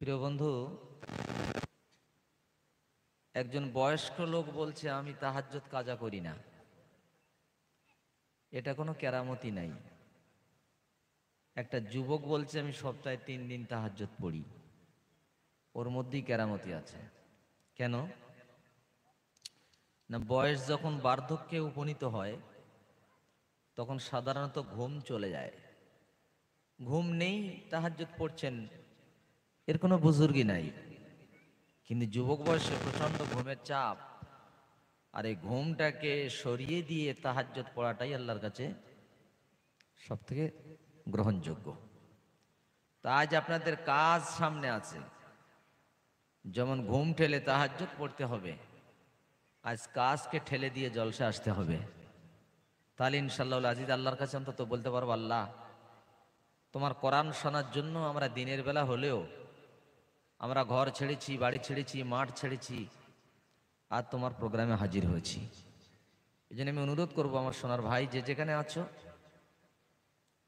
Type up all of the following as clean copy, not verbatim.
প্রিয় বন্ধু, একজন বয়স্ক লোক বলছে আমি তাহাজ্জুদ কাজা করি না। এটা কোনো কেরামতি নাই। একটা যুবক বলছে আমি সপ্তাহে 3 দিন তাহাজ্জুদ পড়ি। ওর মধ্যেই কেরামতি আছে। কেন না, বয়স যখন বার্ধক্যে উপনীত হয় তখন সাধারণত ঘুম চলে যায়। ঘুম নেই, তাহাজ্জুদ পড়ছেন, এর কোনো বুজুর্গি নাই। কিন্তু যুবক বয়সে প্রচন্ড ঘুমের চাপ, আর এই ঘুমটাকে সরিয়ে দিয়ে তাহাজ্জুদ পড়াটাই আল্লাহর কাছে সব থেকে গ্রহণযোগ্য। তা আজ আপনাদের কাজ সামনে আছে, যেমন ঘুম ঠেলে তাহাজ্জুদ পড়তে হবে, আজ কাজকে ঠেলে দিয়ে জলসে আসতে হবে। তাহলে ইনশাআল্লাহ আজিজ আল্লাহর কাছে অন্তত বলতে পারবো, আল্লাহ তোমার কোরআন শোনার জন্য আমরা দিনের বেলা হলেও আমরা ঘর ছেড়েছি, বাড়ি ছেড়েছি, মাঠ ছেড়েছি, আর তোমার প্রোগ্রামে হাজির হয়েছি। এই জন্য আমি অনুরোধ করবো আমার সোনার ভাই, যে যেখানে আছো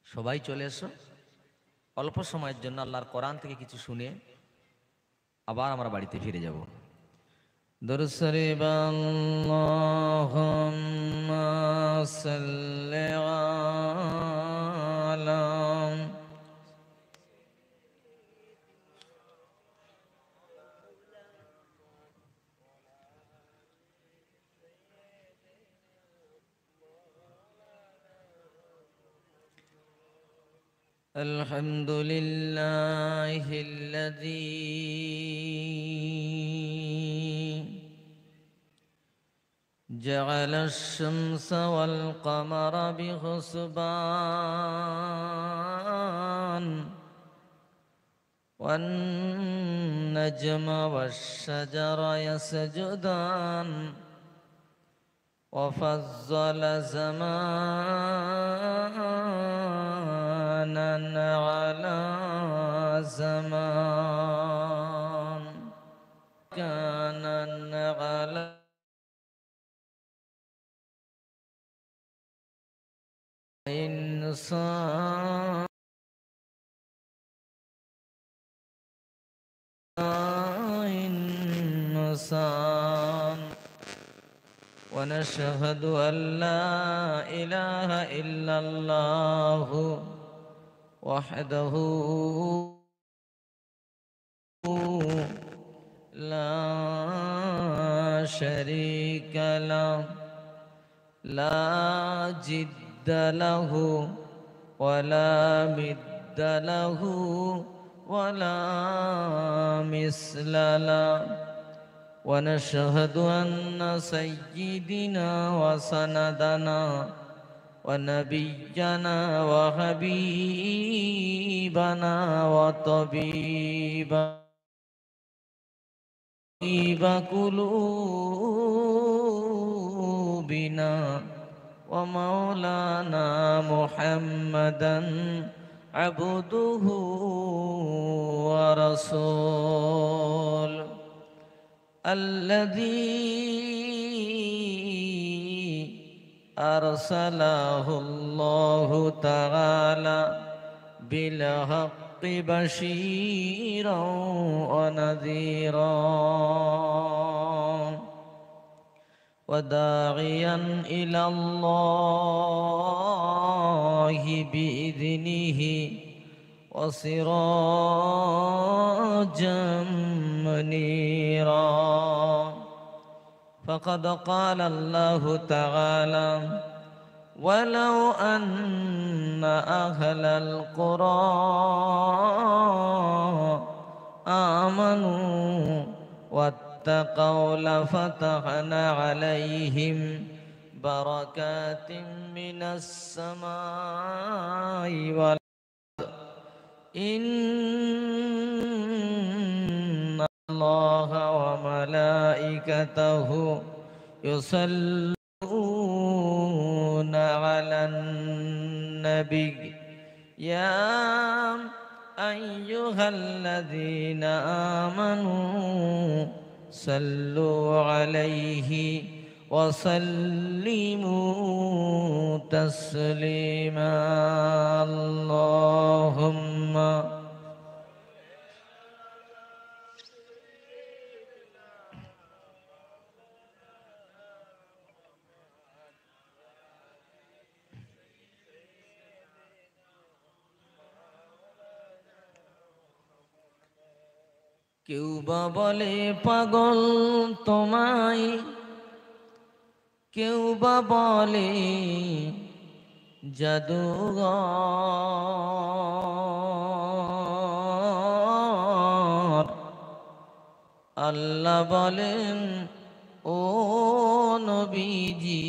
সবাই চলে এসো। অল্প সময়ের জন্য আল্লাহর কোরআন থেকে কিছু শুনে আবার আমরা বাড়িতে ফিরে যাব। দরুদ শরীফ আল্লাহুম্মা সাল্লি আলা আলহামদুলিল্লাহিল্লাযী جعل الشمس والقمر بحسبان والنجم والشجر يسجدان وفضل زمانا على زمان كان على إنسان ونشهد أن لا إله إلا الله وحده لا شريك له لا جد له ولا مد له ولا مثل له ونشهد أن سيدنا وسندنا ونبينا وحبيبنا وطبيب قلوبنا ومولانا محمدا عبده ورسوله الذي أرسله الله تعالى بالحق بشيرا ونذيرا وداعيا إلى الله بإذنه وسراجا منيرا فقد قال الله تعالى ولو أن أهل القرى آمنوا واتقوا لفتحنا عليهم بركات من السماء والأرض إن الله وملائكته يصلون على النبي يا أيها الذين آمنوا صلوا عليه وسلموا تسليما اللهم কেউ বা বলে পাগল তোমায়, কেউ বা বলে জাদুঘর। আল্লাহ বলেন, ও নবীজি,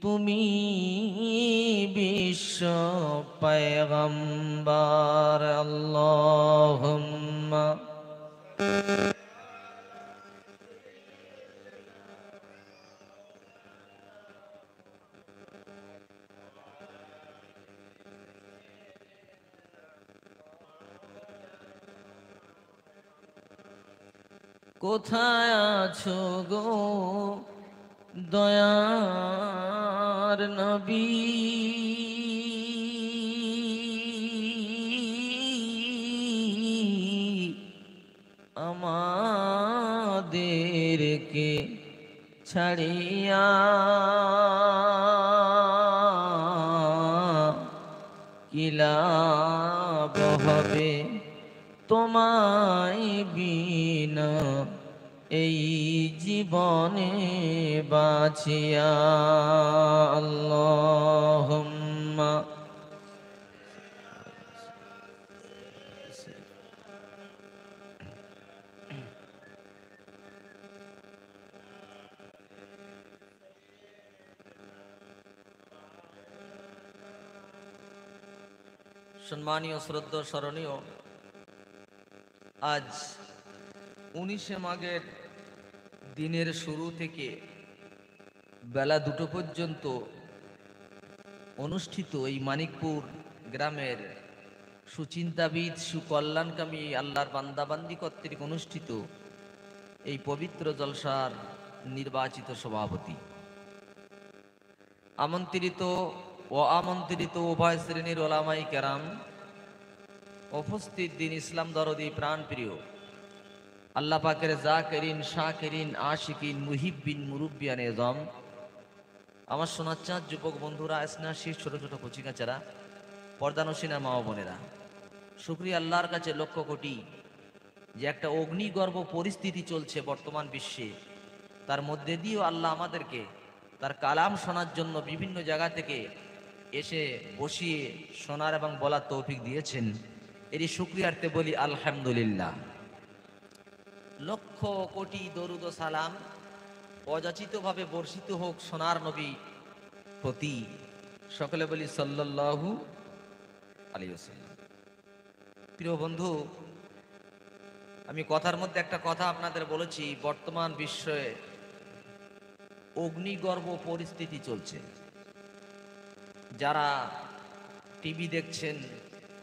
তুমি বিশ্ব পয়গম্বর। আল্লাহুম্মা কোথায় আছো গো দয়ার নবী? আমাদেরকে ছাড়িয়া কি লাভ হবে তোমায় বিনা এই জীবনে বাঁচিয়া। আল্লাহুম্মা সম্মানীয় শ্রদ্ধা স্মরণীয়, আজ 19শে মাঘের দিনের শুরু থেকে বেলা 2টো পর্যন্ত অনুষ্ঠিত এই মানিকপুর গ্রামের সুচিন্তাবিদ সুকল্যাণকামী আল্লাহর বান্দাবান্দি কর্তৃক অনুষ্ঠিত এই পবিত্র জলসার নির্বাচিত সভাপতি, আমন্ত্রিত ও আমন্ত্রিত উভয় শ্রেণীর ওলামাই কেরাম, উপস্থিত দিন ইসলাম দরদি প্রাণপ্রিয় আল্লাহ পাকের জাকিরিন শাকিরিন আশিকিন মুহিব্বিন মুরুব্বিয়ান এজম, আমার সোনাচ্চাঁদ যুবক বন্ধুরা, স্নেহাশীষ ছোট ছোট কচিকাচারা, পর্দানসীনা মা ও বোনেরা, শুকরিয়া আল্লাহর কাছে লক্ষ কোটি যে একটা অগ্নিগর্ভ পরিস্থিতি চলছে বর্তমান বিশ্বে, তার মধ্যে দিয়েও আল্লাহ আমাদেরকে তার কালাম শোনার জন্য বিভিন্ন জায়গা থেকে এসে বসিয়ে শোনার এবং বলার তৌফিক দিয়েছেন। এরই শুকরিয়ার্থে বলি আলহামদুলিল্লাহ। লক্ষ কোটি দরুদ ও সালাম অযাচিতভাবে বর্ষিত হোক সোনার নবী প্রতি, সকলে বলি সাল্লাল্লাহু আলাইহি ওয়াসাল্লাম। প্রিয় বন্ধু, আমি কথার মধ্যে একটা কথা আপনাদের বলেছি, বর্তমান বিশ্বে অগ্নিগর্ভ পরিস্থিতি চলছে। যারা টিভি দেখছেন,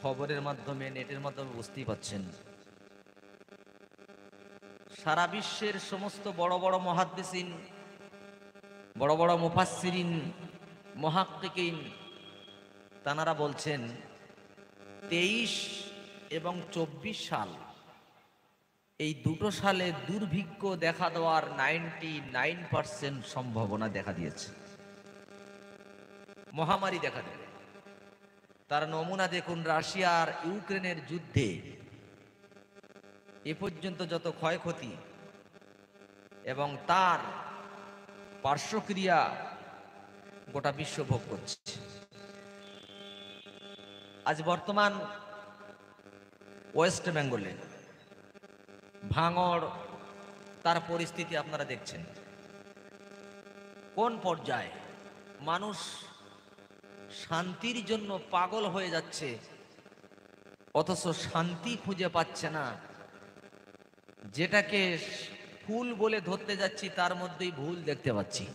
খবরের মাধ্যমে, নেটের মাধ্যমে বুঝতেই পাচ্ছেন, সারা বিশ্বের সমস্ত বড় বড় মুহাদ্দিসিন, বড় বড় মুফাসসিরিন, মুহাক্কিকিন, তানারা বলছেন 23 এবং 24 সাল, এই দুটো সালে দুর্ভিক্ষ দেখা দেওয়ার 99% সম্ভাবনা দেখা দিয়েছে। মহামারী দেখা দেবে। তার নমুনা দেখুন, রাশিয়া আর ইউক্রেনের যুদ্ধে এ পর্যন্ত যত ক্ষয়ক্ষতি এবং তার পার্শ্বক্রিয়া গোটা বিশ্ব ভোগ করছে। আজ বর্তমান ওয়েস্ট বেঙ্গলে ভাঙড়, তার পরিস্থিতি আপনারা দেখছেন কোন পর্যায়ে। মানুষ শান্তির জন্য পাগল হয়ে যাচ্ছে, অথচ শান্তি খুঁজে পাচ্ছে না। যেটাকে ফুল বলে ধরতে যাচ্ছি তার মধ্যেই ভুল দেখতে পাচ্ছি।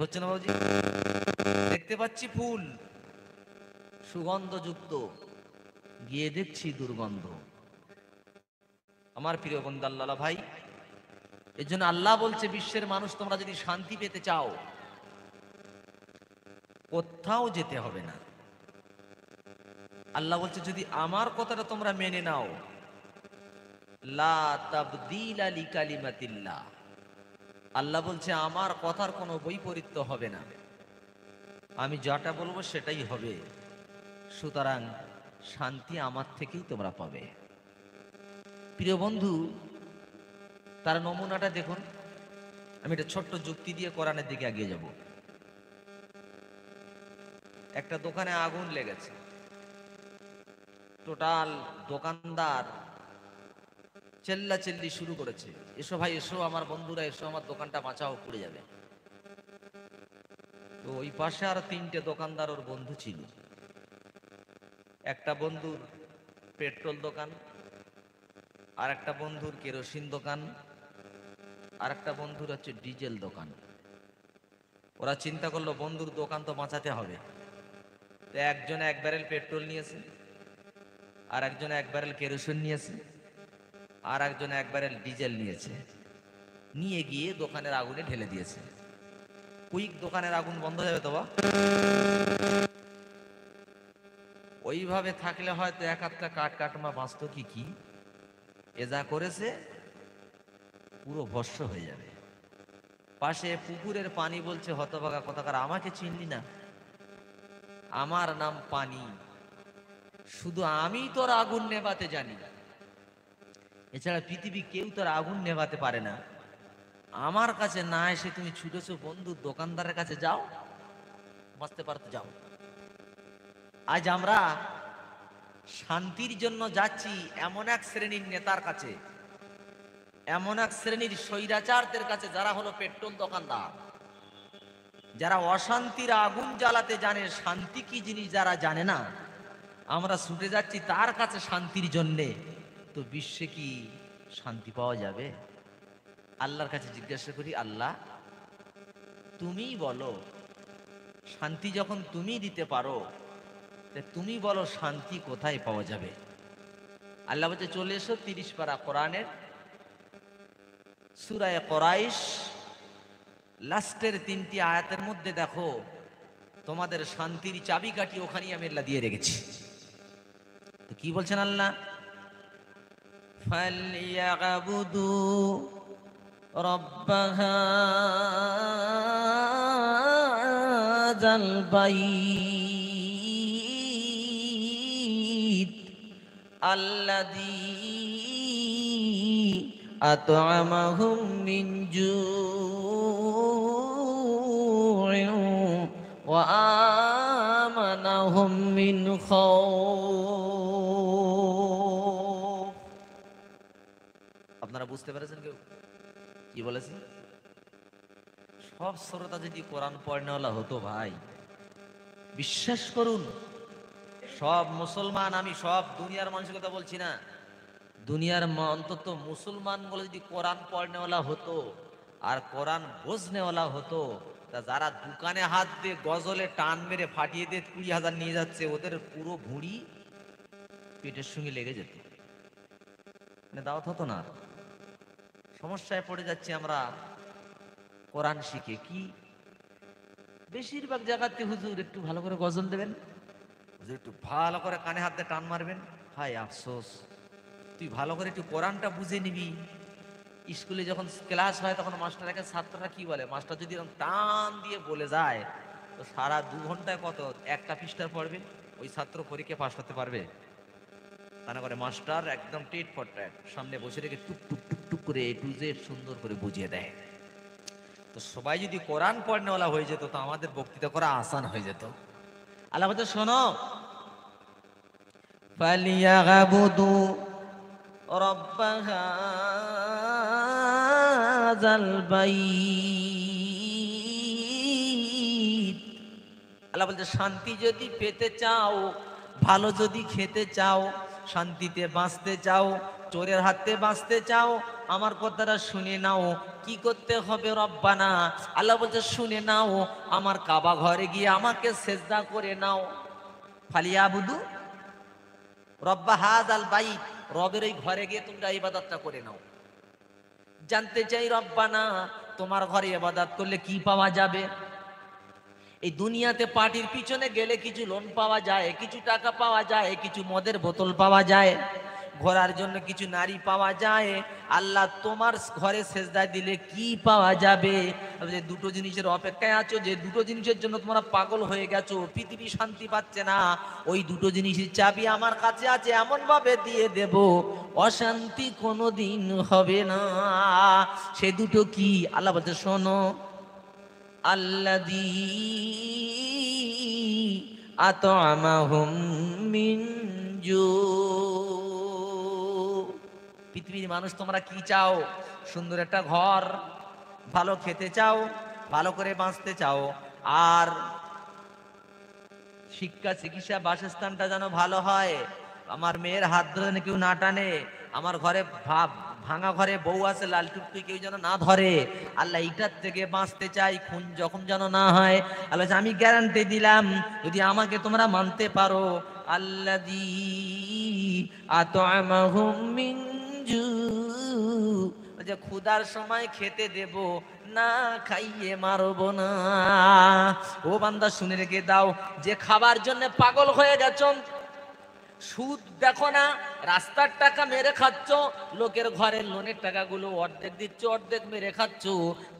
হচ্ছে না বাবুজি? দেখতে পাচ্ছি ফুল সুগন্ধযুক্ত, গিয়ে দেখছি দুর্গন্ধ। আমার প্রিয় বন্ধু আল্লাহ ভাই, এর জন্য আল্লাহ বলছে, বিশ্বের মানুষ তোমরা যদি শান্তি পেতে চাও কোথাও যেতে হবে না। আল্লাহ বলছে, যদি আমার কথাটা তোমরা মেনে নাও, লা তাবদীলা লিকালিমাতিল্লাহ, আল্লাহ বলছে আমার কথার কোনো বৈপরীত্য হবে না, আমি যাটা বলবো সেটাই হবে। সুতরাং শান্তি আমার থেকেই তোমরা পাবে। প্রিয় বন্ধু, তার নমুনাটা দেখুন। আমি একটা ছোট্ট যুক্তি দিয়ে কোরআনের দিকে এগিয়ে যাব। একটা দোকানে আগুন লেগেছে, টোটাল দোকানদার চেল্লাচেল্লি শুরু করেছে, এসো ভাই এসো, আমার বন্ধুরা এসো, আমার দোকানটা বাঁচাও, পুড়ে যাবে। তো ওই পাশে আর তিনটে দোকানদার ওর বন্ধু ছিল। একটা বন্ধুর পেট্রোল দোকান, আর একটা বন্ধুর কেরোসিন দোকান, আর একটা বন্ধুর হচ্ছে ডিজেল দোকান। ওরা চিন্তা করলো বন্ধুর দোকান তো বাঁচাতে হবে। তো একজনে 1 ব্যারেল পেট্রোল নিয়েছে, আর একজনে 1 ব্যারেল কেরোসিন নিয়েছে, আর একজনে 1 ব্যারেল ডিজেল নিয়েছে। নিয়ে গিয়ে দোকানের আগুনে ঢেলে দিয়েছে। কুইক দোকানের আগুন বন্ধ হয়ে যাবে তো বা? ওইভাবে থাকলে হয়তো এক আধটা কাঠমা বাঁচত, কি এ যা করেছে পুরো ভস্ম হয়ে যাবে। পাশে পুকুরের পানি বলছে, হতভাগা কথাকার, আমাকে চিনলি না? আমার নাম পানি, শুধু আমি তোর আগুন নেভাতে জানি, এছাড়া পৃথিবী কেউ তোর আগুন নেভাতে পারে না। আমার কাছে না এসে তুমি ছুটেছো বন্ধু দোকানদারের কাছে, যাও, বাঁচতে পারতো, যাও। আজ আমরা শান্তির জন্য যাচ্ছি এমন এক শ্রেণীর নেতার কাছে, এমন এক শ্রেণীর স্বৈরাচারদের কাছে, যারা হলো পেট্রোল দোকানদার, যারা অশান্তির আগুন জ্বালাতে জানে, শান্তি কি জিনিস যারা জানে না। আমরা ছুটে যাচ্ছি তার কাছে শান্তির জন্যে। তো বিশ্বে কি শান্তি পাওয়া যাবে? আল্লাহর কাছে জিজ্ঞাসা করি, আল্লাহ তুমিই বলো, শান্তি যখন তুমি দিতে পারো, তুমি বলো শান্তি কোথায় পাওয়া যাবে? আল্লাহ বলছে, চলে এসো 30 পারা কোরআনের সূরা কুরাইশ লাস্টের 3টি আয়াতের মধ্যে দেখো, তোমাদের শান্তির চাবিকাঠি ওখানেই আমি আল্লাহ দিয়ে রেখেছি। তো কি বলছেন আল্লাহ? ফালইয়াবুদু রাব্বা হাযাল বাইত আল্লাযী আত'আমাহুম মিন জু'ইন ওয়া আমানাহুম মিন খাউফ। আপনারা বুঝতে পেরেছেন কেউ কি বলেছে? সব শ্রোতা যদি কোরআন পড়নেওয়ালা হতো ভাই, বিশ্বাস করুন, সব মুসলমান, আমি সব দুনিয়ার মানুষের কথা বলছি না, দুনিয়ার অন্তত মুসলমান বলে যদি কোরআন পড়নেওয়ালা হতো আর কোরআন বোঝনেওয়ালা হতো, তা যারা দোকানে হাত দিয়ে গজলে টান মেরে ফাটিয়ে দিয়ে 20,000 নিয়ে যাচ্ছে, ওদের পুরো ভুঁড়ি পেটের সঙ্গে লেগে যেত, দাওয়াত হতো না। সমস্যায় পড়ে যাচ্ছি আমরা কোরআন শিখে। কি বেশিরভাগ জায়গাতে হুজুর একটু ভালো করে গজল দেবেন, হুজুর একটু ভালো করে কানে হাত দিয়ে টান মারবেন। হায় আফসোস, তুই ভালো করে একটু কোরআনটা বুঝে নিবি। স্কুলে যখন ক্লাস হয় তখন মাস্টারকে ছাত্ররা কি বলে, মাস্টার যদি এরকম টান দিয়ে বলে যায়, তো সারা 2 ঘন্টায় কত একটা পৃষ্ঠা পড়বে, ওই ছাত্র পরীক্ষা পাস করতে পারবে? তা না করে মাস্টার একদম টেট ফর ট্যাট সামনে বসে রেখে টুক টুক টুক টুক করে A to Z সুন্দর করে বুঝিয়ে দেয়। তো সবাই যদি কোরআন পড়নেওয়ালা হয়ে যেত, তো আমাদের বক্তৃতা করা আসান হয়ে যেত। আল্লাহ বলতে, শোনো, ফালিয়াবুদু রাব্বা হাযাল বাইত। আল্লাহ বলতে, শান্তি যদি পেতে চাও, ভালো যদি খেতে চাও, শান্তিতে বাঁচতে চাও, চোরের হাতে বাঁচতে চাও, আমার কথাটা শুনে নাও। কি করতে হবে? রব্বানা, আল্লাহ বলছে শুনে নাও, আমার কাবা ঘরে গিয়ে আমাকে সেজদা করে নাও। ফালিয়াবুদু রব্বা হাযাল বাইত, রবের ওই ঘরে গিয়ে তোমরা ইবাদতটা করে নাও। জানতে চাই রব্বানা, তোমার ঘরে ইবাদত করলে কি পাওয়া যাবে? এই দুনিয়াতে পার্টির পিছনে গেলে কিছু লোন পাওয়া যায়, কিছু টাকা পাওয়া যায়, কিছু মদের বোতল পাওয়া যায়, ঘোরার জন্য কিছু নারী পাওয়া যায়, আল্লাহ তোমার ঘরে সেজদা দিলে কি পাওয়া যাবে? যে দুটো জিনিসের অপেক্ষায় আছো, যে দুটো জিনিসের জন্য তোমরা পাগল হয়ে গেছো, পৃথিবী শান্তি পাচ্ছে না, ওই দুটো জিনিসের চাবি আমার কাছে আছে, এমন ভাবে দিয়ে দেব অশান্তি কোনোদিন হবে না। সে দুটো কি? আল্লাহ বলছে শোনো, আল্লাযী আত'আমাহুম মিন জু। পৃথিবীর মানুষ তোমরা কি চাও? সুন্দর একটা ঘর, ভালো খেতে চাও, ভালো করে বাঁচতে চাও, আর শিক্ষা চিকিৎসা বাসস্থানটা যেন ভালো হয়, আমার মেয়ের হাত ধরে যেন কেউ না টানে, আমার ঘরে ভাঙা ঘরে বউ আছে লাল টুকটুকি কেউ যেন না ধরে, আল্লাহ এইটার থেকে বাঁচতে চাই, খুন যখন যেন না হয়। আল্লাহ আমি গ্যারান্টি দিলাম যদি আমাকে তোমরা মানতে পারো, আল্লাযী আত'আমাহুম মিন জু, যে ক্ষুধার সময় খেতে দেব, না খাইয়ে মারবো না। ও বান্দা শুনে রেখে দাও, যে খাবার জন্য পাগল হয়ে গেছো, সুদ দেখো না, রাস্তার টাকা মেরে খাচ্ছ, লোকের ঘরের লোনের টাকাগুলো অর্ধেক দিচ্ছ, অর্ধেক মেরে খাচ্ছ,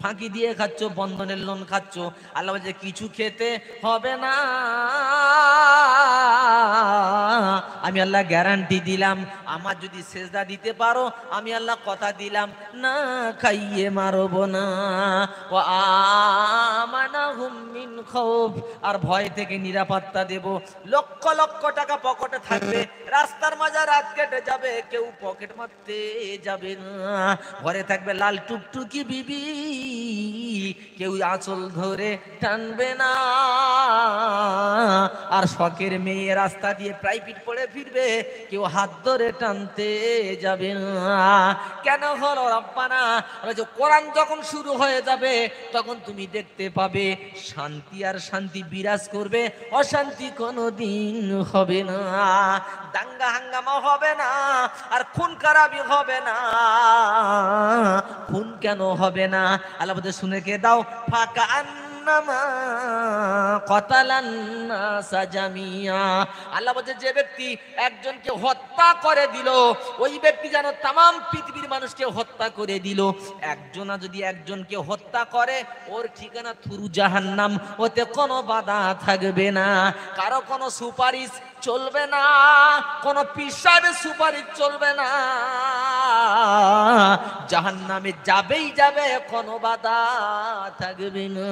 ফাঁকি দিয়ে খাচ্ছ, বন্ধনের লোন খাচ্ছ। আল্লাহ বলছে কিছু খেতে হবে না, আমি আল্লাহ গ্যারান্টি দিলাম, আমার যদি সেজদা দিতে পারো, আমি আল্লাহ কথা দিলাম না খাইয়ে মারবো না। ও আমানাহুম মিন খাউফ, আর ভয় থেকে নিরাপত্তা দেব। লক্ষ লক্ষ টাকা পকেটে থাকবে, রাস্তার মাঝে রাত কেটে যাবে, কেউ পকেট মারতে যাবে না। ঘরে থাকবে লাল টুকটুকি বিবি, কেউ আঁচল ধরে টানবে না। আর শখের মেয়ে রাস্তা দিয়ে প্রাইভেট পড়ে ফিরবে, কেউ হাত ধরে টানতে যাবে না। কেন হলো রব্বানা? কোরআন যখন শুরু হয়ে যাবে তখন তুমি দেখতে পাবে শান্তি আর শান্তি বিরাজ করবে, অশান্তি কোনোদিন হবে না, দাঙ্গা হাঙ্গামা হবে না, আর খুন খারাপি হবে না। খুন কেন হবে না? আল্লাহ বলতে শুনে কে দাও, ফাঁকা আল্লাহ বলছে যে ব্যক্তি একজনকে হত্যা করে দিল, ওই ব্যক্তি যেন তামাম পৃথিবীর মানুষকে হত্যা করে দিল। একজনা যদি একজনকে হত্যা করে, ওর ঠিকানা থুরু জাহান্নাম, ওতে কোনো বাধা থাকবে না, কারো কোনো সুপারিশ চলবে না, কোনো পিসাবের সুপারিশ চলবে না, জাহান্নামে যাবেই যাবে, কোনো বাধা থাকবে না।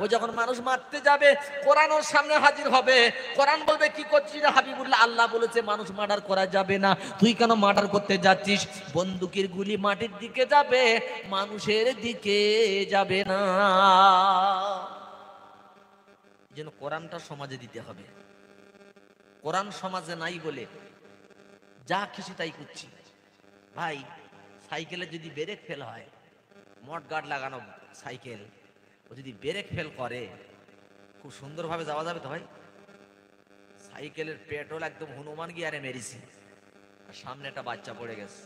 ও যখন মানুষ মারতে যাবে, কোরআন ওর সামনে হাজির হবে, কোরআন বলবে কি করছিস হাবিবুল্লাহ? আল্লাহ বলেছে মানুষ মার্ডার করা যাবে না, তুই কেন মার্ডার করতে যাচ্ছিস? বন্দুকের গুলি মাটির দিকে যাবে, মানুষের দিকে যাবে না। যেন কোরআনটা সমাজে দিতে হবে। কোরআন সমাজে নাই বলে যা খুশি তাই করছি। ভাই, সাইকেলে যদি ব্রেক ফেল হয়, মড গার্ড লাগানো সাইকেল, ও যদি ব্রেক ফেল করে, খুব সুন্দরভাবে যাওয়া যাবে তো ভাই? সাইকেলের পেট্রোল একদম হনুমান গিয়ারে মেরেছি, আর সামনে একটা বাচ্চা পড়ে গেছে,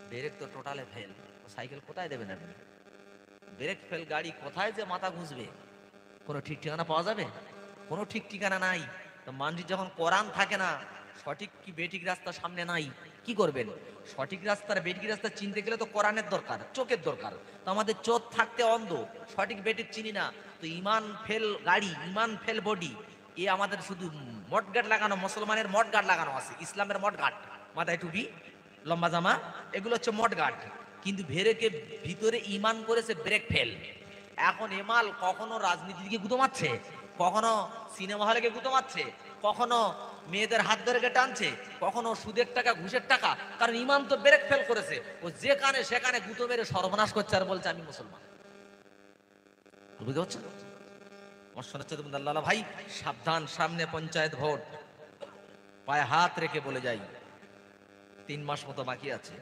ব্রেক তো টোটালে ফেল, সাইকেল কোথায় দেবেন আপনি? ব্রেক ফেল গাড়ি কোথায় যে মাথা ঘুষবে? কোনো ঠিক ঠিকানা পাওয়া যাবে? কোনো ঠিক ঠিকানা নাই। তো মানুষ যখন কোরআন থাকে না, সঠিক কি বেঠিক রাস্তা সামনে নাই, কি করবেন? সঠিক রাস্তার বেঠিক রাস্তা চিনতে গেলে তো কোরআনের দরকার, চোখের দরকার। তো আমাদের চোখ থাকতে অন্ধ, সঠিক বেঠিক চিনি না। তো ইমান ফেল গাড়ি, ইমান ফেল বডি, এ আমাদের শুধু মডগার্ড লাগানো, মুসলমানের মডগার্ড লাগানো আছে, ইসলামের মডগার্ড, মাথায় টুপি, লম্বা জামা, এগুলো হচ্ছে মডগার্ড। কিন্তু ভেরেকে ভিতরে ইমান করেছে ব্রেক ফেল। এখন এমাল কখনো রাজনীতি দিকে গুঁতো মারছে, কখনো সিনেমা হলে গিয়ে গুঁতো মারছে, কখনো মেয়েদের হাত ধরে টানছে, কখনো সুদের টাকা ঘুষের টাকা, কারণ ইমান তো ব্রেক ফেল করেছে। ও যেখানে সেখানে গুঁতো মেরে সর্বনাশ করছে আর বলছে আমি মুসলমান। বুঝতে পারছেন? আল্লাহ ভাই সাবধান, সামনে পঞ্চায়েত ভোট, পায়ে হাত রেখে বলে যাই 3 মাস মতো বাকি আছে।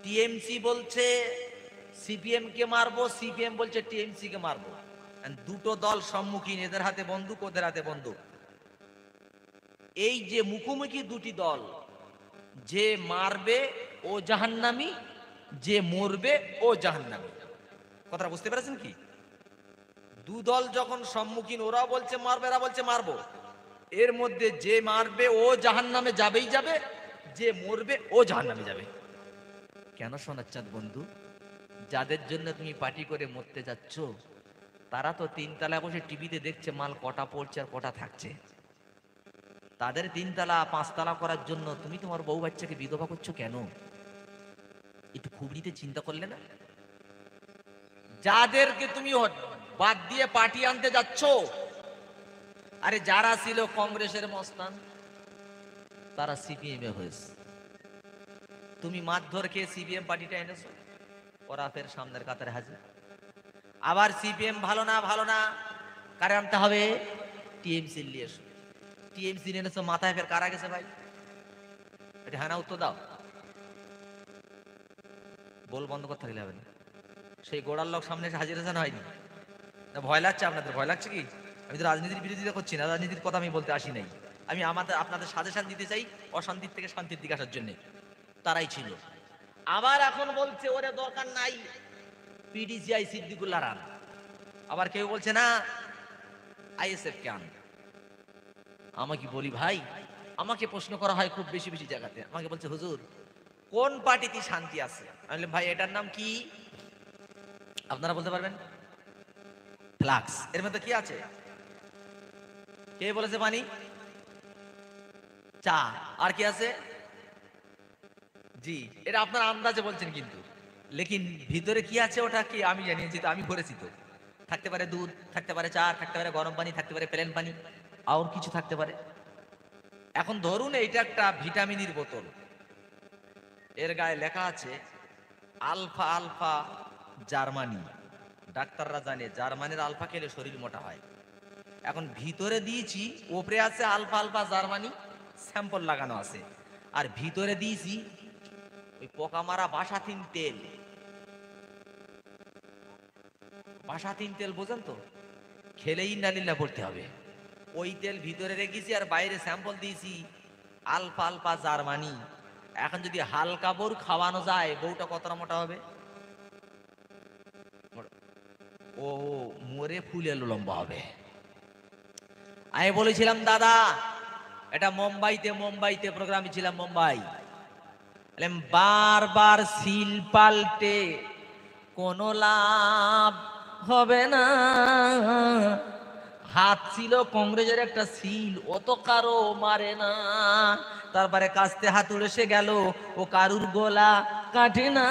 টিএমসি বলছে সিপিএম কে মারবো, সিপিএম বলছে টিএমসি কে মারবো। দুটো দল সম্মুখীন, এদের হাতে বন্দুক, ওদের হাতে বন্দুক। এই যে মুখোমুখি দুটি দল, যে মারবে ও জাহান্নামী, যে মরবে ও জাহান্নামী। কথাটা বুঝতে পেরেছেন কি? দু দল যখন সম্মুখীন, ওরা বলছে মারবে, এরা বলছে মারবো, এর মধ্যে যে মারবে ও জাহান্নামে যাবেই যাবে, যে মরবে ও জাহান্নামে যাবে। কেন সোনার চাঁদ বন্ধু? যাদের জন্য তুমি পার্টি করে মরতে যাচ্ছ তারা তো তিনতলায় বসে টিভিতে দেখছে মাল কটা পড়ছে আর কটা থাকছে। তাদের তিনতলা পাঁচতলা করার জন্য তুমি তোমার বউ বাচ্চাকে বিধবা করছো কেন? একটু খুবড়িতে চিন্তা করলে না? যাদেরকে তুমি বাদ দিয়ে পার্টি আনতে যাচ্ছ, আরে যারা ছিল কংগ্রেসের মস্তান তারা সিপিএম এ হয়েছে। তুমি মারধর খেয়ে সিপিএম পার্টিটা এনেছো, ওরা ফের সামনের কাতারে হাজির। আবার সিপিএম ভালো না ভালো না, কারে আনতে হবে? টিএমসি নিয়ে এসো। টিএমসি নিয়ে এনেছো, মাথায় ফের কারা গেছে ভাই? এটা হ্যাঁ না উত্তর দাও। বল বন্ধ করতে থাকলে হবে না। সেই গোড়ার লোক সামনে এসে হাজির হয়েছে না হয়নি? না ভয় লাগছে আপনাদের? ভয় লাগছে কি? আমি তো রাজনীতির বিরোধিতা করছি না, রাজনীতির কথা আমি বলতে আসি নাই। আমি আপনাদের সাজেশন দিতে চাই অশান্তির থেকে শান্তির দিকে আসার জন্য। তারাই ছিল। আবার এখন বলছে ওরে দরকার নাই, পিডিসিআই সিদ্দিকুল্লাহ রান। আবার কেউ বলছে না আইএসএফ কে আন। আমাকে বলি ভাই, আমাকে প্রশ্ন করা হয় খুব বেশি বেশি জায়গাতে। আমাকে বলছে হুজুর কোন পার্টিতে শান্তি আছে? আমি বললাম ভাই এটার নাম কি? আপনারা বলতে পারবেন? ফ্লাক্স। এর মধ্যে কি আছে? কে বলেছে? পানি, চা, আর কি আছে? জি, এটা আপনার আন্দাজে বলছেন কিন্তু লেকিন ভিতরে কি আছে ওটা কি আমি জানিয়েছি তো, আমি করেছি তো। থাকতে পারে দুধ, থাকতে পারে চা, থাকতে পারে গরম পানি, থাকতে পারে প্লেন পানি, আর কিছু থাকতে পারে। এখন ধরুন এইটা একটা ভিটামিনের বোতল, এর গায়ে লেখা আছে আলফা আলফা জার্মানি। ডাক্তাররা জানে জার্মানির আলফা খেলে শরীর মোটা হয়। এখন ভিতরে দিয়েছি, ওপরে আছে আলফা আলফা জার্মানি, স্যাম্পল লাগানো আছে, আর ভিতরে দিয়েছি ওই পোকা মারা বাসাতিন তেল। বাসাতিন তেল বোঝেন তো? খেলেই নালিল্লা পড়তে হবে। ওই তেল ভিতরে রেখেছি আর বাইরে স্যাম্পল দিয়েছি আলফা আলফা জার্মানি। এখন যদি হালকা বউ খাওয়ানো যায়, বউটা কতটা মোটা হবে? ও মরে ফুলে লম্বা হবে। আমি বলেছিলাম দাদা এটা মুম্বাইতে প্রোগ্রামে ছিলাম, মুম্বাই। বারবার সিল পাল্টে কোনো লাভ হবে না। হাত ছিল কংগ্রেসের একটা সিল, ও তো কারো মারে না। তারপরে কাস্তে হাতুড়ে এসে গেল, ও কারুর গোলা কাটে না।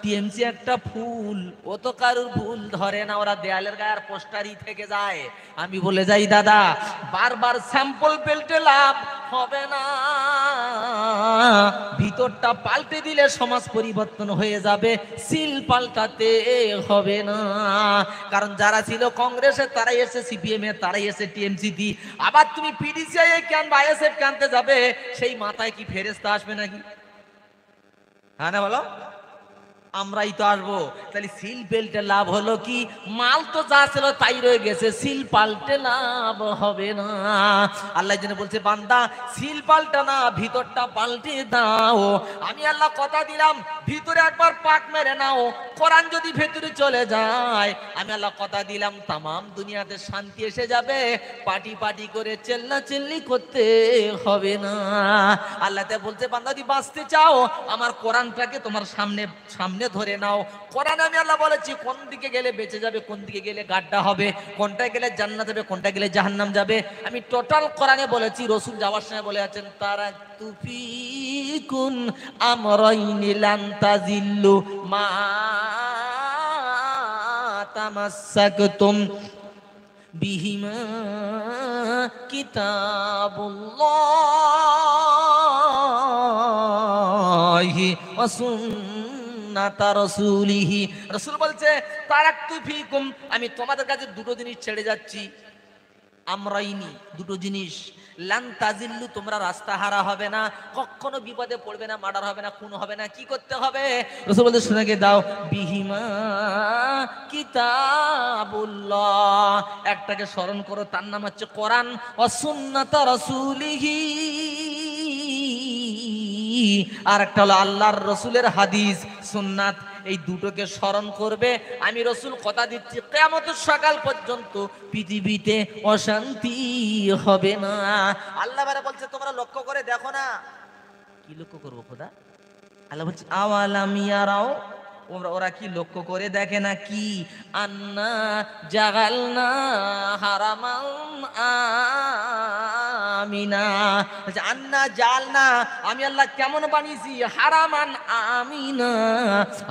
টিএমসি একটা ফুল, ও তো কারুর ভুল ধরে না, ওরা দেয়ালের গায়ে আর পোস্টারই থেকে যায়। আমি বলে যাই দাদা বারবার স্যাম্পল পেল্টে লাভ হবে না, ভিতরটা পাল্টে দিলে সমাজ পরিবর্তন হয়ে যাবে, সিল পাল্টাতে হবে না। কারণ যারা ছিল কংগ্রেসে তারাই এসে সিপিএম এ, তারাই এসে টিএমসি দি। আবার তুমি পিডিসিআই কেন বা আইএসএফ আনতে যাবে, সেই মাথায় কি ফেরেশতা আসবে নাকি? হ্যাঁ না বলো? আমরাই তো আসবো। তাহলে সিল বেল্টে লাভ হলো কি? মাল তো যা ছিল তাই রয়ে গেছে, সিল পাল্টে লাভ হবে না। আল্লাহ যেন বলছে বান্দা সিল পাল্টা না, ভিতরটা পাল্টে দাও। আমি আল্লাহ কথা দিলাম ভিতরে একবার পাক মেরে নাও, কোরআন যদি ভেতরে চলে যায়, আমি আল্লাহ কথা দিলাম তামাম দুনিয়াতে শান্তি এসে যাবে। পার্টি পার্টি করে চেল্লা চেল্লি করতে হবে না। আল্লাহ তা বলছে বান্দা যদি বাঁচতে চাও আমার কোরআনটাকে তোমার সামনে সামনে ধরে নাও। কোরআন আমি আল্লাহ বলেছি কোন দিকে গেলে বেঁচে যাবে, কোন দিকে গেলে গাড্ডা হবে, কোনটা গেলে জান্নাত যাবে, কোনটা গেলে জাহান্নাম যাবে। আমি টোটাল কোরআনে বলেছি। রসুল যাওয়ার সময় বলে আছেন তারা তুফিকুন আমরাইনি লান তাজিল্লু মা তামাসসাকতুম বিহিমা কিতাবুল্লাহি ওয়া সুন্নাতা রাসূলিহি। রাসূল বলছে তারাকতু ফিকুম, আমি তোমাদের কাছে দুটো জিনিস ছেড়ে যাচ্ছি। আমরাইনি, দুটো জিনিস। লান তাজিল্লু, তোমরা রাস্তা হারা হবে না, কখনো বিপদে পড়বে না, মার্ডার হবে না, খুন হবে না। কি করতে হবে? রাসূল বলতে শুনে গে দাও, বিহিমা কিতাবুল্লাহ, একটাকে স্মরণ করো, তার নাম হচ্ছে কোরআন। ওয়া সুন্নাতা রাসূলিহি, আর একটা হলো আল্লাহর রসুলের হাদিস সুন্নাত। এই দুটোকে স্মরণ করবে। আমি রসুল কথা দিচ্ছি কিয়ামতের সকাল পর্যন্ত পৃথিবীতে অশান্তি হবে না। আল্লাহ বলছে তোমরা লক্ষ্য করে দেখো না, কি লক্ষ্য করবো খোদা? আল্লাহ বলছে আওয়ালাম ইয়ারাও, ওরা কি লক্ষ্য করে দেখে না কি? আন্না জাগালনা হারামান আমিনা, আন্না জালনা, আমি আল্লাহ কেমন বানিয়েছি? হারামান আমিনা,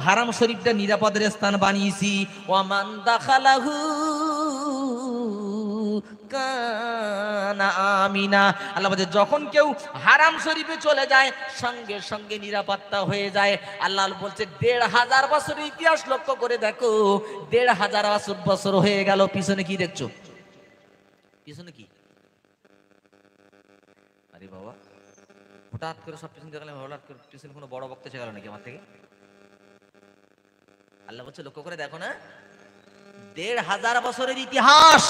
হারাম শরীফটা নিরাপদের স্থান বানিয়েছি। ওয়ামান দাখালাহু কানা আমিনা, আল্লাহ বলে যখন কেউ হারাম শরীফে চলে যায় সঙ্গে সঙ্গে নিরাপত্তা হয়ে যায়। আল্লাহ বলছে ১৫০০ বছরের ইতিহাস লক্ষ্য করে দেখো, ১৫০০ বছর হয়ে গেল, পিছনে কি দেখছো? পিছনে কি? আরে বাবা, হঠাৎ করে সব পিছনে দেখলাম, হঠাৎ করে পিছনে কোনো বড় বক্তা গেল নাকি আমার থেকে? আল্লাহ বলছে লক্ষ্য করে দেখো না, ১৫০০ বছরের ইতিহাস।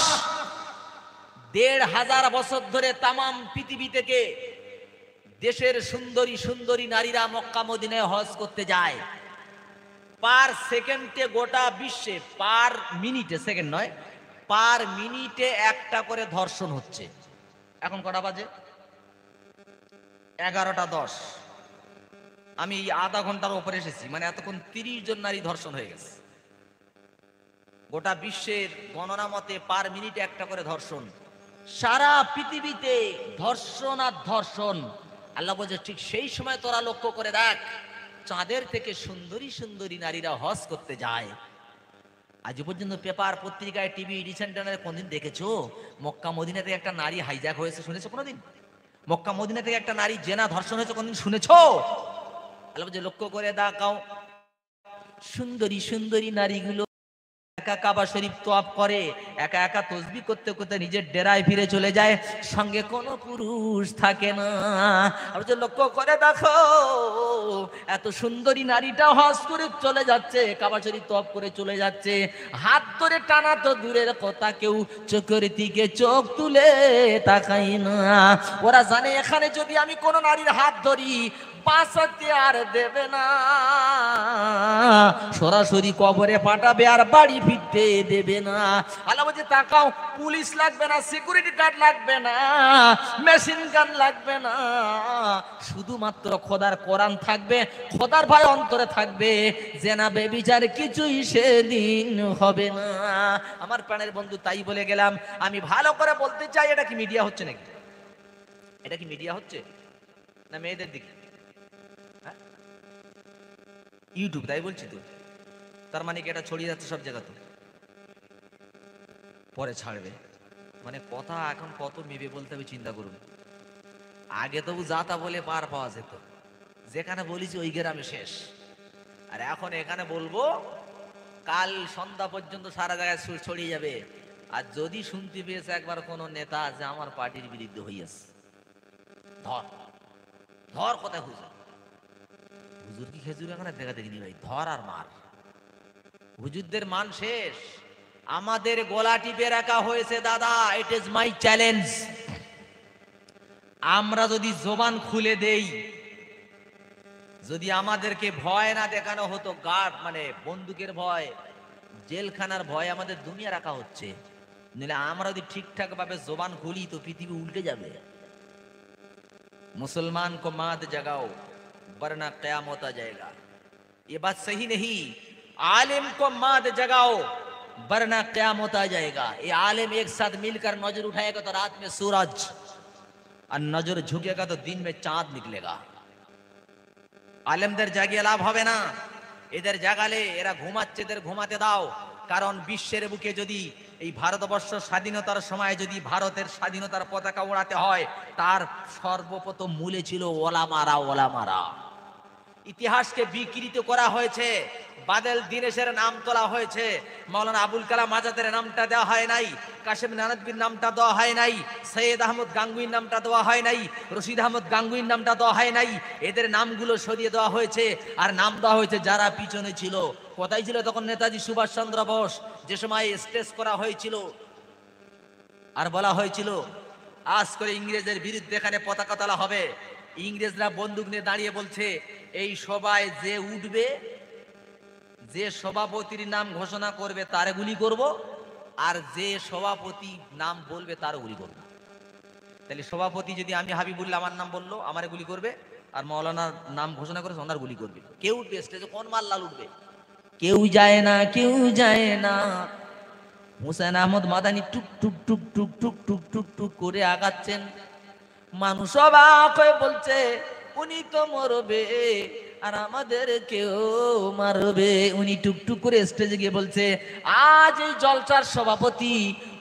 ১৫০০ বছর ধরে তামাম পৃথিবী থেকে দেশের সুন্দরী সুন্দরী নারীরা মক্কা মদিনায় হজ করতে যায়। পার সেকেন্ডে গোটা বিশ্বে, পার মিনিটে, সেকেন্ড নয়, পার মিনিটে একটা করে ধর্ষণ হচ্ছে। এখন কটা বাজে? 11টা 10। আমি এই আধা ঘন্টার উপরে এসেছি, মানে এতক্ষণ 30 জন নারী ধর্ষণ হয়ে গেছে। গোটা বিশ্বের গণনা মতে পার মিনিটে একটা করে ধর্ষণ। সারা পৃথিবীতে ধর্ষণ আর ধর্ষণ। আল্লাহ বলছে ঠিক সেই সময় তোরা লক্ষ্য করে দেখ, চাঁদের থেকে সুন্দরী সুন্দরী নারীরা হজ করতে যায়। আজ পর্যন্ত পেপার পত্রিকায় টিভি এডিশন চ্যানেলে কোনদিন দেখেছো মক্কা মদিনা থেকে একটা নারী হাইজ্যাক হয়েছে? শুনেছো কোনোদিন? মক্কা মদিনা থেকে একটা নারী জেনা ধর্ষণ হয়েছে কোনদিন শুনেছো? আল্লাহ বলছে লক্ষ্য করে দেখাও, সুন্দরী সুন্দরী নারীগুলো একা কাবা শরীফ তোয়াফ করে, একা একা তসবিহ করতে করতে নিজের ডেরায় ফিরে চলে যায়, সঙ্গে কোনো পুরুষ থাকে না। আর যে লক্ষ্য করে দেখো, এত সুন্দরী নারীটা হজ করে চলে যাচ্ছে, কাবা শরীফ তোয়াফ করে চলে যাচ্ছে, হাত ধরে টানা তো দূরের কথা, কেউ চোখের দিকে চোখ তুলে তাকাই না। ওরা জানে এখানে যদি আমি কোনো নারীর হাত ধরি বাঁচাতে আর দেবে না, সরাসরি কবরে পাঠাবে আর বাড়ি ফিরতে দেবে না। আল্লাহ বলছে তাকাও, পুলিশ লাগবে না, সিকিউরিটি গার্ড লাগবে না, মেশিন গান লাগবে না, শুধুমাত্র খোদার কোরআন থাকবে, খোদার ভয় অন্তরে থাকবে, জেনা বেবিচার কিছুই সেদিন হবে না। আমার প্রাণের বন্ধু, তাই বলে গেলাম। আমি ভালো করে বলতে চাই, এটা কি মিডিয়া হচ্ছে নাকি? এটা কি মিডিয়া হচ্ছে না মেয়েদের দিকে? ইউটিউব, তাই বলছি তো। তার মানে কি এটা ছড়িয়ে যাচ্ছে সব জায়গা? তো পরে ছাড়বে, মানে কথা এখন কত মেবে বলতে হবে চিন্তা করুন। আগে তবু যাতা বলে পার পাওয়া যেত, যেখানে বলেছি ওই গ্রামে শেষ। আর এখন এখানে বলবো, কাল সন্ধ্যা পর্যন্ত সারা জায়গায় ছড়িয়ে যাবে। আর যদি শুনতে পেয়েছে একবার কোন নেতা যে আমার পার্টির বিরুদ্ধে হইয়াছে, ধর ধর কোথায় হুজুর? হুজুর কি খেজুর এখানে দেখা দেখিনি ভাই, ধর আর মার। হুজুরদের মান শেষ, আমাদের গলা টিপে রাখা হয়েছে দাদা। It is my challenge. আমরা যদি জবান খুলে দেই, যদি আমাদেরকে ভয় না দেখানো হতো, গার্ড মানে বন্দুকের ভয়, জেলখানার ভয় আমাদের দুনিয়া রাখা হচ্ছে, নিলে আমরা যদি ঠিকঠাক ভাবে জবান খুলি তো পৃথিবী উল্টে যাবে। मुसलमान को मात जगाओ वरना कयामत आ जाएगा, ये बात सही नहीं। आलिम को मात जगाओ वरना कयामत आ जाएगा। ये आलिम एक साथ मिलकर नजर उठाएगा तो रात में सूरज, और नजर झुकेगा तो दिन में चांद निकलेगा। আলেমদের জাগিয়ে লাভ হবে না, এদের জাগালে এরা ঘুমাচ্ছে, এদের ঘুমাতে দাও। কারণ বিশ্বের বুকে যদি এই ভারতবর্ষ স্বাধীনতার সময় যদি ভারতের স্বাধীনতার পতাকা ওড়াতে হয়, তার সর্বপ্রথম মূলে ছিল ওলামারা। ওলামারা ইতিহাসকে বিকৃত করা হয়েছে, বাদল দীনেশের নাম তোলা হয়েছে, মাওলানা আবুল কালাম আজাদের নামটা দেওয়া হয় নাই, কাশেম নানভীর নামটা দেওয়া হয় নাই, সৈয়দ আহমদ গাঙ্গুইর নামটা দেওয়া হয় নাই, রশিদ আহমদ গাঙ্গুইর নামটা দেওয়া হয় নাই। এদের নামগুলো সরিয়ে দেওয়া হয়েছে, আর নাম দেওয়া হয়েছে যারা পিছনে ছিল। কোথায় ছিল তখন নেতাজি সুভাষ চন্দ্র বোস? যে সময় স্টেজ করা হয়েছিল আর বলা হয়েছিল আজ করে ইংরেজের বিরুদ্ধে এখানে পতাকা তোলা হবে, ইংরেজরা বন্দুক নিয়ে দাঁড়িয়ে বলছে এই সভায় যে উঠবে, যে সভাপতির নাম ঘোষণা করবে তারে গুলি করব, আর যে সভাপতি নাম বলবে তার গুলি করব। তাহলে সভাপতি যদি আমি হাবিবুল্লাহ আমার নাম বললো, আমারে গুলি করবে, আর মৌলানার নাম ঘোষণা করে ওনার গুলি করবে। কেউ উঠবে স্টেজে, কোন মাল্লাল উঠবে? কেউ যায় না, কেউ যায় না। হুসেন আহমদ মাদানি টুক টুক টুক টুক টুক টুক টুক টুক করে আগাচ্ছেন। মানুষ অবাক হয়ে বলছে উনি তো মরবে আর আমাদের কেউ মারবে। উনি টুকটুক করে স্টেজে গিয়ে বলছে, আজ এই জলসার সভাপতি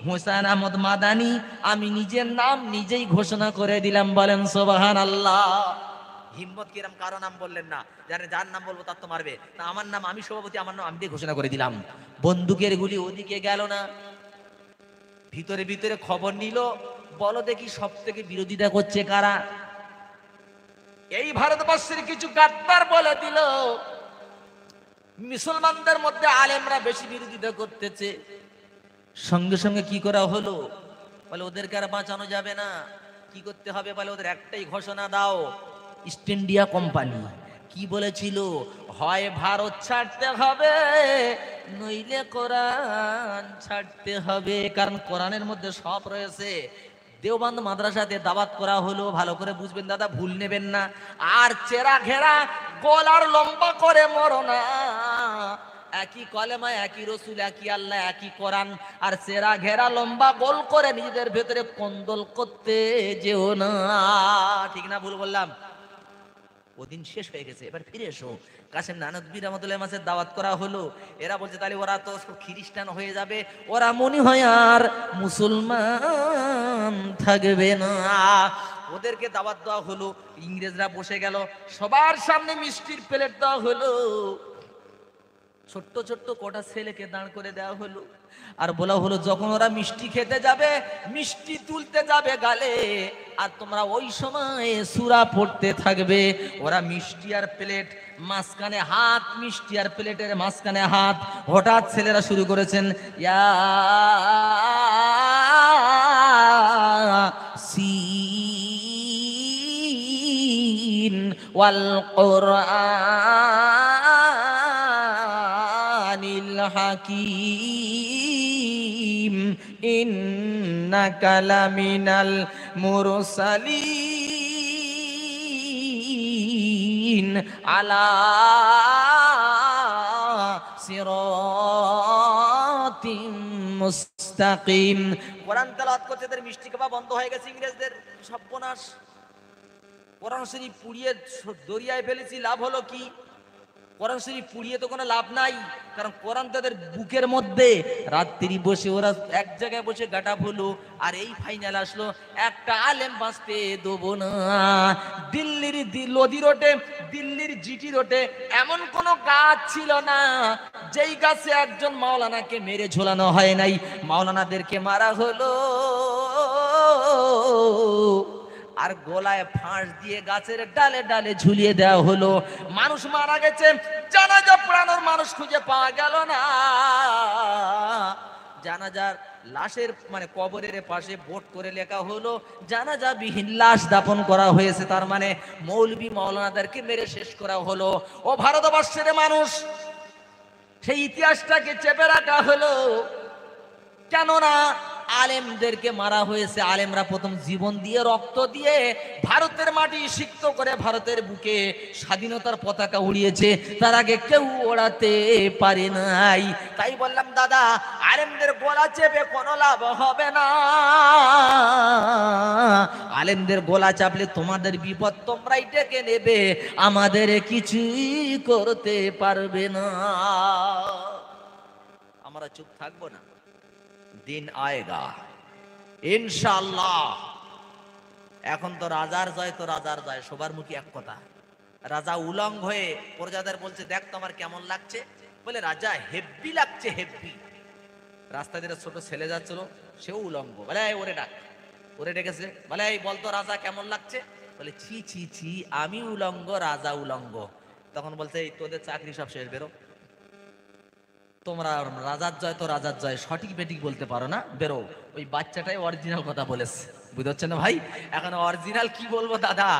হুসেন আহমদ মাদানি, আমি নিজের নাম নিজেই ঘোষণা করে দিলাম। বলেন সুবহানাল্লাহ। হিম্মত কিরম, কারো নাম বললেন না, জানে যার নাম বলবো তার তো মারবে। তা আমার নাম, আমি সভাপতি, আমার নাম আমি দিয়ে ঘোষণা করে দিলাম। বন্দুকের গুলি ওদিকে গেল না, ভিতরে ভিতরে খবর নিল, বলো দেখি সব থেকে বিরোধিতা করছে কারা? এই ভারতবর্ষের কিছু গাদ্দার বলে দিল মুসলমানদের মধ্যে আলেমরা বেশি বিরোধিতা করতেছে। সঙ্গে সঙ্গে কি করা হলো, বলে ওদেরকে আর বাঁচানো যাবে না, কি করতে হবে? বলে ওদের একটাই ঘোষণা দাও, ইস্ট ইন্ডিয়া কোম্পানি কি বলেছিল, হয় ভারত ছাড়তে হবে নইলে কোরআন ছাড়তে হবে। কারণ কোরআনের মধ্যে সব রয়েছে। দেওবন্দ মাদ্রাসাতে দাওয়াত করা হলো, ভালো করে বুঝবেন দাদা, ভুল নেবেন না। আর চেরা ঘেরা গলার লম্বা করে মরো না, একই কলেমা, একই রসুল, একই আল্লাহ, একই কোরআন। আর চেরা ঘেরা লম্বা গোল করে নিজেদের ভেতরে কোন্দল করতে যেও না। ঠিক না ভুল বললাম? ওদিন শেষ হয়ে গেছে, এবার ফিরে এসো। কাসেম নানভী রহমাতুল্লাহ মাসের দাওয়াত করা হলো। এরা বলছে তাহলে ওরা তো খ্রিস্টান হয়ে যাবে, ওরা মনে হয় আর মুসলমান থাকবে না। ওদেরকে দাওয়াত দেওয়া হলো, ইংরেজরা বসে গেল, সবার সামনে মিষ্টির প্লেট দেওয়া হলো। ছোট্ট ছোট্ট কটা ছেলেকে দাঁড় করে দেওয়া হলো, আর বলা হলো যখন ওরা মিষ্টি খেতে যাবে, মিষ্টি তুলতে যাবে গালে, আর তোমরা ওই সময় সূরা পড়তে থাকবে। ওরা মিষ্টি আর প্লেট, মাঝখানে হাত, মিষ্টি আর প্লেটের মাঝখানে হাত। হঠাৎ ছেলেরা শুরু করেছেন ইয়াসিন ওয়াল কুরআনিল হাকীম ইন্নাকা লামিনাল মুরসালিন আলা সিরাতিম মুস্তাকিম। কোরআন তেলাওয়াত করতে এদের মিষ্টি খাওয়া বন্ধ হয়ে গেছে ইংরেজদের। সর্বনাশ। কোরআন শরীফ পুড়িয়ে দরিয়ায় ফেলেছি, লাভ হলো কি? কোরআন শরীফ পুড়িয়ে তো কোনো লাভ নাই, কারণ কোরআন তাদের বুকের মধ্যে। রাত্রি বসে ওরা এক জায়গায় বসে গাটা হলো, আর এই ফাইনাল আসলো একটা আলেম বাঁচতে দেবো না। দিল্লির লোধি রোডে, দিল্লির জিটি রোডে এমন কোন গাছ ছিল না যেই গাছে একজন মাওলানাকে মেরে ঝোলানো হয় নাই। মাওলানাদেরকে মারা হলো, আর গলায় ফাঁস দিয়ে গাছের ডালে ডালে ঝুলিয়ে দেওয়া হলো। মানুষ মারা গেছে, জানাজা পড়ানোর মানুষ খুঁজে পাওয়া গেল না। জানাজার লাশের মানে কবরের পাশে বোর্ড করে লেখা হলো জানাজা বিহীন লাশ দাফন করা হয়েছে। তার মানে মৌলবি মাওলানাদেরকে মেরে শেষ করা হলো। ও ভারতবর্ষের মানুষ, সেই ইতিহাসটাকে চেপে রাখা হলো। কেননা আলেমদেরকে মারা হয়েছে। আলেমরা প্রথম জীবন দিয়ে, রক্ত দিয়ে ভারতের মাটি সিক্ত করে ভারতের বুকে স্বাধীনতার পতাকা উড়িয়েছে, তার আগে কেউ ওড়াতে পারে নাই। তাই বললাম দাদা, আলেমদের গলা চেপে কোনো লাভ হবে না। আলেমদের গলা চাপলে তোমাদের বিপদ তোমরাই ডেকে নেবে, আমাদের কিছুই করতে পারবে না। আমরা চুপ থাকবো না, দিন আয়েগা ইনশাআল্লাহ। এখন তো রাজার জয়, তো রাজার জয়, সবার মুখে এক কথা। রাজা উলঙ্গ হয়ে প্রজাদের বলছে দেখ তোমার কেমন লাগছে। বলে রাজা হেব্বি লাগছে, হেব্বি। রাস্তা দিয়ে ছোট ছেলে যাচ্ছিল, সেও উলঙ্গ। বলে ওরে ডাক, ওরে ডেকেছে, বলে এই বলতো রাজা কেমন লাগছে। বলে ছি ছি ছি, আমি উলঙ্গ, রাজা উলঙ্গ। তখন বলছে এই তোদের চাকরি সব শেষ, বেরো। তোমরা রাজার জয় তো রাজার জয়, সঠিক বেঠিক বলতে পারো না, বেরো। ওই বাচ্চাটাই অরিজিনাল কথা বলেছে, বুঝতে পারছেন না ভাই? এখন অরিজিনাল কি বলবো দাদা,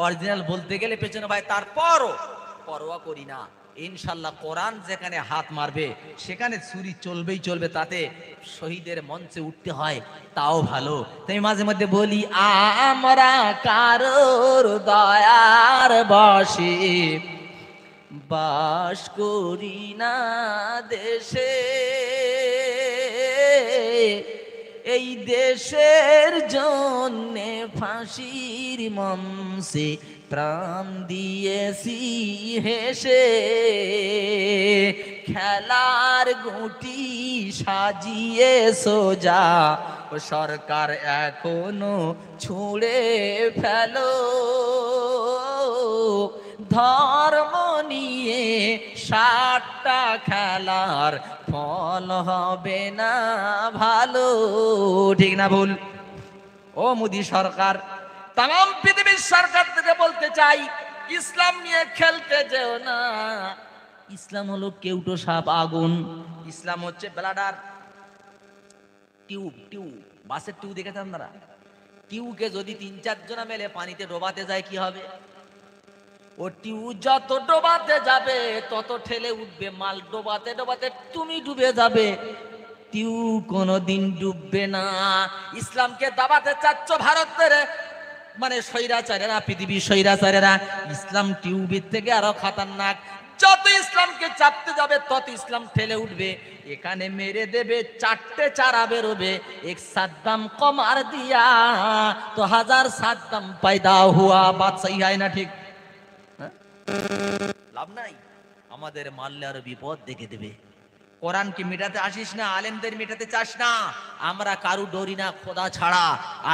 অরিজিনাল বলতে গেলে পেছনে ভাই, তারপরও পরোয়া করি না। ইনশাল্লাহ কোরআন যেখানে হাত মারবে সেখানে ছুরি চলবেই চলবে, তাতে শহীদের মঞ্চে উঠতে হয় তাও ভালো। তাই মাঝে মধ্যে বলি, আমরা কারোর দয়ার বশে বাস করি না দেশে, এই দেশের জন্যে ফাঁসির মঞ্চে প্রাণ দিয়েছি হেসে, খেলার গুটি সাজিয়ে সোজা সরকার এখনো ছুঁড়ে ফেলো, ধর্ম নিয়ে 60টা খেলার ফল হবে না ভালো। ঠিক না ভুল? ও মোদি সরকার, তাম পৃথিবীর সরকার থেকে বলতে চাই, ইসলাম নিয়ে খেলতে যেও না। ইসলাম হলো কেউটো সাপ আগুন, ইসলাম হচ্ছে ব্লাডার টিউব। টিউব, বাসের টিউব দেখেছেন আপনারা? টিউবকে যদি 3-4 জনা মেলে পানিতে ডোবাতে যায় কি হবে? ও টিউব যত ডোবাতে যাবে তত ঠেলে উঠবে মাল, ডোবাতে ডোবাতে তুমি ডুবে যাবে, টিউব কোনোদিন ডুববে না। ইসলামকে দাবাতে চাচ্ছ ভারতের মানে স্বৈরাচারেরা, পৃথিবীর স্বৈরাচারেরা, ইসলাম টিউবের থেকে আরো খাতারনাক। যত ইসলামকে চাপতে যাবে তত ইসলাম ঠেলে উঠবে, এখানে মেরে দেবে 4টে চারা বেরোবে। এক সাদ্দাম কমার দিয়া তো 1000 সাদ্দাম পয়দা হুয়া, বাত সহি হয় না? ঠিক লাভ নাই, আমাদের মারলে আরো বিপদ দেখে দেবে। কোরআনকে মেটাতে আসিস না, আলেমদের মেটাতে চাস না। আমরা কারু ডরি না খোদা ছাড়া,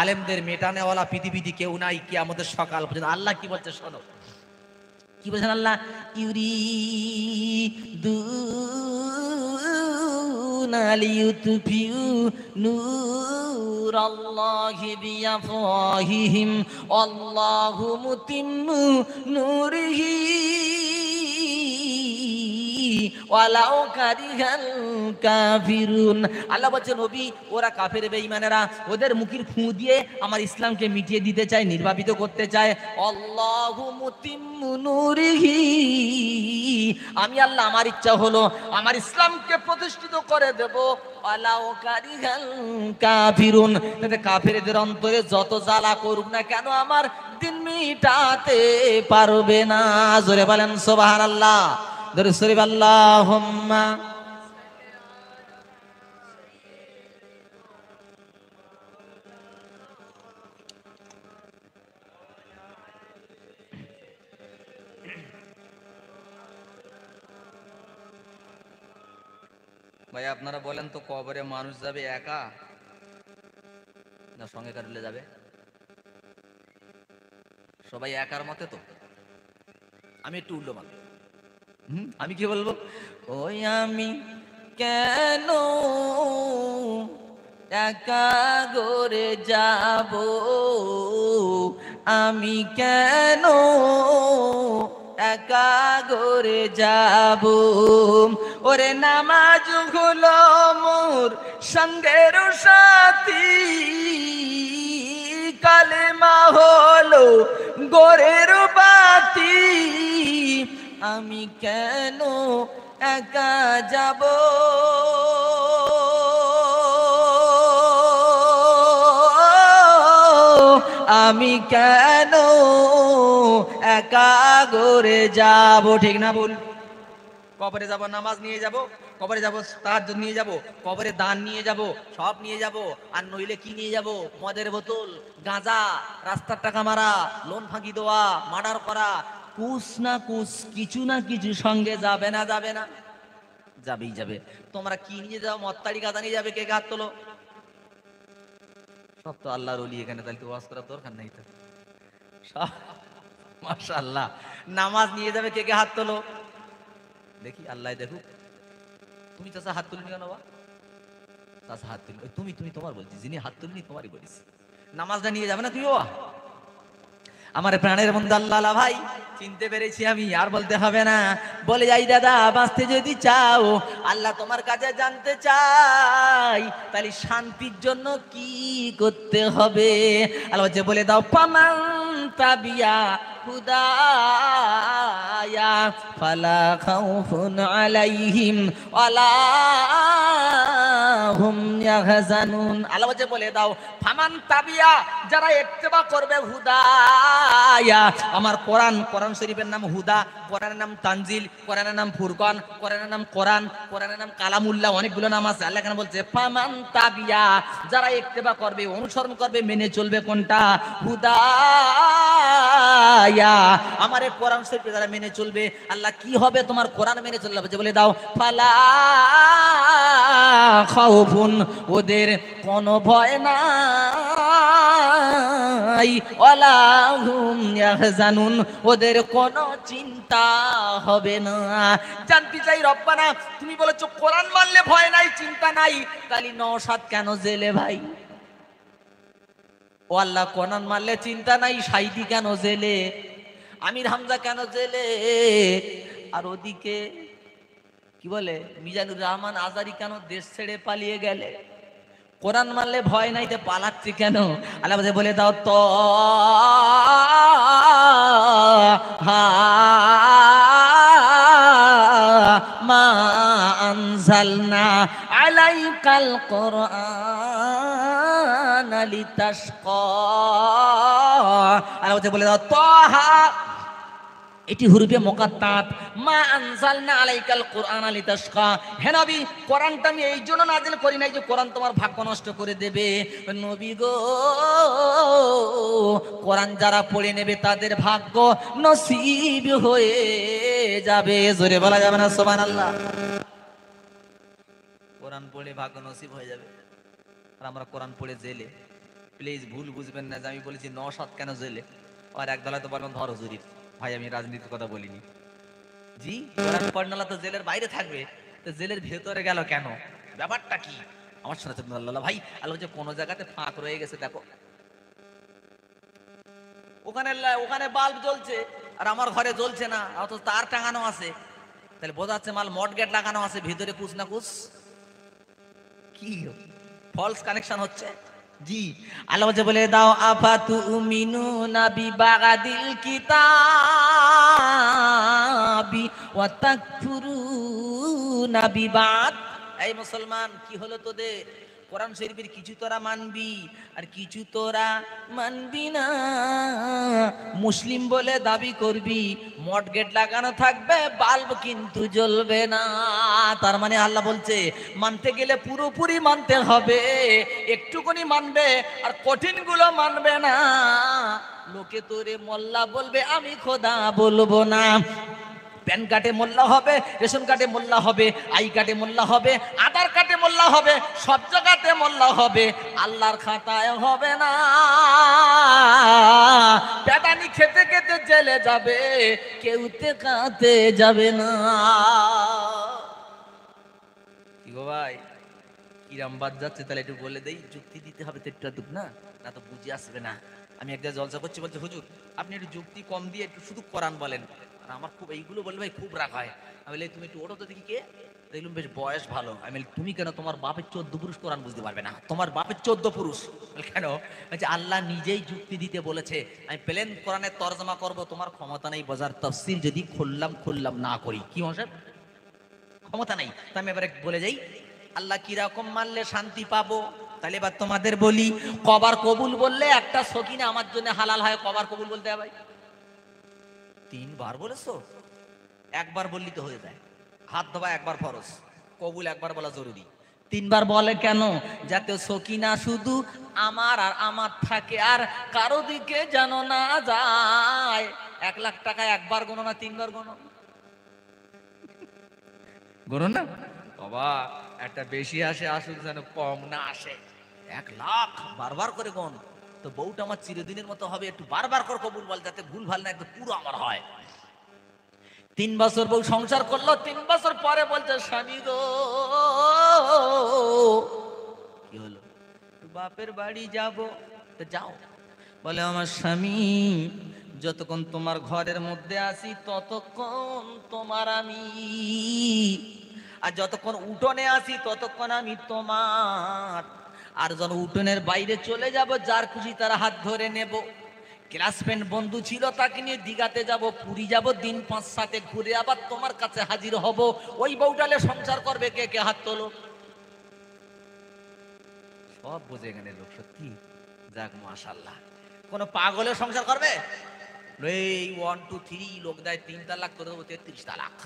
আলেমদের মেটানেওয়ালা পৃথিবীতে কেউ নাই কিয়ামতের সকাল পর্যন্ত। আল্লাহ কি বলছে শোনো, কি বলছেন আল্লাহ? ইউরিদুনা লিইউতফিউ নূরাল্লাহি বিআফওয়াহিহিম আল্লাহু মুতিম্মু নূরিহি ওয়ালাউ কারিহাল কাফিরুন। আল্লাহ বলছেন, নবী ওরা কাফের বেঈমানেরা ওদের মুখের ফু দিয়ে আমার ইসলামকে মিটিয়ে দিতে চায়, নির্বাপিত করতে চায়। আল্লাহু মুতিম্মু নূরিহি, আমি আল্লাহ আমার ইচ্ছা হলো আমার ইসলামকে প্রতিষ্ঠিত করে দেব। ওয়ালাউ কারিহাল কাফিরুন, তাতে কাফেরদের অন্তরে যত জ্বালা করুক না কেন আমার দিন মিটাতে পারবে না। জোরে বলেন সুবহানাল্লাহ, দরুদ শরীফ আল্লাহুম্মা। ভাই আপনারা বলেন তো, কবরে মানুষ যাবে একা না সঙ্গে কাটলে যাবে? সবাই একার মতে তো? আমি একটু উল্টো মানব, আমি কি বলবো? ওই আমি কেন একা গরে যাব, আমি কেন একা গরে যাব, ওরে নামাজ হলো মোর সঙ্গের সাথী, কালেমা হলো গোরের বাতি, আমি কেন একা যাব, আমি কেন একা গরে যাব? ঠিক না ভুল? কবরে যাব, নামাজ নিয়ে যাব, কবরে যাব তাহাজ্জুদ নিয়ে যাব, কবরে দান নিয়ে যাব, সব নিয়ে যাব। আর নইলে কি নিয়ে যাব? মদের বোতল, গাঁজা, রাস্তার টাকা মারা, লোন ফাঁকি দেওয়া, মার্ডার করা, কুছ না কুছ কিছু না কিছু সঙ্গে যাবে না? যাবে না? যাবেই যাবে। তোমরা কি নিয়ে যাও? মত্তারি গাঁজা নিয়ে যাবে? কে হাত তোলো? সব তো আল্লাহর ওলি এখানে, তাহলে তো ওয়াজ করার দরকার নেই তো। মাশাআল্লাহ। নামাজ নিয়ে যাবে? কে কে হাত তোলো দেখি, আল্লাহ দেখুক। তুমি চাচা হাত তুলিনি কেন? চাচা হাত তুলি, তুমি তুমি তোমার বলছি, যিনি হাত তুলিনি তোমারই বলিস। নামাজটা নিয়ে যাবে না তুইও? আমার প্রাণের বন্ধু আল্লাহ ভাই, চিনতে পেরেছি আমি, আর বলতে হবে না। বলে যাই দাদা, বাঁচতে যদি চাও, আল্লাহ তোমার কাছে জানতে চাই, তাহলে শান্তির জন্য কি করতে হবে? আল্লাহ বলে দাও, পামান তাবিয়া হুদা ফালা খাউফুন আলাইহিম ওয়ালা হুম ইয়াহজানুন। আল্লাহ বলে দাও ফামান তাবিয়া, যারা ইত্তেবা করবে হুদায়া, আমার কোরআন, কোরআন শরীফের নাম হুদা, কোরআনের নাম তানজিল, কোরআনের নাম ফুরকান, কোরআনের নাম কোরআন, কোরআনের নাম কালামুল্লাহ, অনেকগুলো নাম আছে। আল্লাহ কেন বলছে ফামান তাবিয়া, যারা ইত্তেবা করবে, অনুসরণ করবে, মেনে চলবে কোনটা? হুদায়া, আমার এই কোরআন শরীফে যারা মেনে চলবে, আল্লাহ কি হবে? তোমার কোরআন মেনে চলবে। বলে দাও ফালা খাউফুন, ওদের কোনো ভয় নাই, ওয়ালা হুম ইয়াহজানুন, ওদের কোনো চিন্তা হবে না। জানতে চাই রব্বানা, তুমি বলেছো কোরআন মানলে ভয় নাই, চিন্তা নাই, তাহলে নওশাদ কেন জেলে ভাই? ও আল্লাহ, কোরআন মানলে চিন্তা নাই, সাইদি কেন জেলে? আমির হামজা কেন জেলে? আর ওদিকে কি বলে মিজানুর রহমান আজারি কেন দেশ ছেড়ে পালিয়ে গেলে? কোরআন মানলে ভয় নাই, তো পালাচ্ছি কেন? আল্লাহ বলে দাও তো মা আনজালনা আলাইকাল কুরআন লিতাশকা। আল্লাহ বলে দাও তাহা, এটি হুরুফে মুকাত্তাত, মা আনজালনা আলাইকাল কুরআন লিতাশকা। হে নবী, কোরআনটা আমি এই জন্য নাযিল করি নাই যে কোরআন তোমার ভাগ্য নষ্ট করে দেবে। নবী গো, কোরআন যারা পড়ে নেবে তাদের ভাগ্য নসিব হয়ে যাবে। জোরে বলা যাবে না সুবহানাল্লাহ? কোরআন পড়ে ভাগ্য নসিব হয়ে যাবে। আর আমরা কোরআন পড়ে জেলে। প্লিজ ভুল বুঝবেন না যে আমি বলেছি নওশাদ কেন জেলে। আর একদল তো বলবেন ধর হুজুরি, ভাই আমি রাজনীতির কথা বলিনি। জি, কোরআন পড়নালা তো জেলের বাইরে থাকবে, তো জেলের ভেতরে গেল কেন? ব্যাপারটা কি? আমার শোনাচ্ছেন আল্লাহ ভাই। আল্লাহ যে কোন জায়গাতে ফাঁক রয়ে গেছে দেখো, ওখানে বাল্ব জ্বলছে আর আমার ঘরে জ্বলছে না, অথচ তার টাঙানো আছে, তাহলে বোঝা যাচ্ছে মাল মডগেট লাগানো আছে, ভিতরে কুছ না কুছ কি ফলস কানেকশন হচ্ছে। জি, আল্লাহ বলে দাও আফাতুমিনুনা বিবাগাদিল কিতাবি ওয়া তাকফুরুনা বিবাদ। এই মুসলমান, কি হলো তোদের? কোরআন শরীফের কিছু তোরা মানবি আর কিছু তোরা মানবি না। মুসলিম বলে দাবি করবি, মডগেট লাগানো থাকবে, বাল্ব কিন্তু জ্বলবে না। তার মানে আল্লাহ বলছে মানতে গেলে পুরোপুরি মানতে হবে, একটুকুনি মানবে আর কঠিনগুলো মানবে না। লোকে তোরে মোল্লা বলবে, আমি খোদা বলবো না। প্যান কার্ডে মোল্লা হবে, রেশন কার্ডে মোল্লা হবে, আই কার্ডে মোল্লা হবে, আধার কার্ডে মোল্লা হবে, সব জায়গাতে মোল্লা হবে, আল্লাহর খাতায় হবে না। পেটানি খেতে খেতে জেলে যাবে, কেউতে কাতে যাবে না। কি গো ভাই, কিরাম বাদ যাচ্ছে? তাহলে একটু বলে দেই, যুক্তি দিতে হবে তো একটু না, না তো বুঝে আসবে না। আমি একটা জলসা করছি, বলছে হুজুর আপনি একটু যুক্তি কম দিয়ে একটু শুধু কোরআন বলেন। আমার খুব এইগুলো বললে ভাই খুব রাগ হয়। আমি বলি তুমি একটু ওঠো তো দেখি কে। দেখলাম বেশ বয়স ভালো। আমি বলি তুমি কেন? তোমার বাপের 14 পুরুষ কোরআন বুঝতে পারবে না? তোমার বাপের 14 পুরুষ কেন? বলছে আল্লাহ নিজেই যুক্তি দিতে বলেছে, আমি প্লেন কোরআনের তরজমা করব, তোমার ক্ষমতা নেই বোঝার। তাফসীর যদি খুললাম না করি কি মশাই, ক্ষমতা নেই। তো আমি এবারে বলে যাই আল্লাহ কিরকম মানলে শান্তি পাবো। তাহলে এবার তোমাদের বলি, কবার কবুল বললে একটা সকিনা আমার জন্য হালাল হয়। কবার কবুল বলতে হবে ভাই? 3 বার বলেছো? একবার বললি তো হয়ে যায়। হাত ধোয়া একবার ফরজ, কবুল একবার বলা জরুরি। 3 বার বলে কেন? যাতে সকিনা শুধু আমার আর আমার থাকে, আর কারো দিকে যেন না যায়। 1 লাখ টাকা একবার গোনো না 3 বার গোনো? গোনো না বাবা, একটা বেশি আসে আসুক, যেন কম না আসে। 1 লাখ বারবার করে গোন, তো বউটা আমার চিরদিনের মতো হবে। একটু বারবার করে কবুল বল, যাতে ভুল ভাল না একটু পুরো আমার হয়। 3 বছর বউ সংসার করলো, 3 বছর পরে বলছে স্বামী গো কি হলো, বাপের বাড়ি যাব। তো যাও। বলে আমার স্বামী যতক্ষণ তোমার ঘরের মধ্যে আসি ততক্ষণ তোমার আমি, আর যতক্ষণ উঠোনে আসি ততক্ষণ আমি তোমার। আর যখন উঠোনের বাইরে চলে যাব, যার খুশি তার হাত ধরে নেব। ক্লাসমেট বন্ধু ছিল, তাকে নিয়ে দীঘাতে যাব, পুরী যাব, দিন 5-7 ঘুরে আবার তোমার কাছে হাজির হব। ওই বউটালে সংসার করবে কে? কে হাত তোলো। সব বোঝে এখানে লোক, সত্যি। যাক মাশাআল্লাহ। কোন পাগলের সংসার করবে? এই 1 2 3 লোক দেয় 3 তালাক করে দেবো 33 তালাক।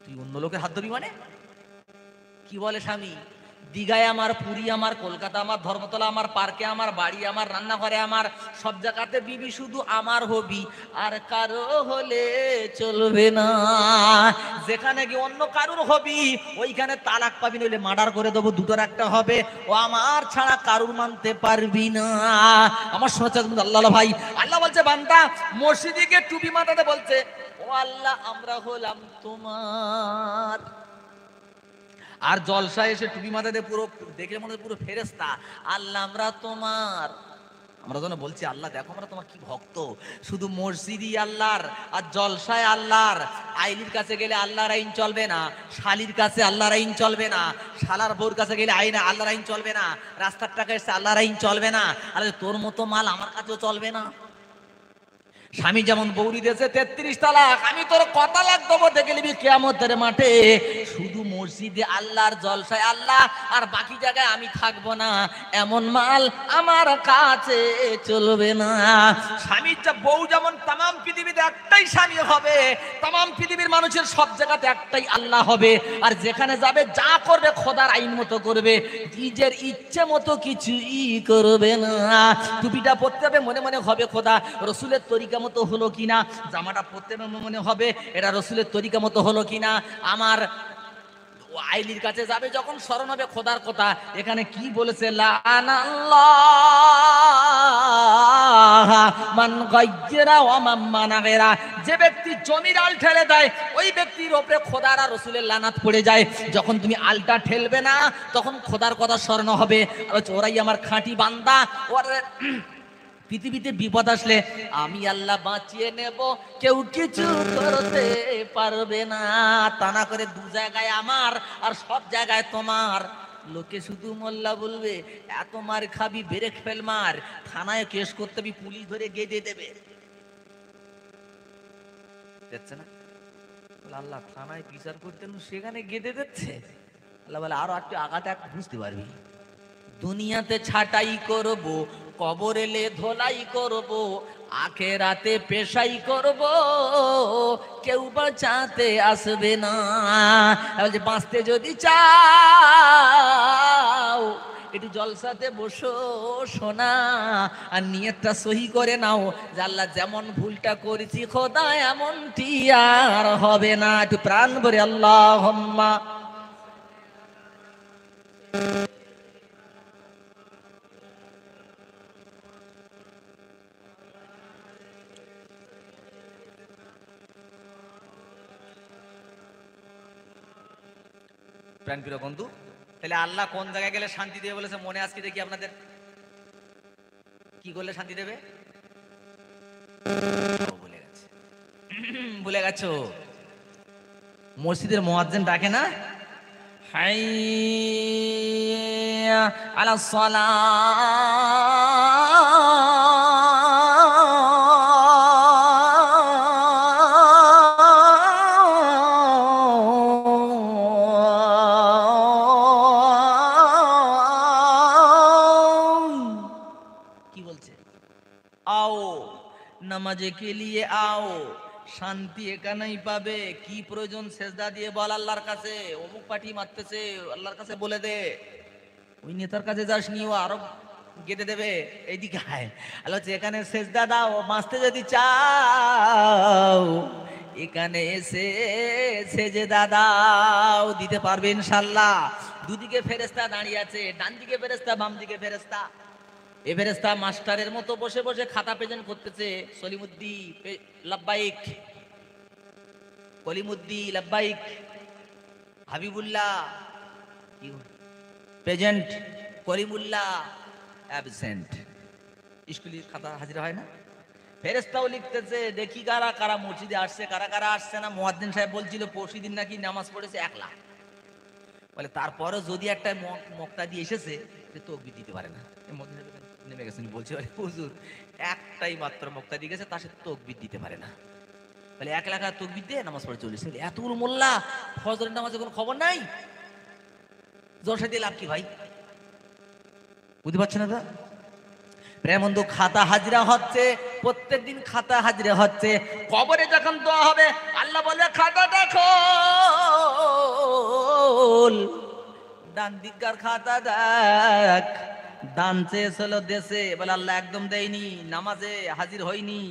তুই অন্য লোকের হাত ধরবি মানে? কি বলে স্বামী? দীঘায় আমার, পুরী আমার, কলকাতা আমার, ধর্মতলা আমার, পার্কে আমার, বাড়ি আমার, রান্নাঘরে আমার, সব জায়গাতে বিবি শুধু আমার হবি, আর কারো হলে চলবে না। যেখানে কি অন্য কারুর হবি ওইখানে তালাক পাবি, নইলে মার্ডার করে দেবো, দুটোর একটা হবে। ও আমার ছাড়া কারুর মানতে পারবি না। আমার শোনা আল্লাহ ভাই, আল্লাহ বলছে বান্দা মসজিদে গিয়ে টুপি মাথাতে বলছে, ও আল্লাহ আমরা হলাম তোমার। আর জলসায় এসে টুপি মাথাতে পুরো দেখলে মনে হয় পুরো ফেরেশতা, আল্লাহ আমরা তোমার। আমরা যেন বলছি আল্লাহ দেখো আমরা তোমার কি ভক্ত। শুধু মসজিদই আল্লাহর, আর জলসায় আল্লাহর। আইলির কাছে গেলে আল্লাহর আইন চলবে না, শালির কাছে আল্লাহর আইন চলবে না, শালার বউর কাছে গেলে আইন আল্লাহর আইন চলবে না, রাস্তার টাকা এসে আল্লাহর আইন চলবে না। আরে তোর মতো মাল আমার কাছেও চলবে না। স্বামী যেমন বৌরি দিয়েছে 33 তালাক, আমি তোর কত তালাক দেবো দেখে নিবি কিয়ামতের মাঠে। শুধু মসজিদে আল্লাহর, জলসায় আল্লাহ, আর বাকি জায়গায় আমি থাকবো না, এমন মাল আমার কাছে চলবে না। স্বামীর বউ যেমন তামাম পৃথিবীতে একটাই স্বামী হবে, তামাম পৃথিবীর মানুষের সব জায়গাতে একটাই আল্লাহ হবে। আর যেখানে যাবে যা করবে খোদার আইন মতো করবে, নিজের ইচ্ছে মতো কিছুই করবে না। টুপিটা পরতে হবে, মনে মনে হবে খোদা রসুলের তরিকা মতো হলো কিনা। জামাটা পরতে মনে হবে এটা রসুলের তরিকা মতো হলো কিনা। আমার আইলির কাছে যাবে যখন স্মরণ হবে খোদার কথা, এখানে কি বলেছে, যে ব্যক্তি জমির আল ঠেলে দেয় ওই ব্যক্তির উপরে খোদার আর রসুলের লানাত পড়ে যায়। যখন তুমি আলটা ঠেলবে না তখন খোদার কথা স্মরণ হবে, ওরাই আমার খাঁটি বান্দা, ওরা পৃথিবীতে বিপদ আসলে আমি আল্লাহ বাঁচিয়ে নেব, কেউ কিছু করতে পারবে না। তা না করে দু জায়গায় আমার আর সব জায়গায় তোমার। লোকে শুধু মোল্লা বলবে এত মার খাবি, ব্রেক ফেল মার, থানায় কেস করতে বি, পুলিশ ধরে গেঁদে দেবে। দেখছে না আল্লাহ থানায় বিচার করতেন, সেখানে গেঁদে দিচ্ছে। আল্লাহ বলে আরো একটু আগাতে বুঝতে পারবি। দুনিয়াতে ছাটাই করব, কবর এলে ধোলাই করব, আখেরাতে পেশাই করব, কেউ বাঁচাতে আসবে না। বলছে বাঁচতে যদি চাও একটু জলসাতে বসো সোনা, আর নিয়তটা সহি করে নাও যে আল্লাহ যেমন ভুলটা করেছি খোদা এমনটি আর হবে না। একটু প্রাণ ভরে আল্লাহুম্মা। প্রাণপ্রিয় বন্ধু, তাহলে আল্লাহ কোন জায়গায় গেলে শান্তি দেবে বলেছে মনে আজকে দেখি আপনাদের? কি করলে শান্তি দেবে? ভুলে গেছে, ভুলে গেছো। মসজিদের মুয়াজ্জিন ডাকে না, হাইয়া আলাস সালাহ, নামাজে কে লিয়ে আও, শান্তি এখানেই পাবে। কি প্রয়োজন সেজদা দিয়ে বল আল্লাহর কাছে, অমুক পার্টি মারতেছে আল্লাহর কাছে বলে দে, ওই নেতার কাছে যাস নি ও আরো গেঁদে দেবে, এইদিকে আয়। আল্লাহ এখানে সেজদা দাও, বাঁচতে যদি চাও এখানে এসে সেজদা দাও, দিতে পারবে ইনশাআল্লাহ। দুদিকে ফেরেশতা দাঁড়িয়ে আছে, ডান দিকে ফেরেশতা, বাম দিকে ফেরেশতা। এ ফেরেশতা মাস্টারের মতো বসে বসে খাতা প্রেজেন্ট করতেছে। Salimuddi লাব্বাইক, কলিমুদ্দি লাব্বাইক, Habibullah present, Karimullah absent. স্কুলের খাতা হাজির হয় না? ফেরেশতাও লিখতেছে দেখি কারা কারা মসজিদে আসছে, কারা কারা আসছে না। মুয়াজ্জিন সাহেব বলছিল পরশুদিন নাকি নামাজ পড়েছে 1 লাখ। বলে তারপরে যদি একটা মক্তা দিয়ে এসেছে সে তাকবীর দিতে পারে না। নেমে গেছেন, বলছে আরে হুজুর একটাই মাত্র মুক্তাদি গেছে, তার সাথে তকবির দিতে পারে না, বলে 1 লাখ তকবির দিয়ে নামাজ পড়ে চলেছে। এতগুলো মোল্লা, ফজরের নামাজের কোনো খবর নাই, জলসা দিয়ে লাভ কি ভাই? বুঝতে পারছেন না? প্রেম বন্ধু, খাতা হাজরা হচ্ছে, প্রত্যেক দিন খাতা হাজরা হচ্ছে। কবরে যখন দোয়া হবে আল্লাহ বলে খাতা দেখো, ডান দিককার খাতা দেখ। দান চেয়েছিল দেশে, বলে আল্লাহ একদম দেয়নি, নামাজে হাজির হয়নি,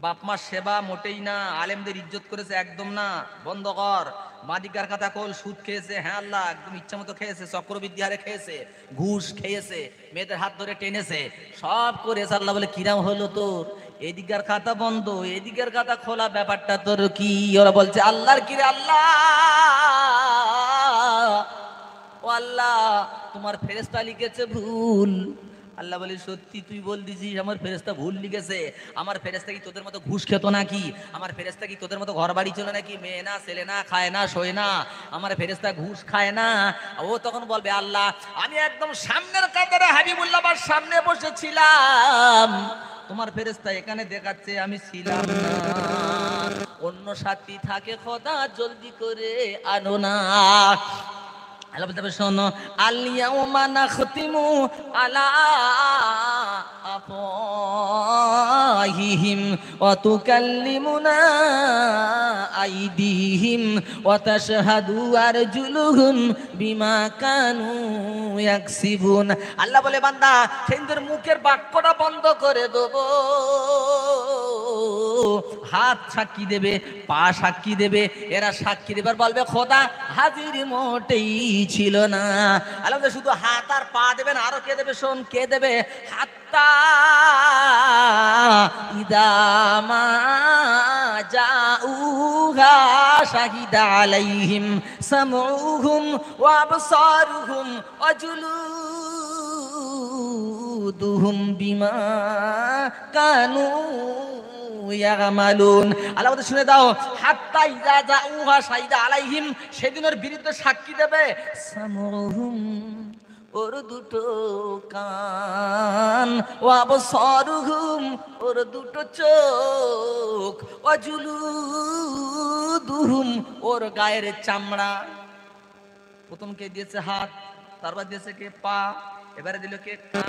বাপ মার সেবা মোটেই না, আলেমদের ইজ্জত করেছে একদম না, বন্ধ কর। মাদিকার খাতা খোল, সুদ খেয়েছে, হ্যাঁ আল্লাহ একদম ইচ্ছা মতো খেয়েছে, চক্রবৃদ্ধি হারে খেয়েছে, ঘুষ খেয়েছে, মেয়েদের হাত ধরে টেনেছে, সব করেছে। আল্লাহ বলে কিরাম হলো তোর? এদিকার খাতা বন্ধ, এদিকের খাতা খোলা, ব্যাপারটা তোর কি? ওরা বলছে আল্লাহর কিরে আল্লাহ, ও আল্লাহ তোমার ফেরেশতা লিখেছে ভুল। আল্লাহ বলে সত্যি তুই বল দিছিস আমার ফেরেশতা ভুল লিখেছে? আমার ফেরেশতা কি তোদের মতো ঘুষ খেত নাকি? আমার ফেরেশতা কি তোদের মতো ঘর বাড়ি চলে নাকি? মেয়ে না, ছেলে না, খায় না, শোয় না? আমার ফেরেশতা ঘুষ খায় না। ও তখন বলবে আল্লাহ আমি একদম সামনের কাতারে হাবিবুল্লাহ বার সামনে বসেছিলাম, তোমার ফেরেশতা এখানে দেখাচ্ছে আমি ছিলাম না, অন্য সাথী থাকে খোদা জলদি করে আনো না। আল্লাহ বলতে শোনো, আল-ইয়াউমা নাখতিমু আলা আফওয়াহিহিম ওয়া তুকাল্লিমুনা আইদিহিম ওয়া তাশহাদু আরজুলুহুম বিমা কানু ইয়াকসিবুন। আল্লাহ বলে বান্দা সেদের মুখের বাক্যটা বন্ধ করে দেবো, হাত সাক্ষী দেবে, পা সাক্ষী দেবে, এরা সাক্ষী দেবার বলবে খোদা হাজির মোটেই ছিল না। আল্লাহ শুধু হাত আর পা দেবেন, আরো কে দেবে? শোন কে দেবে? হাত্তা ইদামা জাউহা শাহিদা আলাইহিম সামউহুম ওয়া আবসারুহুম ওয়া জুলুদুহুম বিমা কানু ইয়ামালুন। আল্লাহ বলে শুনে দাও, হাত্তা ইযা জাউহা শাহিদা আলাইহিম, সেদিনের বিরুদ্ধে সাক্ষী দেবে সামউহুম, ওর দুটো কান, ওয়া আবসারুহুম, ওর দুটো চোখ, ওয়া জুলুদুহুম, ওর গায়ের চামড়া। প্রথম কে দিয়েছে? হাত, তারপর দিয়েছে কে? পা, এবারে দিল কে? কান,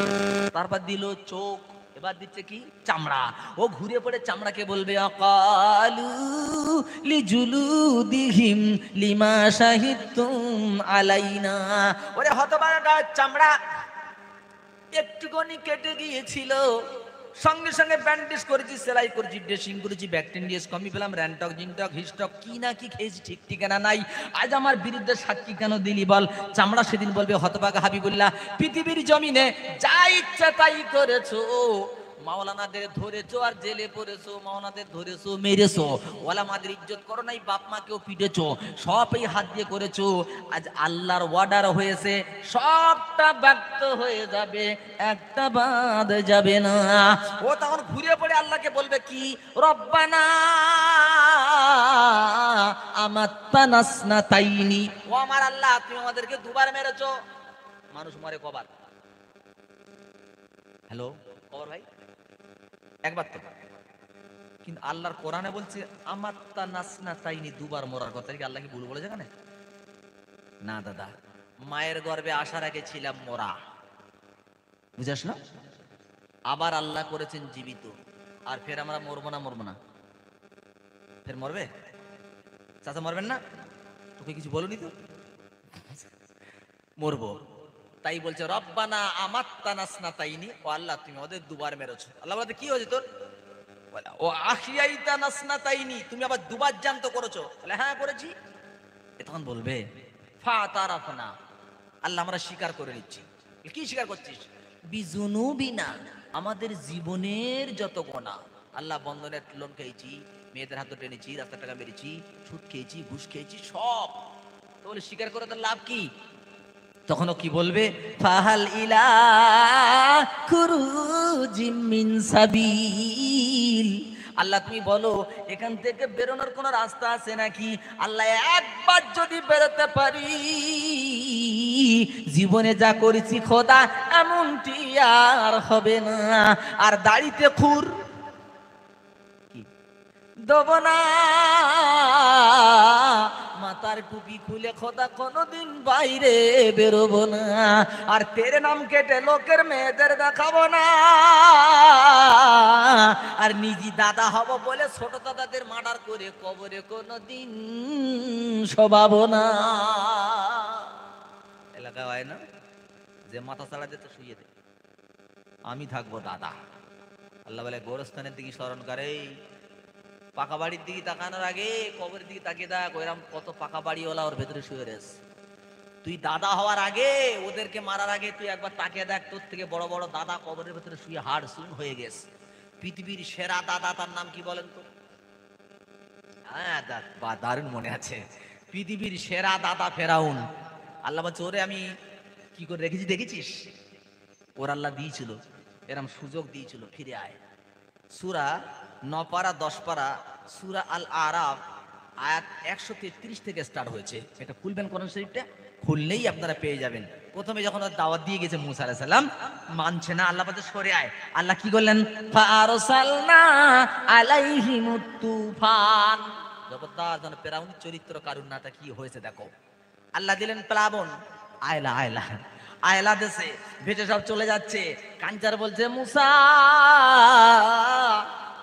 তারপর দিল চোখ, এবার দিচ্ছে কি? চামড়া। ও ঘুরে পড়ে চামড়াকে বলবে আকালু লিজুলুদিহিম লিমা শাহিদতুম আলাইনা। ওরে হতভাগা চামড়া, একটুখানি কেটে গিয়েছিল, সঙ্গে সঙ্গে ব্যান্ডেজ করেছি, সেলাই করেছি, ড্রেসিং করেছি, ব্যাকটেরিয়াস কমি পেলাম, র্যানটক, জিনটক, হিস্টক, কি না কি খেয়েছি, ঠিক ঠিকানা নাই, আজ আমার বিরুদ্ধে সাক্ষী কেন দিলি বল? চামড়া সেদিন বলবে হতভাগা হাবিবুল্লাহ, পৃথিবীর জমিনে যা ইচ্ছা তাই করেছো, মাওলানাদের ধরেছো আর জেলে পড়েছো, মাওলানাদের ধরেছো, মেরেছো, ওলামাদের ইজ্জত করো নাই, বাপ মাকেও পিটেছো, সব এই হাত দিয়ে করেছো। আজ আল্লাহর অর্ডার হয়েছে, সবটা ব্যক্ত হয়ে যাবে, একটা বাদ যাবে না। ও তখন ঘুরে পড়ে আল্লাহকে বলবে কি? রব্বানা আমাত্তানাসনা তাইনি, ও আমার আল্লাহ তুমি আমাদেরকে দুবার মেরেছো। মানুষ মরে কবার? হ্যালো, কবার ভাই? একবার তো। কিন্তু আল্লাহর কোরআনে বলছে আমাত্তা নাসনা তাইনি, দুবার মরার কথা। কি আল্লাহ কি ভুল বলেছে এখানে? না দাদা, মায়ের গর্ভে আসার আগে ছিলাম মরা, বুঝে আসলো? আবার আল্লাহ করেছেন জীবিত, আর ফের আমরা মরবো না? মরবো না? ফের মরবে? চাচা মরবেন না? তোকে কিছু বলনি তো? মরবো। তাই বলছে রব্বানা আমাত্তা নাসনা তাইনি, ও আল্লাহ তুমি আমাদের দুবার মেরেছো। আল্লাহ বলতে কি হয়েছে তোর? ও আখিয়াইতা নাসনা তাইনি, তুমি আবার দুবার জানতো করেছো? বলে হ্যাঁ করেছি। তখন বলবে ফাতারাফনা, আল্লাহ আমরা স্বীকার করে নিচ্ছি। কি স্বীকার করছিস? বিজুনুবিনা, আমাদের জীবনের যত গোনা। আল্লাহ বন্ধনের লোন খেয়েছি, মেয়েদের হাত টেনেছি, রাস্তার টাকা মেরেছি, সুদ খেয়েছি, ঘুষ খেয়েছি, সব। তো বলে স্বীকার করে তার লাভ কি? তখনও কি বলবে? ফাহাল ইলা খুরুজিম মিন সাবিল, আল্লাহ তুমি বলো এখান থেকে বেরোনোর কোনো রাস্তা আছে নাকি? আল্লাহ একবার যদি বেরোতে পারি, জীবনে যা করেছি খোদা এমনটি আর হবে না। আর দাড়িতে খুর দেব না, মাথার টুপি খুলে খোদা কোনোদিন বাইরে বেরোবো না। আর তেরে নাম কেটে লোকের মেয়েদের দেখাবো না। আর নিজে দাদা হব বলে ছোট দাদাদের মার্ডার করে কবরে কোনোদিন শোভাবো না। এলাকা হয় না যে মাথা ছাড়া যেতে শুয়ে দে, আমি থাকবো দাদা। আল্লাহ বলে গোরস্থানের দিকে স্মরণ করে, পাকা বাড়ির দিকে তাকানোর আগে কবরের দিকে তাকিয়ে দেখ, ওইরকম কত পাকা বাড়িওয়ালা ওর ভেতরে শুয়ে রয়েছে। তুই দাদা হওয়ার আগে, ওদেরকে মারার আগে তুই একবার তাকিয়ে দেখ, তোর থেকে বড় বড় দাদা কবরের ভেতরে শুয়ে হাড় শুন হয়ে গেছে। পৃথিবীর সেরা দাদা তার নাম কি বলেন তো? হ্যাঁ দারুণ মনে আছে, পৃথিবীর সেরা দাদা ফেরাউন। আল্লাহ বলছে ওরে আমি কি করে রেখেছি দেখেছিস? ওর আল্লাহ দিয়েছিল, এরম সুযোগ দিয়েছিল, ফিরে আয়। সূরা 9 পারা 10 পারা সূরা আল আরাফ আয়াত 133 থেকে স্টার্ট হয়েছে। এটা খুলবেন কোরআন শরীফটা, খুললেই আপনারা পেয়ে যাবেন। প্রথমে যখন ওর দাওয়াত দিয়ে গেছে মুসা আলাইহিস সালাম, মানছে না, আল্লাহ বলতে সরে আয়। আল্লাহ কি করলেন? ফারসালনা আলাইহিমুত তুফান। জবরদস্ত যেন ফেরাউনের চরিত্র কারুন্নাটা কি হয়েছে দেখো। আল্লাহ দিলেন প্লাবন, আয়লা আয়লা আয়লা দেশে ভেসে সব চলে যাচ্ছে। কাঞ্চার বলছে মুসা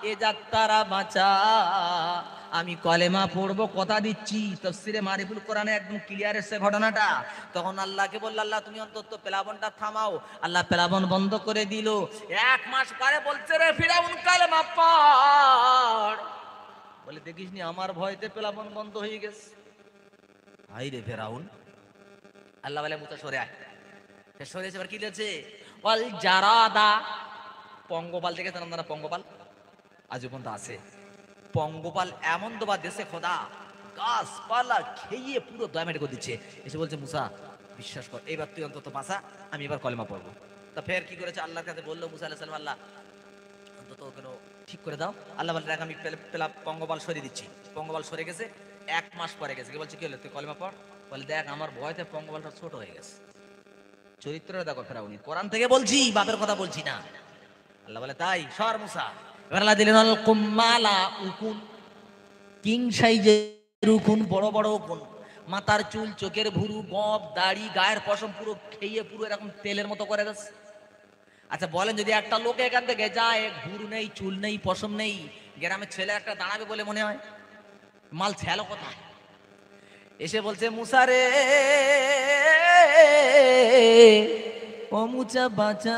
এ যাত্রা বাঁচা, আমি কলেমা পড়বো, কথা দিচ্ছি। তাফসীরে মারিফুল কোরআনে একদম ক্লিয়ার এসে ঘটনাটা। তখন আল্লাহকে বলল, আল্লাহ তুমি অন্তত প্লাবনটা থামাও। আল্লাহ প্লাবন বন্ধ করে দিল। 1 মাস পরে বলছে রে ফিরাউন কালেমা পড়। বলে দেখিস নি আমার ভয়তে প্লাবন বন্ধ হয়ে গেছে। হাই রে ফেরাউন। আল্লাহ বলে মুসা সরে আয়। সরে এসে এবার কি লিখেছে? ওয়াল জারাদা, পঙ্গপাল দেখেছেন আপনারা? পঙ্গপাল আজ পর্যন্ত আছে। পঙ্গপাল এমন দোবা দেশে খোদা, গাছপালা খেয়ে পুরো দয়ামেট করে দিচ্ছে। এসে বলছে মুসা বিশ্বাস কর, এবার তুই অন্তত বাঁচা, আমি এবার কলেমা পড়বো। তা ফের কি করেছে? আল্লাহর কাছে বললো মুসা আলাইহিস সালাম, আল্লাহ অন্তত ওকে ঠিক করে দাও। আল্লাহ বললেন আমি পঙ্গপাল সরিয়ে দিচ্ছি। পঙ্গপাল সরে গেছে। 1 মাস পরে গেছে, বলছে কি হলো তুই কলেমা পড়। বলে দেখ আমার ভয়তে পঙ্গপালটা ছোট হয়ে গেছে। চরিত্রটা দেখো ফেরাউনি, কোরআন থেকে বলছি, বাপের কথা বলছি না। আল্লাহ বলে তাই সর মুসা। এবার আল্লাহ দিলেন আল কুম্মালা, উকুন, কিং সাইজের উকুন, বড় বড় উকুন। মাথার চুল, চোখের ভুরু, গব, দাড়ি, গায়ের পশম পুরো খেয়ে পুরো এরকম তেলের মতো করে গেছে। আচ্ছা বলেন, যদি একটা লোক এখান থেকে যায়, ভুরু নেই, চুল নেই, পশম নেই, গ্রামের ছেলে একটা দাঁড়াবে বলে মনে হয়? মাল ছেলো কোথায়? এসে বলছে মুসা রে, ও মুচা বাঁচা।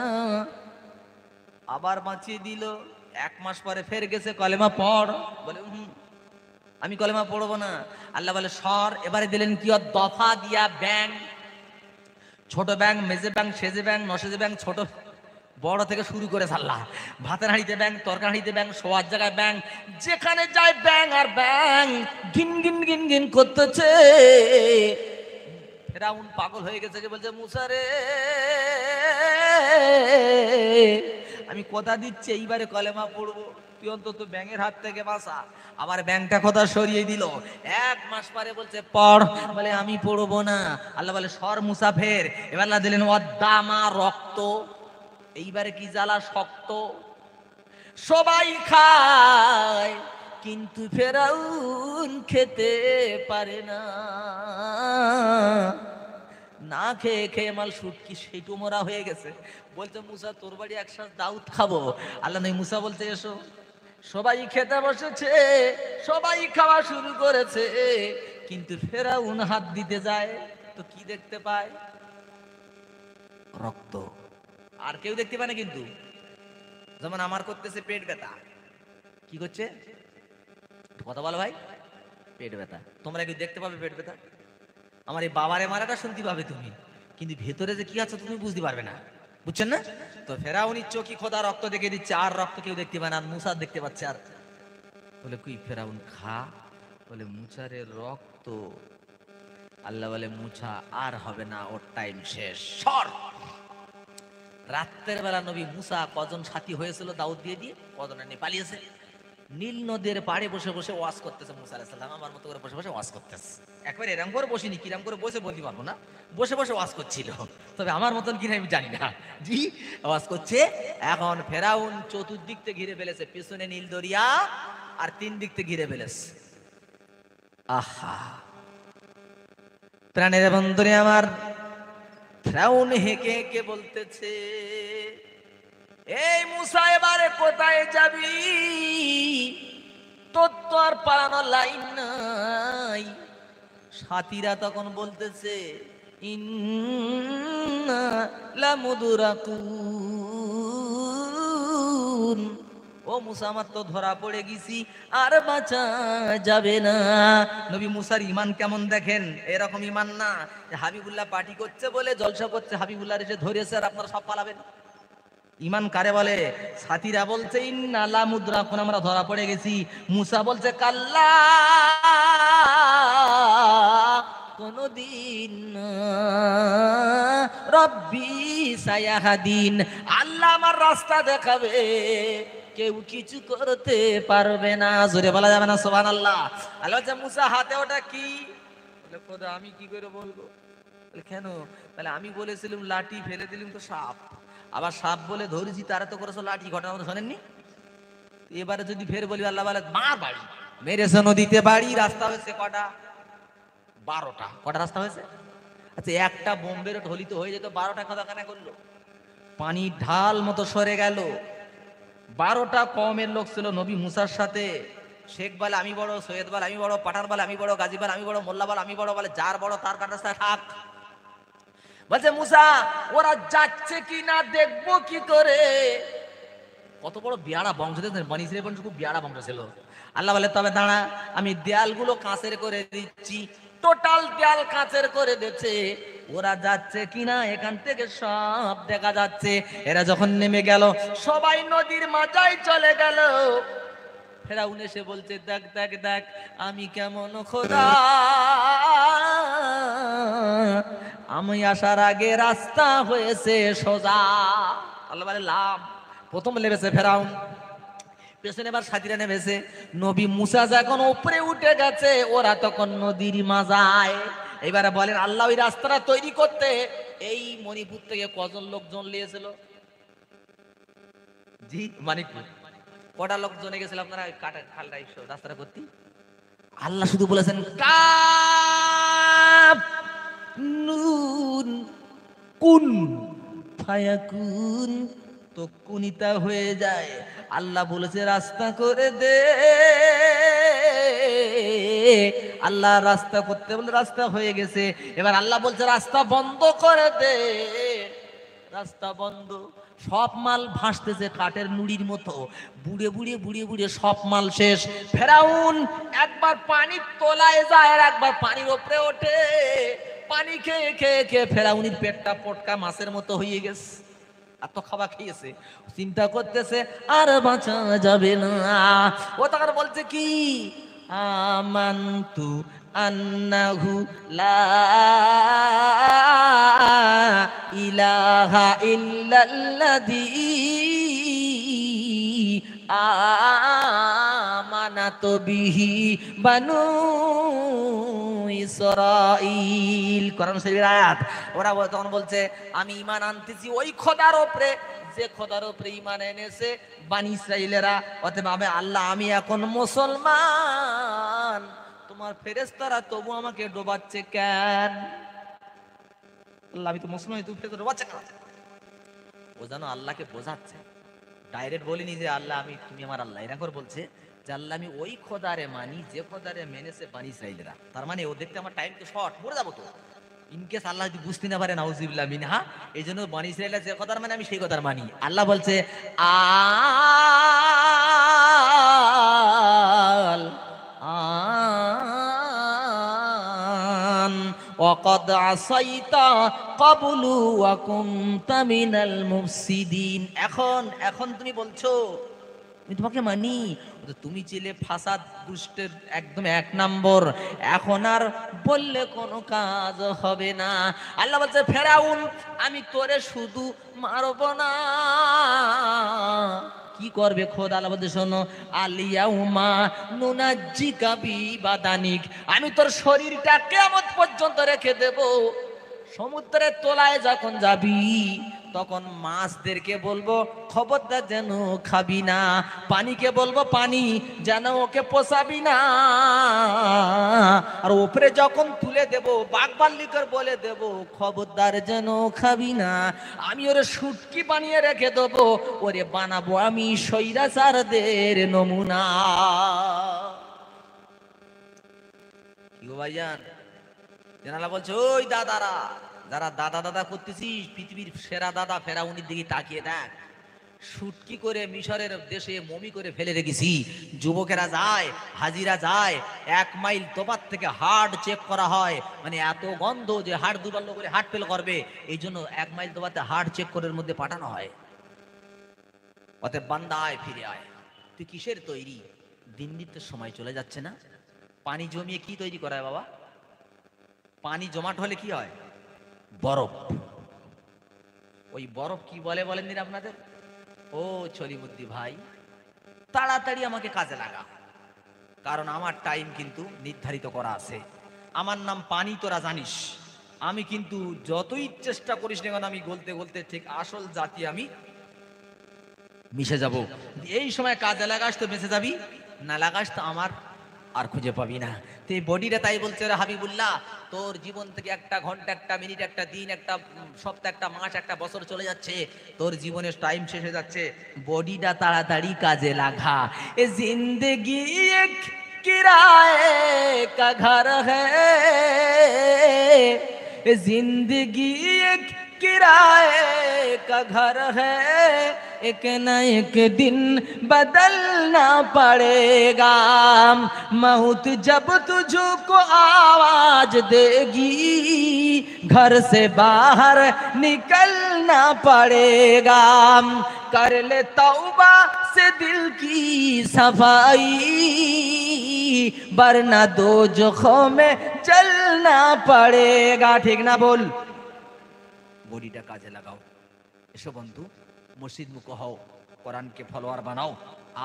আবার বাঁচিয়ে দিল। 1 মাস পরে ফের গেছে, কলেমা পড়। বলে আমি কলেমা পড়বো না। আল্লাহ বলে সর। এবারে দিলেন কি? দফা দিয়া ব্যাং, ছোট ব্যাং, মেজে ব্যাং, সেজে ব্যাং, নসেজে ব্যাং, ছোট বড় থেকে শুরু করে সাল্লাহ। ভাতের হাঁড়িতে ব্যাং, তরকার হাঁড়িতে ব্যাং, শোয়ার জায়গায় ব্যাং, যেখানে যায় ব্যাং আর ব্যাং, গিন গিন গিন গিন করতেছে। ফেরাউন পাগল হয়ে গেছে, বলছে মুসা রে আমি কথা দিচ্ছি এইবারে কলেমা পড়বো, তুই অন্তত ব্যাঙের হাত থেকে বাঁচা। আবার ব্যাংটা কথা সরিয়ে দিল। 1 মাস পরে বলছে পড়। বলে আমি পড়বো না। আল্লাহ বলে সর মুসা। ফের এবার আল্লাহ দিলেন ওয়াদ্দামা, রক্ত। এইবারে কি জ্বালা, শক্ত। সবাই খায় কিন্তু ফেরাউন খেতে পারে না। না খেয়ে খেয়ে মাল শুটকি সেটু মরা হয়ে গেছে। বলছে মুসা তোর বাড়ি একসাথ দাউদ খাবো। আল্লাহ নয়, মুসা বলতে এসো। সবাই খেতে বসেছে, সবাই খাওয়া শুরু করেছে, কিন্তু ফেরাউন হাত দিতে যায় তো কি দেখতে পায়? রক্ত। আর কেউ দেখতে পায় না। কিন্তু যেমন আমার করতেছে পেট ব্যথা। কি করছে? কথা বলো ভাই। পেট ব্যথা। তোমরা কি দেখতে পাবে পেট ব্যথা? আমার এই বাবারে মারাটা শুনতে পাবে তুমি, কিন্তু ভেতরে যে কি আছে তুমি বুঝতে পারবে না। বুঝছেন না? তো ফেরাউনির চোখে খোদা রক্ত দেখে দিচ্ছে, আর রক্ত কেউ দেখতে পায় না। মুসা দেখতে পাচ্ছে। আর বলে কুই ফেরাউন খা। বলে মুসারে রক্ত। আল্লাহ বলে মুছা আর হবে না, ওর টাইম শেষ, সর। রাত্রের বেলা নবী মুসা কজন সাথী হয়েছিল দাউদ দিয়ে দিয়ে, কজনের নিয়ে পালিয়েছে। নীল নদের পাড়ে বসে বসে ওয়াজ করতেছে মুসা আলাইহিস সালাম, আমার মতো করে বসে বসে ওয়াজ করতেছে। একবার এরকম করে বসিনি, কিরম করে বসে বলতে পারবো না, বসে বসে ওয়াজ করছিল, তবে আমার মতন কিনা আমি জানি না। জি, ওয়াজ করছে। এখন ফেরাউন চতুর্দিক থেকে ঘিরে ফেলেছে, পিছনে নীল দরিয়া আর তিন দিক থেকে ঘিরে ফেলেছে। আহা, প্রাণের বন্ধুরে আমার, ফেরাউন হেঁকে হেঁকে বলতেছে, এই মুসা এবারে কোথায় যাবি? তোর তো আর পালানোর লাইন নাই। সাথীরা তখন বলতেছে, ইন্না লামুদরাকুন, ও মুসা আমার তো ধরা পড়ে গেছি, আর বাঁচা যাবে না। নবী মুসার ইমান কেমন দেখেন, এরকম ইমান না হাবিবুল্লাহ পার্টি করছে বলে জলসা করছে, হাবিবুল্লাহ এসে ধরেছে আর আপনারা সব পালাবেন। ইমান কারে বলে? সাথীরা বলছে ইন্না লামুদরাকুন, আমরা ধরা পড়ে গেছি। মুসা বলছে কাল্লা, কোনদিন না, রব্বি সায়াহাদিন, আল্লাহ আমার রাস্তা দেখাবে, কেউ কিছু করতে পারবে না। জোরে বলা যাবে না সুবহানাল্লাহ। আল্লাহ বলছে মুসা হাতে ওটা কি? বলে খোদা আমি কি করে বলবো। বলে কেন? তাহলে আমি বলেছিলাম লাঠি, ফেলে দিলাম তো সাপ, আবার সাপ বলে ধরেছি, তারা তো করেছো লাঠি, ঘটনা মতো শোনেননি? এবারে যদি ফের বলি আল্লাহ বলে মার বাড়ি, মেরেছে নদীতে বাড়ি, রাস্তা হয়েছে কটা? 12টা। কটা রাস্তা হয়েছে? আচ্ছা, একটা বোম্বের ঢলি তো হয়ে যেত, 12টা কথা কেন করলো? পানি ঢাল মতো সরে গেল। 12টা কওমের লোক ছিল নবী মুসার সাথে। শেখ বলে আমি বড়, সৈয়দ বলে আমি বড়, পাঠান বলে আমি বড়, গাজী বলে আমি বড়, মোল্লা বলে আমি বড়, বলে যার বড় তার কার রাস্তায় থাক। বলছে মুসা ওরা যাচ্ছে কি না দেখবো কি করে? কত বড় বিয়ারা বংশ, দেখছেন বনি ইসরাইল বংশ খুব বিয়ারা বংশ ছিল। আল্লাহ বলে তবে দাঁড়া, আমি দেয়ালগুলো কাঁচের করে দিচ্ছি। টোটাল দেয়াল কাঁচের করে দিচ্ছে, ওরা যাচ্ছে কিনা এখান থেকে সব দেখা যাচ্ছে। এরা যখন নেমে গেল, সবাই নদীর মাঝায় চলে গেল। ফেরাউন এসে বলছে দেখ দেখ দেখ আমি কেমন খোদা, আমি আসার আগে রাস্তা হয়েছে সোজা। আল্লাহ বলে লাম। প্রথম নেমেছে ফেরাউন, পেছনে এবার সাথীরা নেমেছে। নবী মুসা যখন উপরে উঠে গেছে, ওরা তখন নদীর মাঝায়। এবারে বলেন আল্লাহ ওই রাস্তাটা তৈরি করতে এই মণিপুর থেকে কজন লোকজন নিয়েছিল? জি, মানিকপুর। কটা লোকজনে গেছিল আপনারা কাটা খালটা রাস্তাটা করতে? আল্লাহ শুধু বলেছেন কাফ নুন কুন ফায়াকুন, তো কুনিতা হয়ে যায়। আল্লাহ বলেছে রাস্তা করে দে, আল্লাহ রাস্তা করতে বলে রাস্তা হয়ে গেছে। এবার আল্লাহ বলছে রাস্তা বন্ধ করে দে, রাস্তা বন্ধ। সব মাল ভাসতেছে কাঠের নুড়ির মতো, বুড়ে বুড়ে বুড়ে বুড়ে সব মাল শেষ। ফেরাউন একবার পানির তলায় যায় আর একবার পানির ওপরে ওঠে। পানি খেয়ে খেয়ে খেয়ে ফেরাউনির পেটটা পটকা মাছের মতো হয়ে গেছে, আর তো খাবার খেয়েছে। চিন্তা করতেছে আর বাঁচা যাবে না। ও তখন বলছে কি আমান্তু আন্নাহু লা ইলাহা ইল্লাল্লাযী আমানাত বিহি বানু ইসরাঈল। কোরআন শরীফের আয়াত। ওরা তখন বলছে আমি ঈমান আনতেছি ওই খোদার উপরে যে খোদার উপরে ঈমান এনেছে বানি ইসরাঈলেরা, অতএব আল্লাহ আমি এখন মুসলমান। তোমার ফেরেশতারা তবু আমাকে ডোবাচ্ছে কেন? আল্লাহ আমি তো মুসলমান, তুমি ফেরেশতা ডোবাচ্ছে কেন? ও জানো আল্লাহকে বোঝাচ্ছে, ডাইরেক্ট বলিনি যে আল্লাহ আমি তুমি আমার আল্লাহ, এরা করে বলছে যে আল্লাহ আমি ওই খোদারে মানি যে খোদারে মেনেছে বানি ইসরাঈলেরা। তার মানে ও দেখতে আমার টাইম তো শর্ট, মরে যাবো তো ইনকেস আল্লাহ যদি বুঝতে না পারে নাউজুবিল্লাহ মিনহা। এই জন্য বানি ইসরাঈল যে খোদার মানে আমি সেই খোদার মানি। আল্লাহ বলছে আল ওয়াকাদ আসাইতা ক্বাবলু ওয়া কুনতা মিনাল মুফসিদিন। এখন তুমি বলছো আমি তোমাকে মানি, তুমি ছিলে ফাসাদ দুষ্টের একদম 1 নম্বর, এখন আর বললে কোনো কাজ হবে না। আল্লাহ বলছে ফেরাউন আমি তোরে শুধু মারব না, কি কি করবে খোদা আল্লাহ বলতে শোনো, আলিয়াউমা নুনাজ্জিকা বিবাদানিক, আমি তোর শরীরটা কিয়ামত পর্যন্ত রেখে দেব। সমুদ্রের তলায় যখন যাবি তখন মাছদেরকে বলবো খবরদার যেন খাবি না, পানিকে বলবো পানি যেন ওকে পোষাবি না, আর উপরে যখন তুলে দেব বাঘবাল্লিকর বলে দেব খবরদার যেন খাবি না। আমি ওরে শুটকি বানিয়ে রেখে দেবো, ওরে বানাবো আমি স্বৈরাচারদের নমুনা। কি গো ভাইজান, জানালা বলছে ওই দাদারা যারা দাদা দাদা করতেছিস, পৃথিবীর সেরা দাদা ফেরাউনির দিকে তাকিয়ে দেখ, শুটকি করে মিশরের দেশে মমি করে ফেলে রেখেছি। যুবকেরা যায়, হাজিরা যায়, 1 মাইল তোপার থেকে হার্ট চেক করা হয়, মানে এত গন্ধ যে হার্ট দুর্বল করে হার্ট ফেল করবে, এই জন্য 1 মাইল তোপাতে হার্ট চেক করার মধ্যে পাঠানো হয়। অতএব বান্দা আয়, ফিরে আয়, তুই কিসের তৈরি? দিন দিন তো সময় চলে যাচ্ছে না। পানি জমিয়ে কি তৈরি করা হয় বাবা? পানি জমাট হলে কি হয়? বরফ। ওই বরফ কি বলে বলেন দিন আপনাদের? ও ছলিমুদ্দি ভাই, তাড়াতাড়ি আমাকে কাজে লাগা, কারণ আমার টাইম কিন্তু নির্ধারিত করা আছে। আমার নাম পানি, তোরা জানিস। আমি কিন্তু যতই চেষ্টা করিস না কেন, আমি গলতে গলতে ঠিক আসল জাতি আমি মিশে যাব। এই সময় কাজে লাগাস তো বেঁচে যাবি, না লাগাস তো আমার আর খুঁজে পাবি না। তো এই বডিটা তাই বলছে রে হাবিবুল্লাহ, তোর জীবন থেকে 1 ঘন্টা, 1 মিনিট, 1 দিন, 1 সপ্তাহ, 1 মাস, 1 বছর চলে যাচ্ছে, তোর জীবনের টাইম শেষ হয়ে যাচ্ছে। বডিটা তাড়াতাড়ি কাজে লাগা। এ জিন্দগি এক কিরায়ে কা ঘর হ্যায়, এ জিন্দগি এক किराए का घर है, एक न एक दिन बदलना पड़ेगा। मौत जब तुझको आवाज देगी, घर से बाहर निकलना पड़ेगा। कर ले तौबा से दिल की सफाई, वरना दोज़खों में चलना पड़ेगा। ठीक ना बोल? বডিটা কাজে লাগাও। এসো বন্ধু, মসজিদ মুখ হও, কোরআনকে ফলোয়ার বানাও,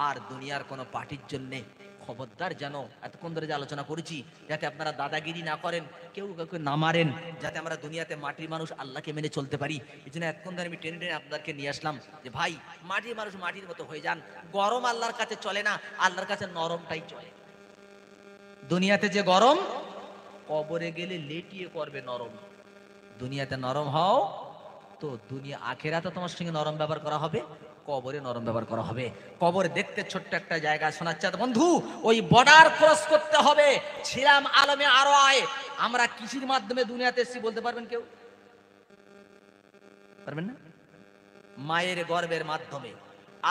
আর দুনিয়ার কোনো পার্টির জন্যে খবরদার যেন এতক্ষণ ধরে যে আলোচনা করেছি, যাতে আপনারা দাদাগিরি না করেন, কেউ কাউকে না মারেন, যাতে আমরা দুনিয়াতে মাটির মানুষ আল্লাহকে মেনে চলতে পারি। এই জন্য এতক্ষণ ধরে আমি টেনে টেনে আপনাদেরকে নিয়ে আসলাম যে ভাই, মাটির মানুষ মাটির মতো হয়ে যান। গরম আল্লাহর কাছে চলে না, আল্লাহর কাছে নরমটাই চলে। দুনিয়াতে যে গরম, কবরে গেলে লেটিয়ে করবে নরম। দুনিয়াতে নরম হও তো দুনিয়া আখেরাতে তোমার সঙ্গে নরম ব্যবহার করা হবে, কবরে নরম ব্যবহার করা হবে। কবর দেখতে ছোট্ট একটা জায়গা শোনাচ্ছে বন্ধু, ওই বর্ডার ক্রস করতে হবে। ছিলাম আলমে আরো আয়, আমরা কৃষির মাধ্যমে দুনিয়াতে এসেছি, বলতে পারবেন কেউ? পারবেন না? মায়ের গর্ভের মাধ্যমে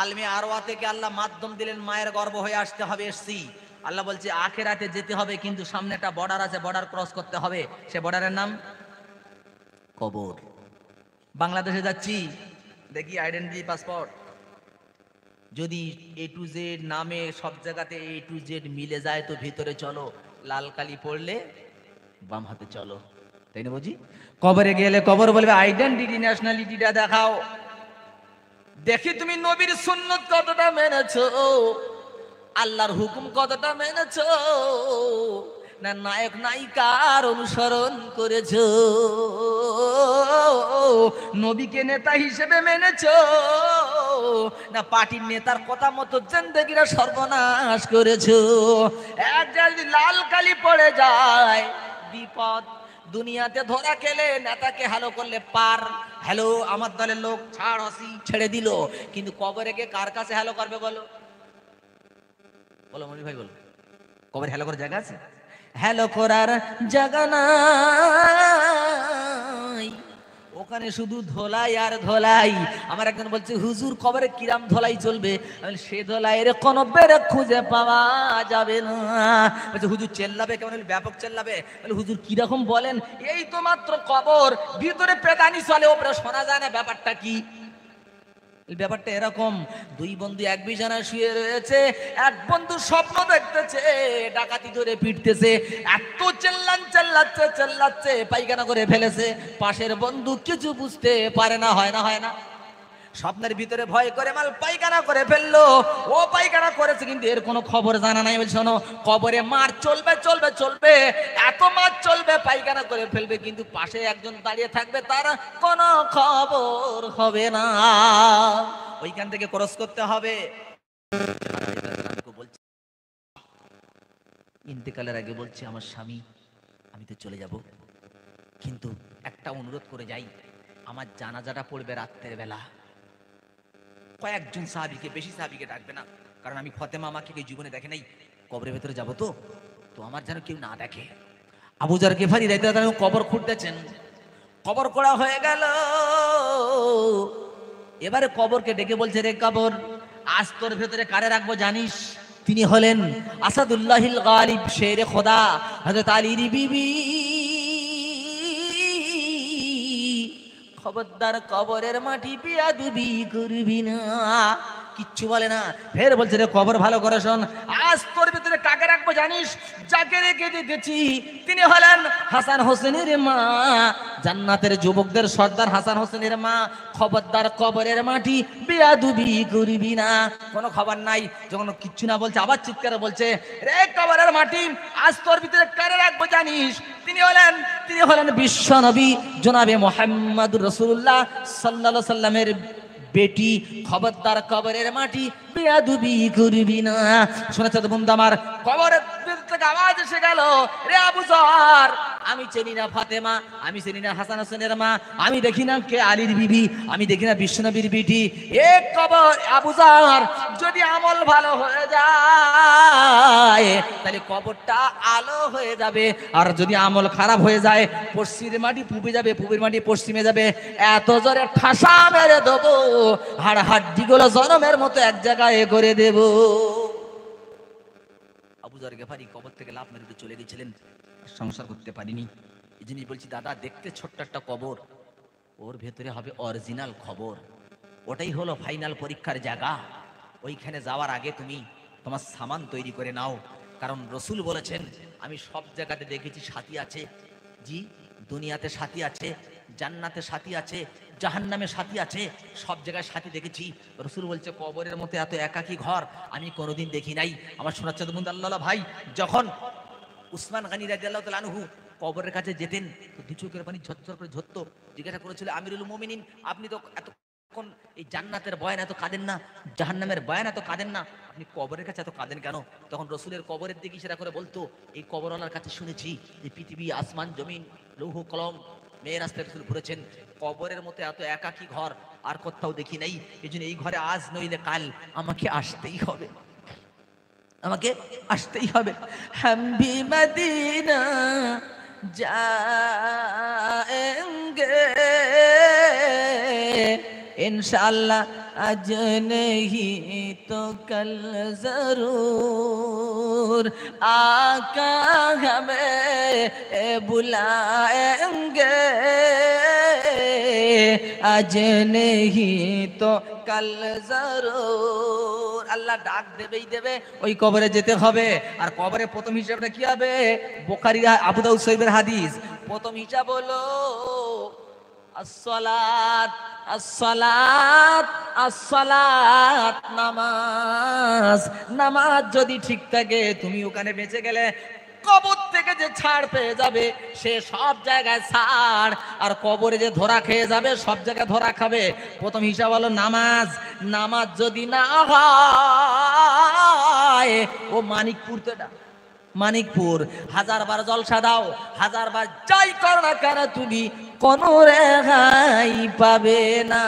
আলমে আরোয়া থেকে আল্লাহ মাধ্যম দিলেন, মায়ের গর্ভ হয়ে আসতে হবে, এসছি। আল্লাহ বলছে আখেরাতে যেতে হবে, কিন্তু সামনে একটা বর্ডার আছে, বর্ডার ক্রস করতে হবে। সে বর্ডারের নাম কবর। বাংলাদেশে যাচ্ছি, দেখি আইডেন্টিটি পাসপোর্ট, যদি A to Z নামে সব জায়গাতে A to Z মিলে যায় তো ভিতরে চলো, লাল কালি পড়লে বাম হাতে চলো, তাই না বুঝি? কবরে গেলে কবর বলবে আইডেন্টিটি, ন্যাশনালিটিটা দেখাও, দেখি তুমি নবীর সুন্নত কতটা মেনেছো, আল্লাহর হুকুম কতটা মেনেছো, না নায়ক নায়িকার অনুসরণ করেছো, নবীকে নেতা হিসেবে মেনেছো, না পার্টির নেতার কথা মতো জিন্দেগিরা সর্বনাশ করেছো। একটা যদি লাল কালি পড়ে যায় বিপদ। দুনিয়াতে ধরা খেলে নেতাকে হ্যালো করলে পার, হ্যালো আমার দলের লোক, ছাড় হসি, ছেড়ে দিল। কিন্তু কবরে গিয়ে কার কাছে হ্যালো করবে বলো? বলো মনি ভাই, বলো, কবরে হ্যালো করার জায়গা আছে? হ্যালো করার জায়গা নাই, ওখানে শুধু ধোলাই আর ধোলাই। আমার একজন বলছে হুজুর কবরে কিরাম ধোলাই চলবে? সে ধোলাইয়ের কোনো বেরে খুঁজে পাওয়া যাবে না। বলছে হুজুর চেল্লাবে কেমন? ব্যাপক চেল্লাবে। হুজুর কিরকম বলেন? এই তো মাত্র কবর, ভিতরে পেদানি চলে, ওপরে শোনা যায় না। ব্যাপারটা কি? ব্যাপারটা এরকম, 2 বন্ধু এক বিছানায় শুয়ে রয়েছে, এক বন্ধু স্বপ্ন দেখতেছে ডাকাতি ধরে পিটতেছে, এত চেল্লাচ্ছে পায়খানা করে ফেলেছে। পাশের বন্ধু কিছু বুঝতে পারে না। হয় না? স্বপ্নের ভিতরে ভয় করে মাল পায়খানা করে ফেললো। ও পায়খানা করেছে কিন্তু এর কোনো খবর জানা নাই। বলছে শোনো, কবরে মার চলবে চলবে চলবে, এত মার চলবে, পায়খানা করে ফেলবে, কিন্তু পাশে একজন দাঁড়িয়ে থাকবে, তার কোনো খবর হবে না। ওইখান থেকে ক্রস করতে হবে। বলছে ইন্তেকালের আগে বলছে, আমার স্বামী, আমি তো চলে যাব, কিন্তু একটা অনুরোধ করে যাই, আমার জানাজাটা পড়বে রাত্রের বেলা। কয়েকজন সাহাবীকে, বেশি সাহাবীকে ডাকবে না, কারণ আমি ফাতেমা আমাকে কেউ জীবনে দেখে নাই, কবরের ভেতরে যাবো তো, তো আমার যেন কেউ না দেখে। আবু যার গিফারি রাদিয়াল্লাহু তাআলা কবর খুঁড়তেছেন, কবর করা হয়ে গেল। এবারে কবরকে ডেকে বলছে, রে কবর, আজ তোর ভেতরে কারে রাখবো জানিস? তিনি হলেন আসাদুল্লাহিল গালিব, শেরে খোদা, হযরত আলীর বিবি। খবরদার কবরের মাটি বেয়াদবি করবি না। কিচ্ছু বলে না। ফের বলছে, রে কবর, ভালো করে শোন, আজ তোর ভিতরে কাকে রাখবো জানিস? যাকে রেখে দিতেছি তিনি হলেন হাসান হোসেনের মা, জান্নাতের যুবকদের সর্দার হাসান হোসেনের মা। খবরদার কবরের মাটি বেয়াদবি করবি না। কোনো খবর নাই। যখন কিচ্ছু না বলছে, আবার চিৎকার বলছে, রে কবরের মাটি, আজ তোর ভিতরে কারে রাখবো জানিস? তিনি হলেন বিশ্ব নবী জনাবে মুহাম্মদুর রাসূলুল্লাহ সাল্লাল্লাহু আলাইহি সাল্লামের বেটি। খবরদার কবরের মাটি বেয়াদবি করবি না। শুনেছ তো বন্ধু আমার, কবরের থেকে আওয়াজ এসে গেল, রে আবু যর, আমি চিনি না ফাতেমা, আমি চিনি না হাসান হোসেনের মা, আমি দেখি না কে আলীর বিবি, আমি দেখি না বিশ্বনবীর বেটি। এ কবর আবু যর, যদি আমল ভালো হয়ে যায় তাহলে কবরটা আলো হয়ে যাবে, আর যদি আমল খারাপ হয়ে যায়, পশ্চিমের মাটি পূবে যাবে, পূবের মাটি পশ্চিমে যাবে। এত জোরে ঠাসা মেরে দেবো, হাড় হাড্ডিগুলো জনমের মতো এক জায়গায় করে দেব। আবু যর গিফারি কবর থেকে লাফ মেরে চলে গেছিলেন, সংসার করতে পারিনি। এই জিনিস বলছি, দাদা, দেখতে ছোট্ট একটা কবর, ওর ভেতরে হবে অরিজিনাল খবর। ওটাই হলো ফাইনাল পরীক্ষার জায়গা। ওইখানে যাওয়ার আগে তুমি তোমার সামান তৈরি করে নাও, কারণ রসুল বলেছেন, আমি সব জায়গাতে দেখেছি সাথী আছে। জি, দুনিয়াতে সাথী আছে, জান্নাতে সাথী আছে, জাহান্নামে সাথী আছে, সব জায়গায় সাথী দেখেছি। রসুল বলছে, কবরের মতো এত একাকী ঘর আমি কোনোদিন দেখি নাই। আমার শোনার চাঁদ বন্ধু আল্লাহ ভাই, যখন উসমান গনি রাদিয়াল্লাহু তাআলা আনহু কবরের কাছে যেতেন, তো দু চোখের পানি ঝরঝর করে ঝরতো। জিজ্ঞাসা করেছিল, আমিরুল মুমিনিন, আপনি তো এতক্ষণ এই জান্নাতের বয়ান এত কাঁদেন না, জাহান্নামের বয়ান এত কাঁদেন না, আপনি কবরের কাছে এত কাঁদেন কেন? তখন রসুলের কবরের দিকে ইশারা করে বলতো, এই কবরওয়ালার কাছে শুনেছি যে পৃথিবী, আসমান, জমিন, লৌহ কলম, মেয়ের রাস্তায় রসুল ঘুরেছেন, কবরের মতো এত একাকী ঘর আর কোথাও দেখি নাই। এই জন্য এই ঘরে আজ নইলে কাল আমাকে আসতেই হবে, আমাকে আসতেই হবে। হাম ভি মদিনা जाएंगे इंशाअल्लाह, आज नहीं तो कल जरूर आका हमें बुलाएंगे, आज नहीं तो কাল জরুর। আল্লাহ ডাক দেবেই দেবে, ওই কবরে যেতে হবে। আর কবরে প্রথম হিসাবটা কি হবে? বুখারী, আবু দাউদ শরীফের হাদিস। প্রথম হিসাব হলো আসসালাত, আসসালাত, আসসালাত, নামাজ। নামাজ যদি ঠিক থাকে, তুমি ওখানে বেঁচে গেলে, কবর থেকে যে ছাড় পেয়ে যাবে, সে সব জায়গায় ছাড়, আর কবরে যে ধরা খেয়ে যাবে, সব জায়গায় ধরা খাবে। প্রথম হিসাব হলো নামাজ। নামাজ যদি না হয়, ও মানিকপুর, তো এটা মানিকপুর, 1000 বার জলসা দাও, 1000 বার যাই করো না কেন, তুমি কোনো রেহাই পাবে না।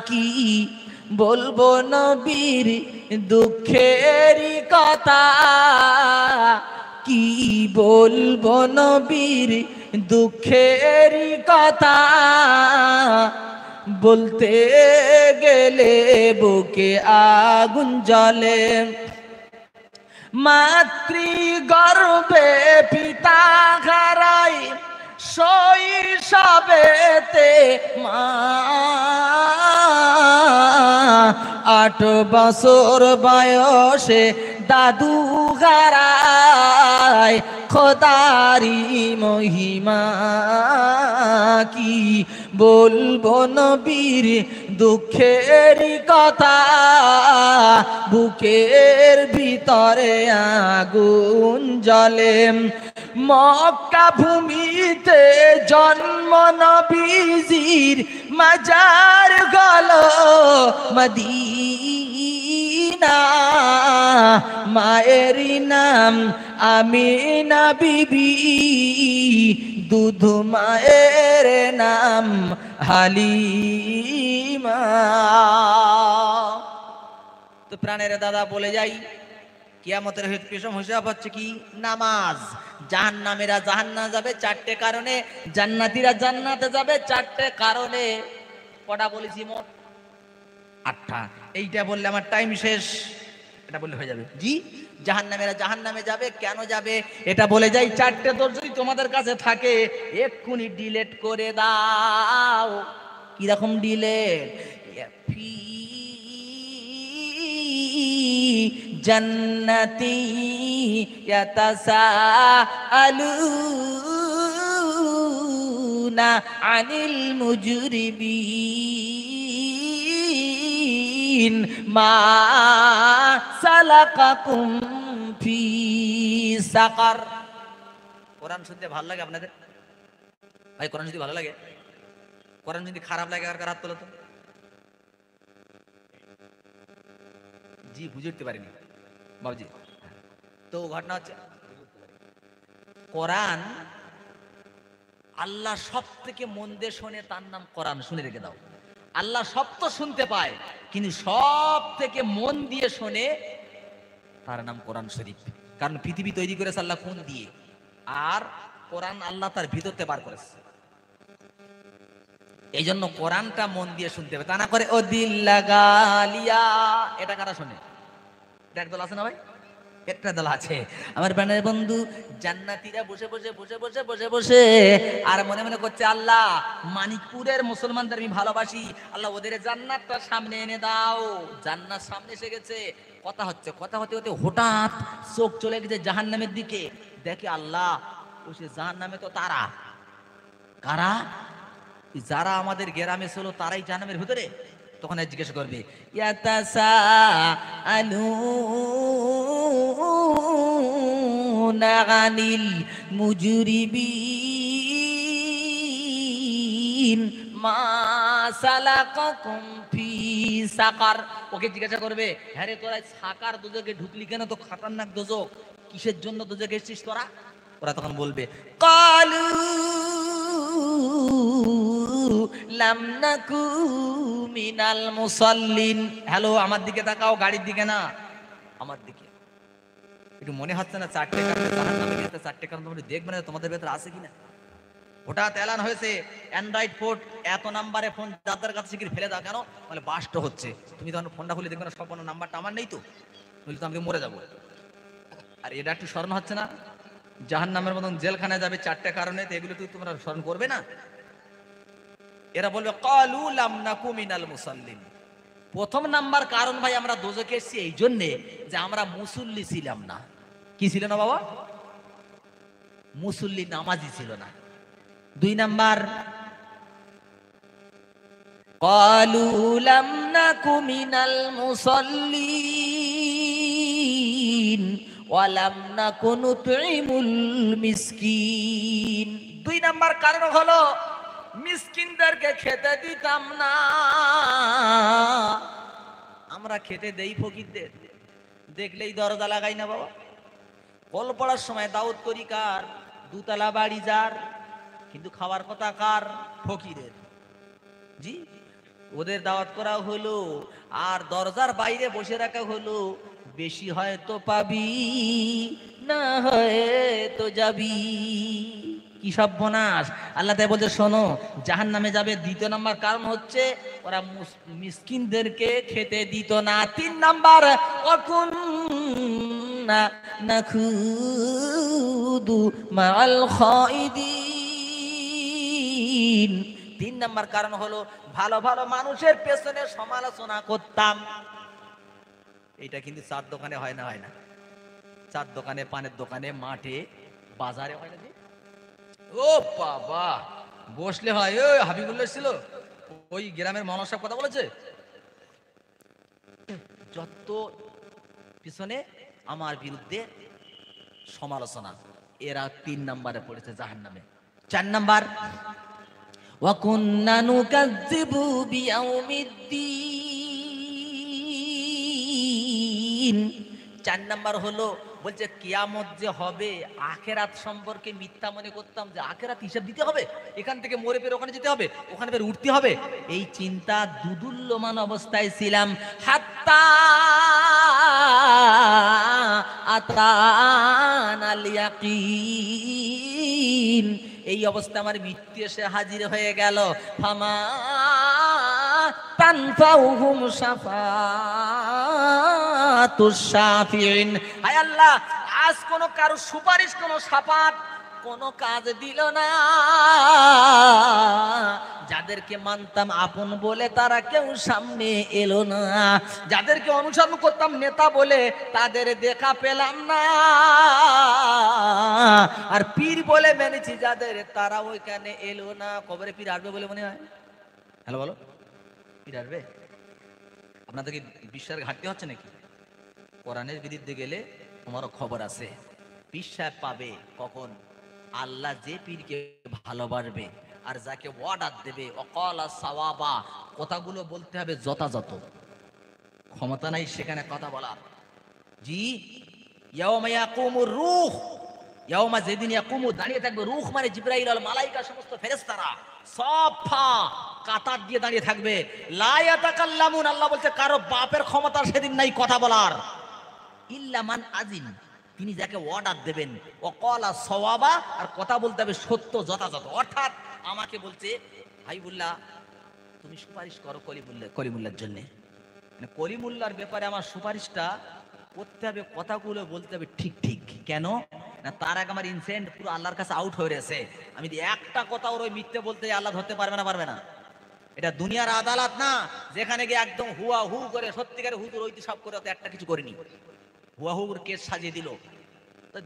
কি বলবো নবীর দুঃখের কথা, কি বলবো নবীর দুঃখের কথা, বলতে গেলে বুকে আগুন জ্বলে। মাতৃগর্ভে পিতা হারাই, শৈশবেতে মা, 8 বছর বয়সে দাদু হারায়, খোদারি মহিমা কি বলবো নবীর দুঃখেরই কথা, বুকের ভিতরে আগুন জ্বলে। মক্কা ভূমিতে জন্ম নবীজির, মাজার গলো মদিনা। মায়েরই নাম আমিনা বিবি, দুধ মায়ের নাম হালিমা। তো প্রাণের দাদা বলে যাই, কিয়ামতের পেশম হিসাব হচ্ছে কি? নামাজ। জাহান্নামীরা জাহান্নামে যাবে চারটে কারণে, জান্নাতীরা জান্নাতে যাবে চারটে কারণে। কটা বলেছি মোট? 8টা। এইটা বললে আমার টাইম শেষ, এটা বললে হয়ে যাবে। জি, জাহান্নামীরা জাহান্নামে যাবে, কেন যাবে এটা বলে যাই। চারটে দোষ যদি তোমাদের কাছে থাকে এক্ষুনি ডিলেট করে দাও। কিরকম ডিলেট? ফি জান্নাতি ইয়াতাসাআলুনা আনিল মুজরিমিন মা সালাকাকুম ফি সাকার। কোরআন শুনতে ভালো লাগে আপনাদের? ভাই কোরআন যদি ভালো লাগে, কোরআন যদি খারাপ লাগে আর হাত তোলো তো। জি, বুঝে উঠতে পারিনি বাবুজি। তো ঘটনা হচ্ছে, কোরআন আল্লাহ সব থেকে মন দিয়ে শোনে, তার নাম কোরআন। শুনে রেখে দাও, আল্লাহ সব তো শুনতে পায়, কিন্তু সব থেকে মন দিয়ে শোনে, তার নাম কোরআন শরীফ। কারণ পৃথিবী তৈরি করেছে আল্লাহ কোন দিয়ে, আর কোরআন আল্লাহ তার ভিতরতে বার করেছে। এই জন্য কোরআনটা মন দিয়ে শুনতে হবে, তা না করে ও দিল লাগালিয়া। এটা কারা শোনে? এটা একদল আছে না ভাই? একটা দল আছে আমার প্রাণের বন্ধু। জান্নাতীরা বসে বসে বসে বসে বসে বসে আর মনে মনে করছে, আল্লাহ মানিকপুরের মুসলমানদের আমি ভালোবাসি, আল্লাহ ওদের জান্নাতটা সামনে এনে দাও। জান্নাত সামনে এসে গেছে, কথা হচ্ছে, কথা হতে হতে হঠাৎ চোখ চলে গেছে জাহান্নামের দিকে। দেখে আল্লাহ, ওই সে জাহান্নামে তো তারা। কারা? যারা আমাদের গ্রামে ছিল তারাই জাহান্নামের ভিতরে। তখন জিজ্ঞেস করবে, ইয়াতাসাআলুনা আনিল মুজরিমিন মা সালাকাকুম ফি সাকার। ওকে জিজ্ঞাসা করবে, হ্যাঁ রে তোরা সাকার দোজকে ঢুকলি কেন? তো খতরনাক দোজক, কিসের জন্য দোজকে এসেছিস তোরা? ওরা তখন বলবে, কালু লাম নাকু মিনাল মুসাল্লিন। হ্যালো, আমার দিকে তাকাও, গাড়ির দিকে না, আমার দিকে। একটু মনে হচ্ছে না চারটে কারণে জাহান্নামে গেছে? চারটে কারণ তোমরা দেখবে না তোমাদের ভেতরে আছে কিনা। হঠাৎ এলান হয়েছে অ্যান্ড্রয়েড ফোন, এত নাম্বারে ফোন যাদের কাছে শিখির ফেলে দাও কেন? বলে বাস্ট হচ্ছে। তুমি তখন ফোনটা খুলে দেখবে না সব নাম্বারটা আমার নেই, তো নইলে তো আমাকে মরে যাবো। আর এটা একটু স্মরণ হচ্ছে না? জাহান্নামের মতন জেলখানায় যাবে চারটে কারণে, তো এগুলো তো তোমরা স্মরণ করবে না? এরা বলবে ক্বালু লাম নাকু মিনাল মুসাল্লিন। প্রথম নাম্বার কারণ ভাই, আমরা দোজখে এসেছি এই জন্যে যে আমরা মুসল্লি ছিলাম না। কি ছিল না বাবা? মুসল্লি, নামাজি ছিল না। 2 নাম্বার, ক্বালু লাম নাকু মিনাল মুসাল্লিন ওয়া লাম নাকু নুতঈমুল মিসকিন। 2 নাম্বার কারণ হলো মিসকিনদেরকে খেতে দিতাম না। আমরা খেতে দেই ফকিরদের, দেখলেই দরজা লাগাই না বাবা। কল পড়ার সময় দাউদ করি কার? 2 তলা বাড়ি যার, কিন্তু খাওয়ার কথা কার? ফকিরের। জি, ওদের দাওয়াত করা হলো আর দরজার বাইরে বসে রাখা হলো। বেশি হয় তো পাবি, না হয় তো যাবি। কি সর্বনাশ! আল্লাহ তাই বলছে, শোনো, জাহান্নামে যাবে 2 নাম্বার কারণ হচ্ছে ওরা মিসকিনদেরকে খেতে দিত না। 3 নাম্বার, ওয়াকুন্না নাখুদু মাআল খাইদিন। 3 নাম্বার কারণ হলো ভালো ভালো মানুষের পেছনে সমালোচনা করতাম। এটা কিন্তু চার দোকানে হয় না, হয় না? চার দোকানে, পানের দোকানে, মাঠে, বাজারে হয় না? ও বাবা, বসলে হয়। ও হাবিবুল্লাহ ছিল, ওই গ্রামের মৌলানা সাহেব কথা বলেছে, যত পিছনে আমার বিরুদ্ধে সমালোচনা, এরা 3 নম্বরে পড়েছে জাহান্নামে। 4 নাম্বার, ওয়া কুন্না নুকাজ্জিবু বিয়াউমিদ্দিন। 4 নাম্বার হলো বলছে কিয়ামত যে হবে, আখেরাত সম্পর্কে মিথ্যা মনে করতাম যে আখেরাত হিসাব দিতে হবে, এখান থেকে মরে পেরে ওখানে যেতে হবে, ওখানে পেরে উঠতে হবে, এই চিন্তা দুদুল্যমান অবস্থায় ছিলাম। হাত্তা আতানাল ইয়াকিন, এই অবস্থা আমার মৃত্যু এসে হাজির হয়ে গেল। ফামা তানফাউহুম শাফাতুশ শাফিঈন। হায় আল্লাহ, আজ কোন কারো সুপারিশ, কোন শাফাত কোন কাজ দিল না। যাদেরকে মানতাম আপন বলে তারা কেউ সামনে এলো না, যাদেরকে অনুসরণ করতাম নেতা বলে তাদের দেখা পেলাম না, আর পীর বলে মেনেছি যাদের তারা ওইখানে এলো না। কবরে পীর আসবে বলে মনে হয়? হ্যালো বলো, পীর আসবে? আপনাদেরকে বিশ্বাসের ঘাটতি হচ্ছে নাকি? কোরআনের বিরুদ্ধে গেলে তোমারও খবর আছে। পীর সাহেব পাবে কখন? আল্লাহ যে পীরকে ভালোবাসবে আর যাকে অর্ডার দেবে, অকালা সাওয়াবা, কথাগুলো বলতে হবে যথাযথ, ক্ষমতা নাই সেখানে কথা বলার। জি, ইয়াউমা ইয়াকুমুর রূহ, ইয়াউমা, যেদিন ইয়াকুমু দাঁড়িয়ে থাকবে, রূহ মানে জিবরাইল আল মালাইকা, সমস্ত ফেরেশতারা সফা কাতার দিয়ে দাঁড়িয়ে থাকবে। লা ইয়াতাকাল্লামুন, আল্লাহ বলছে কারো বাপের ক্ষমতা সেদিন নাই কথা বলার। ইল্লা মান আজিন, তিনি যাকে অর্ডার দেবেন, ওয়াকালা সাওয়াবা, আর কথা বলতে হবে সত্য যথাযথ। অর্থাৎ আমাকে বলছে হাবিবুল্লাহ তুমি সুপারিশ করো কলিমুল্লাহর জন্য, মানে কলিমুল্লাহর ব্যাপারে আমার সুপারিশটা করতে হবে, কথাগুলো বলতে হবে ঠিক ঠিক। কেন না, তার আগে আমার ইনসেন্ট পুরো আল্লাহর কাছে আউট হয়ে রয়েছে। আমি যদি একটা কথা ওর ওই মিথ্যে বলতে যাই, আল্লাহ ধরতে পারবে না? পারবে না। এটা দুনিয়ার আদালত না, যেখানে গিয়ে একদম হুয়া হু করে সত্যিকারে হুজুর ওই সব করে একটা কিছু করিনি, হুয়া হুর কেস সাজিয়ে দিল।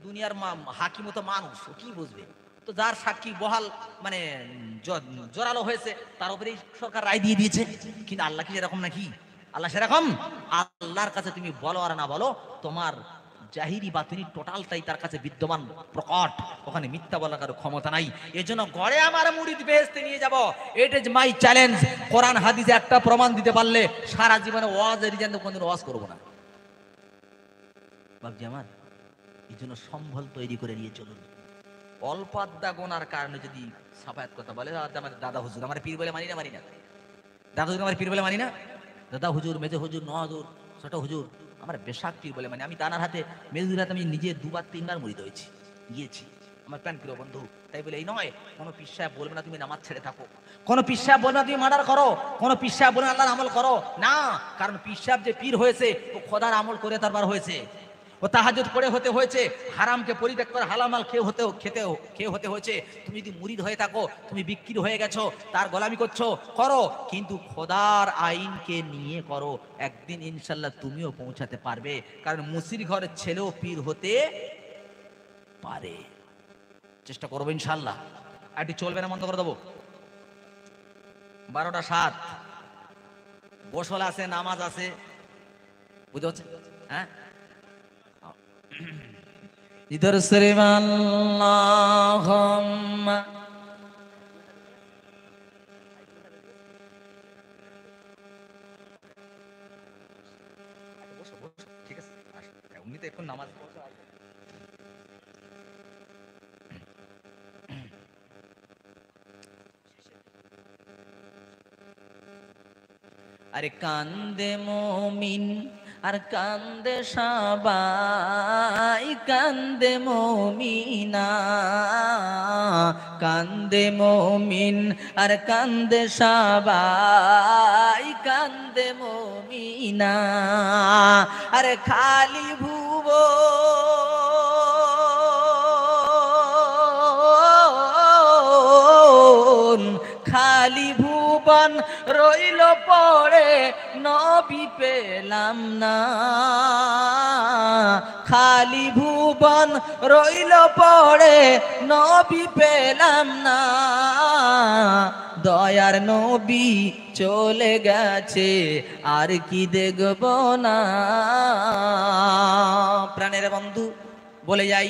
দুনিয়ার হাকিম তো মানুষ, ও কি বুঝবে? তো যার সাক্ষী বহাল মানে জোরালো হয়েছে তার উপরে সরকার রায় দিয়ে দিয়েছে। কিন্তু আল্লাহ কি এরকম নাকি? আল্লাহ সেরকম? আল্লাহর কাছে তুমি বলো আর না বলো, তোমার জাহিরি বাতিনি টোটালটাই তার কাছে বিদ্যমান প্রকট, ওখানে মিথ্যা বলার কারো ক্ষমতা নাই। এজন্য গড়ে আমার মুরিদ বেহেশতে নিয়ে যাব, ইট ইজ মাই চ্যালেঞ্জ। কোরআন হাদিসে একটা প্রমাণ দিতে পারলে সারা জীবনে ওয়াজের রিজেন্ট কোনদিন ওয়াজ করবো না। বাবজি আমার, এই জন্য সম্বল তৈরি করে নিয়ে চলুন। অল্প আড্ডা গোনার কারণে যদি সাফায়াত কথা বলে, আমার দাদা হুজুর আমার পীর বলে মানি না, মানি না। দাদা হুজুর আমার পীর বলে মানি না। দাদা হুজুর, মেজো হুজুর, ন হুজুর, ছোট হুজুর আমার বেশাক পীর বলে মানি। আমি দানার হাতে, মেজুর হাতে আমি নিজে 2-3 বার মুরিদ হয়েছি, গিয়েছি, আমার প্যান প্রিয় বন্ধু। তাই বলে এই নয় কোনো পীর সাহেব বলবে না তুমি নামাজ ছেড়ে থাকো, কোনো পীর সাহেব বলবে না তুমি মার্ডার করো, কোনো পীর সাহেব বলবে না আল্লাহর আমল করো না। কারণ পীর সাহেব যে পীর হয়েছে ও খোদার আমল করে তারপর হয়েছে, ও তাহাজ্জুদ পড়ে হতে হয়েছে, হারামকে পরিত্যাগ করে হালাল মাল খেয়ে হতে হয়েছে। তুমি যদি মুরিদ হয়ে থাকো, তুমি বিক্রি হয়ে গেছো, তার গোলামি করছো, করো, কিন্তু খোদার আইনকে নিয়ে করো। একদিন ইনশাল্লাহ তুমিও পৌঁছাতে পারবে, কারণ মুসির ঘরের ছেলেও পীর হতে পারে। চেষ্টা করবো ইনশাল্লাহ। আইটি চলবে না, বন্ধ করে দেবো। 12টা 7 গোসল আছে, নামাজ আছে, বুঝতে পারছেন? হ্যাঁ, ইধর শরীফ আল্লাহুম্মা ঠিক আছে, উনি তো এখন নামাজ আরে কান্দে মুমিন আর কান্দে সবাই, কান্দে মুমিনা, কান্দে মুমিন আর কান্দে সবাই, কান্দে মুমিনা। আরে খালি ভুবন, খালি ভুবন রইল পড়ে, নবী পেলাম না। খালি ভুবন রইল পড়ে, নবী পেলাম না। দয়ার নবী চলে গেছে, আর কি দেখব না। প্রাণের বন্ধু বলে যাই,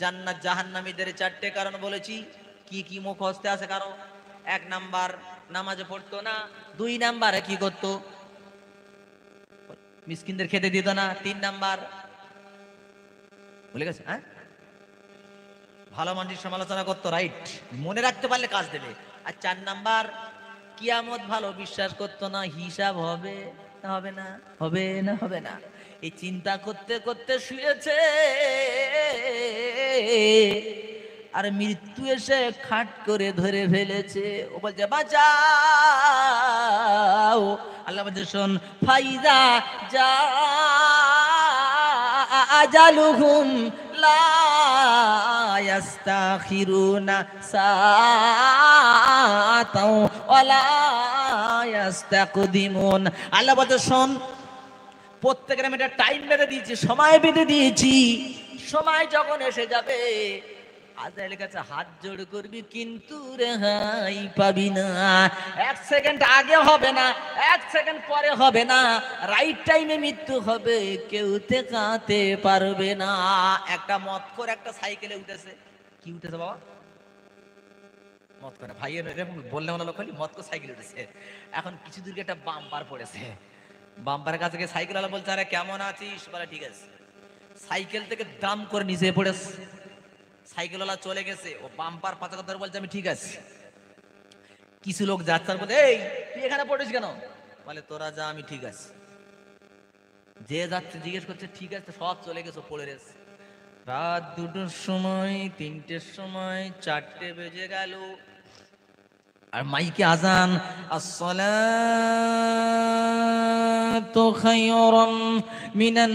জান্নাত জাহান্নামীদের চারটে কারণ বলেছি। কি কি মুখস্থে আছে কারো? 1 নাম্বার, নামাজে পড়তো না। 2 নাম্বারে কি করতো? মিসকিনদের খেতে দিত না। 3 নাম্বার ভুলে গেছে, হ্যাঁ, ভালো মানুষের সমালোচনা করতো, রাইট, মনে রাখতে পারলে কাজ দেবে। আর 4 নাম্বার, কিয়ামত ভালো বিশ্বাস করতো না, হিসাব হবে না হবে না, হবে না হবে না, এই চিন্তা করতে করতে শুয়েছে। আর মৃত্যু এসে খাট করে ধরে ফেলেছে। ও বলছে বাঁচাও। আল্লাহ বলছে শোন, ফাইদা যা আজালুহুম লা ইয়াস্তাখিরুনা সাআতাও ওয়ালা ইয়াস্তাকদিমুন। আল্লাহ বলছে শোন, প্রত্যেকের আমি একটা টাইম বেঁধে দিয়েছি, সময় বেঁধে দিয়েছি। সময় যখন এসে যাবে, আজরাইলের কাছে হাত জোড় করবি, কিন্তু রেহাই পাবি না। 1 সেকেন্ড আগে হবে না, 1 সেকেন্ড পরে হবে না, রাইট টাইমে মৃত্যু হবে, কেউ ঠেকাতে পারবে না। একটা মদখোর একটা সাইকেলে উঠেছে। কি উঠেছে বাবা? মদ করে ভাই, এরকম বললে মনে হলো খালি মদ করে সাইকেল উঠেছে। এখন কিছু দূর একটা বাম্পার পড়েছে। বাম্পারের কাছে গিয়ে সাইকেল ওয়ালা বলছে, আরে কেমন আছিস? বলে ঠিক আছে। সাইকেল থেকে দাম করে নিচে পড়েছে। সাইকেলওয়ালা চলে গেছে, ও বাম্পার পাতা কথা বলছে আমি ঠিক আছে। কিছু লোক যাচ্ছে আর বলছে, এই তুই এখানে পড়িস কেন? বলে তোরা যা, আমি ঠিক আছে। যে যাচ্ছে জিজ্ঞেস করছে, ঠিক আছে, সব চলে গেছে, পড়ে গেছে। রাত 2টোর সময়, 3টের সময়, 4টে বেজে গেল, আর মাইকে আজান, আসসালাতু খায়রুম মিনান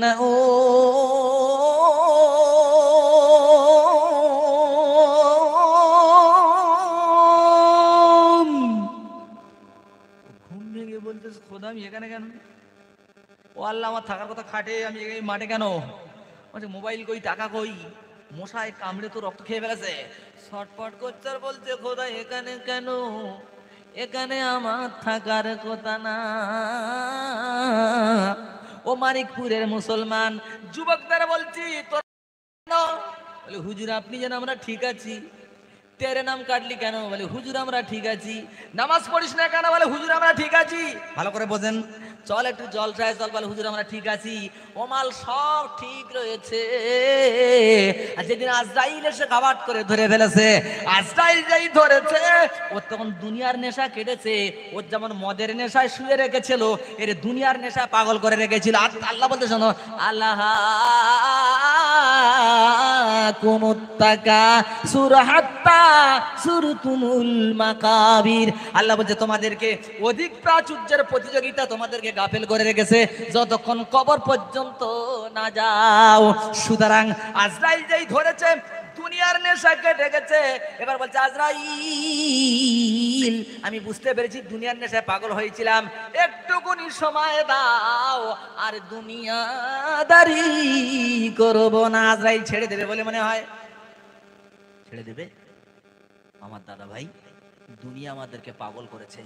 নাওম। ঘুম ভেঙে বলতেছে, খোদা আমি এখানে কেন? ও আল্লাহ, আমার থাকার কথা খাটে, আমি এই মাঠে কেন? বলছে মোবাইল কই, টাকা কই? মশায় কামড়ে তো রক্ত খেয়ে ফেলেছে। ছটফট করছে আর বলছে, খোদা এখানে কেন? এখানে আমার থাকার কথা না। ও মানিকপুরের মুসলমান যুবকদের বলছি, তোর বলে হুজুর আপনি যেন আমরা ঠিক আছি। তেরে নাম কাটলি কেন? বলে হুজুর আমরা ঠিক আছি। নামাজ পড়িস না কেন? বলে হুজুর আমরা ঠিক আছি। ভালো করে বোঝেন, চল একটু জলসায় চল, বলে হুজুর আমরা ঠিক আছি। ওমাল সব ঠিক রয়েছে। আর যেদিন আজরাইল এসে কাবাট করে ধরে ফেলেছে, আজরাইল যেই ধরেছে, ওর তখন দুনিয়ার নেশা কেটেছে। ওর যেমন মদের নেশায় শুয়ে রেখেছিল, এর দুনিয়ার নেশা পাগল করে রেখেছিল। আল্লাহ বলতে শোনো, আল্লাহ আল্লাহ বলছে তোমাদেরকে অধিক প্রাচুর্যের প্রতিযোগিতা তোমাদেরকে গাফেল করে রেখেছে, যতক্ষণ কবর পর্যন্ত না যাও। সুতরাং আজরাইল যেই ধরেছে, দুনিয়ার নেশা কেটে গেছে। এবার বলছে আজরাইল, আমি বুঝতে পেরেছি দুনিয়ার নেশায় পাগল হয়েছিলাম, একটুকুনি সময় দাও, আর দুনিয়াদারি করব না। আজরাইল ছেড়ে দেবে বলে মনে হয়? ছেড়ে দেবে? আমার দাদা ভাই, দুনিয়া আমাদেরকে পাগল করেছে।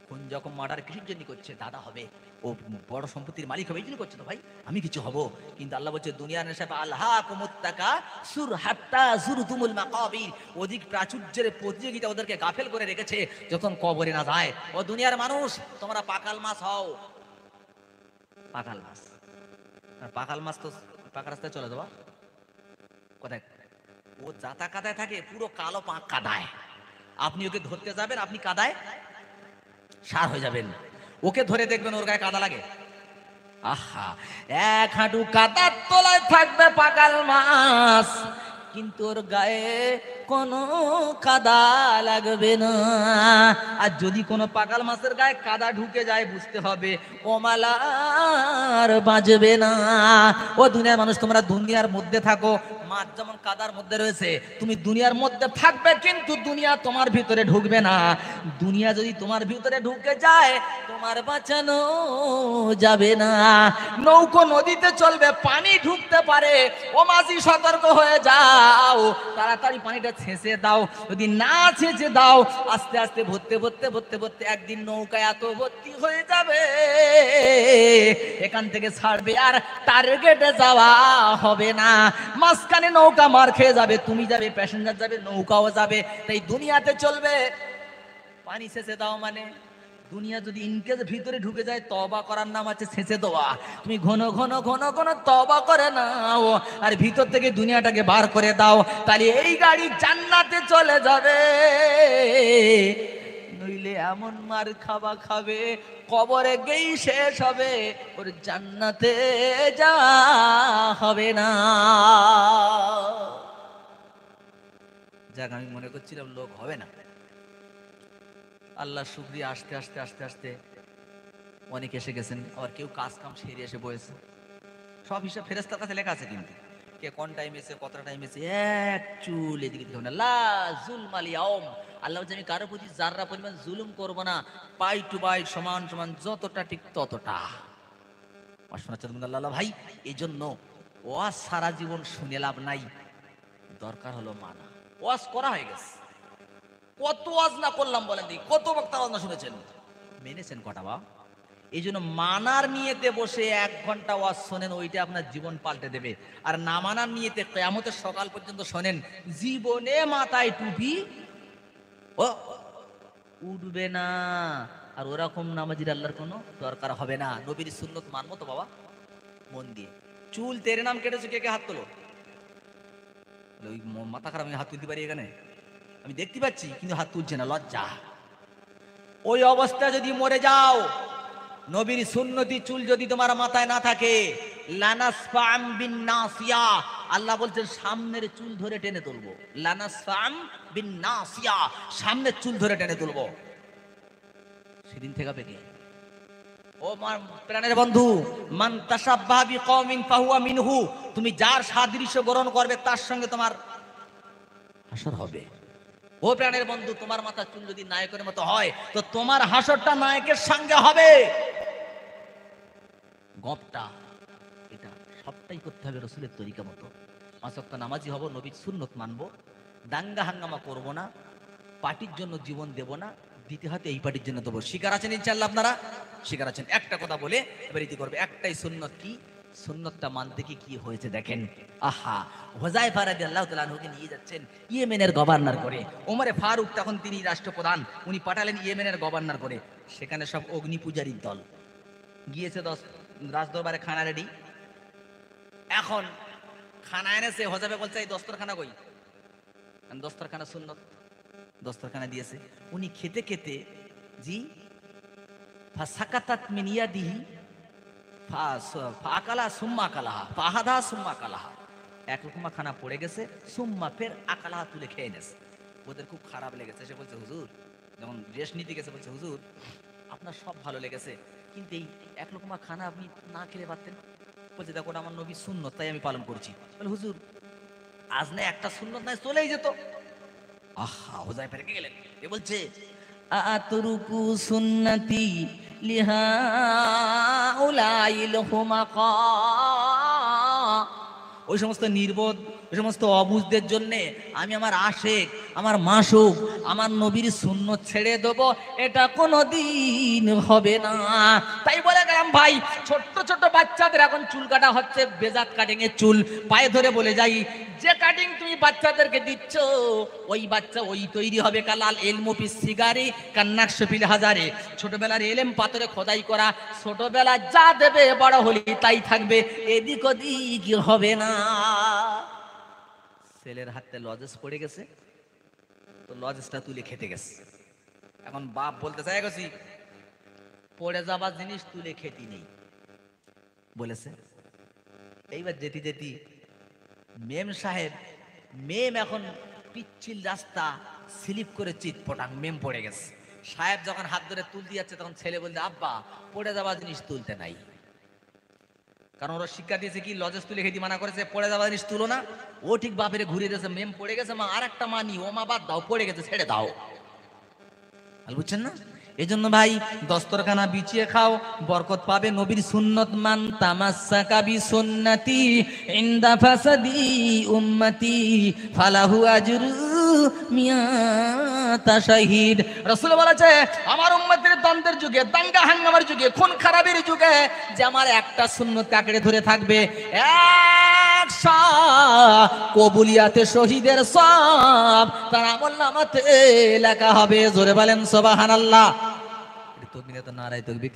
কোন যখন মার্ডার কিসের জন্য করছে? দাদা হবে, ও বড় সম্পত্তির মালিক হবে, এই জন্য করছে। তো ভাই আমি কিছু হব, কিন্তু আল্লাহ বলছে দুনিয়ার নেশা আল্লাহকুমুত্তাকাসুর হাত্তা যুরতুমুল মাকাবির, অধিক প্রাচুর্যের প্রতিযোগিতা ওদেরকে গাফেল করে রেখেছে, যখন কবরে না যায়। ও দুনিয়ার মানুষ, তোমরা পাকাল মাছ হও। পাকাল মাছ, আর পাকাল মাছ তো পাকা রাস্তায় চলে যাওয়া কোথায়? ও যাতা কাদায় থাকে, পুরো কালো পাক কাদায়। আপনি ওকে ধরতে যাবেন, আপনি কাদায় সার হয়ে যাবেন। ওকে ধরে দেখবেন, ওর গায়ে কাদা লাগে, আহা, 1 হাঁটু কাদার তলায় থাকবে পাকাল মাছ, কিন্তু ওর গায়ে কোনো কাদা লাগবে না। আর যদি কোনো পাকাল মাছের গায়ে কাদা ঢুকে যায়, বুঝতে হবে ও মালার বাজবে না। ও দুনিয়ার মানুষ, তোমরা দুনিয়ার মধ্যে থাকো, মাছ যেমন কাদার মধ্যে রয়েছে, তুমি দুনিয়ার মধ্যে থাকবে কিন্তু দুনিয়া তোমার ভিতরে ঢুকবে না। দুনিয়া যদি তোমার ভিতরে ঢুকে যায় তোমার বাঁচানো যাবে না। নৌকো নদীতে চলবে, পানি ঢুকতে পারে, ও মাঝি সতর্ক হয়ে যাও, তাড়াতাড়ি পানিটা ছেঁচে দাও। যদি না ছেঁচে দাও আস্তে আস্তে ভরতে ভরতে ভরতে ভরতে একদিন নৌকা এত ভর্তি হয়ে যাবে এখান থেকে ছাড়বে আর টার্গেটে যাওয়া হবে না। মাঝখানে নৌকা মার খেয়ে যাবে, তুমি যাবে, প্যাসেঞ্জার যাবে, নৌকাও যাবে। তাই দুনিয়াতে চলবে, পানি ছেঁচে দাও মানে দুনিয়া যদি ইনকেস ভিতরে ঢুকে যায় তওবা করার নাম আছে ছেঁচে দেওয়া। তুমি ঘন ঘন ঘন ঘন তওবা করে নাও আর ভিতর থেকে দুনিয়াটাকে বার করে দাও, তাহলে এই গাড়ি জান্নাতে চলে যাবে। নইলে এমন মার খাবে কবরে গেই শেষ হবে, ওর জান্নাতে যাওয়া হবে না। যাক, আমি মনে করছিলাম লোক হবে না। আল্লাহ শুকরিয়া, আস্তে আস্তে আস্তে আস্তে অনেক এসে গেছেন। আবার কেউ কাজ কাম সেরে এসে বসেছে। সব হিসাব ফেরেশতার কাছে লেখা আছে, কিন্তু কে কোন টাইম এসে কতটা টাইম এসে এক চুল এদিকে দিতে হবে না। লা যুলমাল ইয়াউম, আল্লাহ বলছে আমি কারো প্রতি যাররা পরিমাণ জুলুম করব না, পাই টু পাই সমান সমান, যতটা ঠিক ততটা। আল্লাহ ভাই, এই জন্য ওয়াজ সারা জীবন শুনে লাভ নাই, দরকার হলো মানা। ওয়াজ করা হয়ে গেছে, কত ওয়াজ না করলাম বলেন দিই, কত বক্তা ওয়াজ না শুনেছেন, মেনেছেন কটা বা? এই জন্য মানার নিয়েতে বসে 1 ঘন্টা ওয়াজ শোনেন, ওইটা আপনার জীবন পাল্টে দেবে। আর না মানার নিয়েতে কিয়ামতের সকাল পর্যন্ত শোনেন, জীবনে মাথায় টুপি ও উঠবে না। আর ওরকম নামাজির আল্লাহর কোনো দরকার হবে না। নবীর সুন্নত মানবো তো বাবা মন দিয়ে। চুল তেরে নাম কেটেছে, কে কে হাত তোলো। ওই মাথা খারাপ, আমি হাত তুলতে পারি এখানে, আমি দেখতে পাচ্ছি কিন্তু হাত তুলছে না, লজ্জা। ওই অবস্থা যদি মরে যাও, নবীর সুন্নতি চুল যদি তোমার মাথায় না থাকে, লানাসফাম বিন নাসিয়া, আল্লাহ বলছেন সামনের চুল ধরে টেনে তুলবো। লানাসফাম বিন নাসিয়া, সামনের চুল ধরে টেনে তুলবো। সেদিন থেকে পেকে ও আমার প্রাণের বন্ধু, মান তাশাব্বাহা বিকওমিন ফাহুয়া মিনহু, তুমি যার সাদৃশ্য গ্রহণ করবে তার সঙ্গে তোমার হাসর হবে। ও প্রাণের বন্ধু, তোমার মাথা চুল যদি নায়কের মতো হয় তো তোমার হাসরটা নায়কের সঙ্গে হবে। গপটা এটা সবটাই করতে হবে রাসূলের তরিকা মতো। 5 ওয়াক্ত নামাজি হব, নবীর সুন্নত মানবো, দাঙ্গা হাঙ্গামা করব না, পার্টির জন্য জীবন দেব না, দিতে হাতে এই পার্টির জন্য দেবো। শিকার আছেন ইনশাআল্লাহ? আপনারা শিকার আছেন? একটা কথা বলে এবার ইতি করবে, একটাই সুন্নত। কি সুন্নতটা মানতে কি হয়েছে দেখেন। আহা, হুযায়ফা রাদিয়াল্লাহু তাআলা আনহুকে নিয়ে যাচ্ছেন ইয়েমেনের গভর্নর করে। ওমরে ফারুক তখন তিনি রাষ্ট্রপ্রধান, উনি পাঠালেন ইয়েমেনের গভর্নর করে। সেখানে সব অগ্নি পূজারীর দল গিয়েছে, রাজদরবারে খানা রেডি। এখন খানা এনেছে, হুযায়ফা বলছে এই দস্তরখানা কই? দস্তরখানা সুন্নত, দস্তরখানা দিয়েছে। উনি খেতে খেতে জি ফাসাকাতাত মিন ইয়াদিহি ফাআকালা সুম্মা আকালাহা ফাহাদা সুম্মা আকালাহা, এক লোকমা খানা পড়ে গেছে, সুম্মা ফের আকালাহা তুলে খেয়ে নেছে। ওদের খুব খারাপ লেগেছে। সে বলছে হুজুর, যখন রেস্ট নিতে গেছে বলছে হুজুর আপনার সব ভালো লেগেছে কিন্তু এই এক লোকমা খানা আপনি না খেলে পারতেন। বলছে দেখো আমার নবী সুন্নত তাই আমি পালন করছি। বলে হুজুর আজ না একটা সুন্নত নাই চলেই যেত। আহা, হুযায়ফা রেগে গেলেন। এ বলছে আতরুকু সুন্নতি লিহাউলাইল হুমাকা, ওই সমস্ত নির্বোধ, ওই সমস্ত অবুঝদের জন্য আমি আমার আশেক, আমার মাসুক, আমার নবীর সুন্নত ছেড়ে দেব, এটা কোনোদিন হবে না। তাই বলে গেলাম ভাই, ছোট্ট ছোট্ট বাচ্চাদের এখন চুল কাটা হচ্ছে, বেজাত কাটিং এর চুল। পায়ে ধরে বলে যাই, যে কাটিং তুমি বাচ্চাদেরকে দিচ্ছ ওই বাচ্চা ওই তৈরি হবে কালাল ইলমু ফিস সিগারি কান্নাকশ ফিল হাজারে। ছোটবেলার এলেম পাথরে খোদাই করা, ছোটবেলা যা দেবে বড় হলি তাই থাকবে, এদিক ওদিক হবে না। ছেলের হাতে লজেস পড়ে গেছে, তো লজেসটা তুলে খেতে গেছে। এখন বাপ বলতে চাই গেছি পড়ে যাবার জিনিস তুলে খেতি নেই বলেছে। এইবার যেতে যেতে মেম সাহেব, মেম এখন পিচ্ছিল রাস্তা স্লিপ করে চিৎপটাং মেম পড়ে গেছে। সাহেব যখন হাত ধরে তুলতে যাচ্ছে তখন ছেলে বলছে আব্বা পড়ে যাওয়া জিনিস তুলতে নাই। কারণ ওরা শিক্ষা দিয়েছে কি, লজেস তুলে খেতে মানা করেছে, পড়ে যাওয়া জিনিস তুলো না। ও ঠিক বাপেরে ঘুরিয়ে দিয়েছে, মেম পড়ে গেছে মা, আর একটা মা নি, ও মা বাদ দাও, পড়ে গেছে ছেড়ে দাও। আর বুঝছেন না? এই জন্য ভাই দস্তরখানা বিছিয়ে খাও, বরকত পাবে। নবীর সুন্নত, মান তামাসসাকা বিসুন্নতি ইনদা ফাসাদি উম্মতি ফালাহু আজরু মিয়াতা শাহিদ। রাসূল বলেছে, আমার উম্মতের দ্বন্দ্বের যুগে, দাঙ্গা হাঙ্গামার যুগে, খুন খারাপের যুগে যে আমার একটা সুন্নত আঁকড়ে ধরে থাকবে, কবুলিয়াতে শহীদের সব তার আমলনামাতে লেখা হবে। জোরে বলেন সুবহানাল্লাহ। তকবীর তো নারায়ে তাকবীর।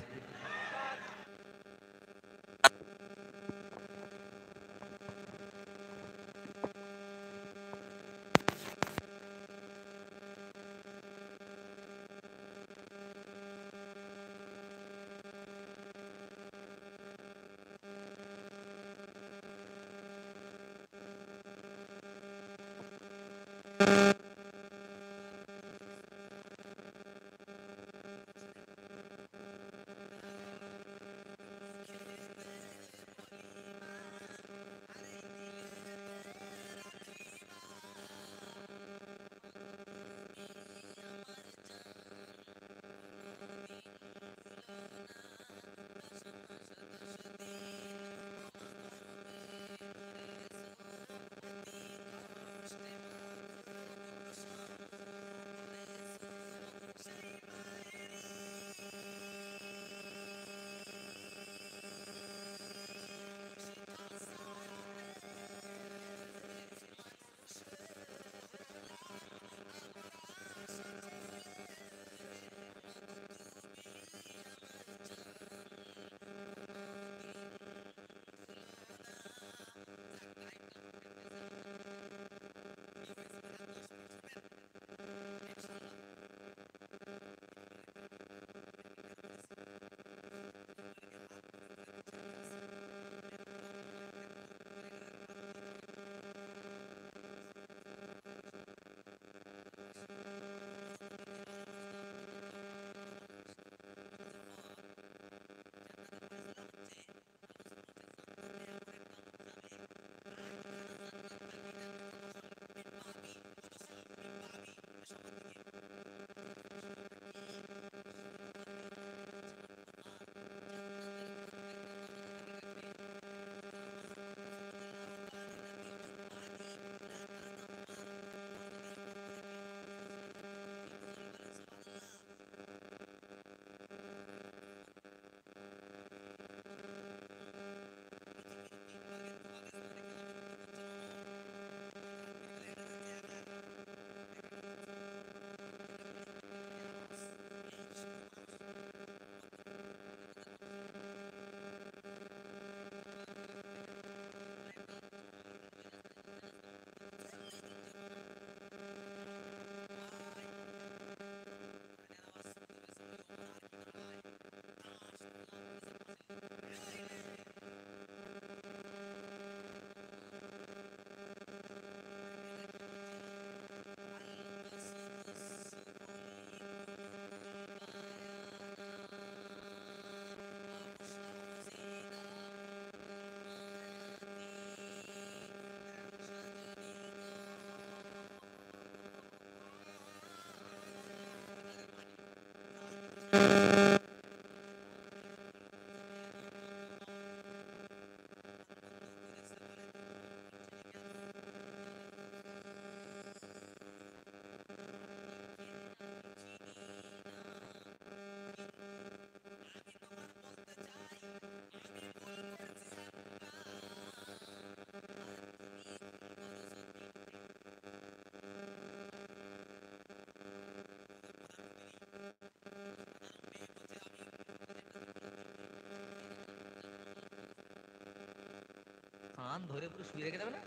কান ধরে পুরো শুয়ে রেখে দেবে না?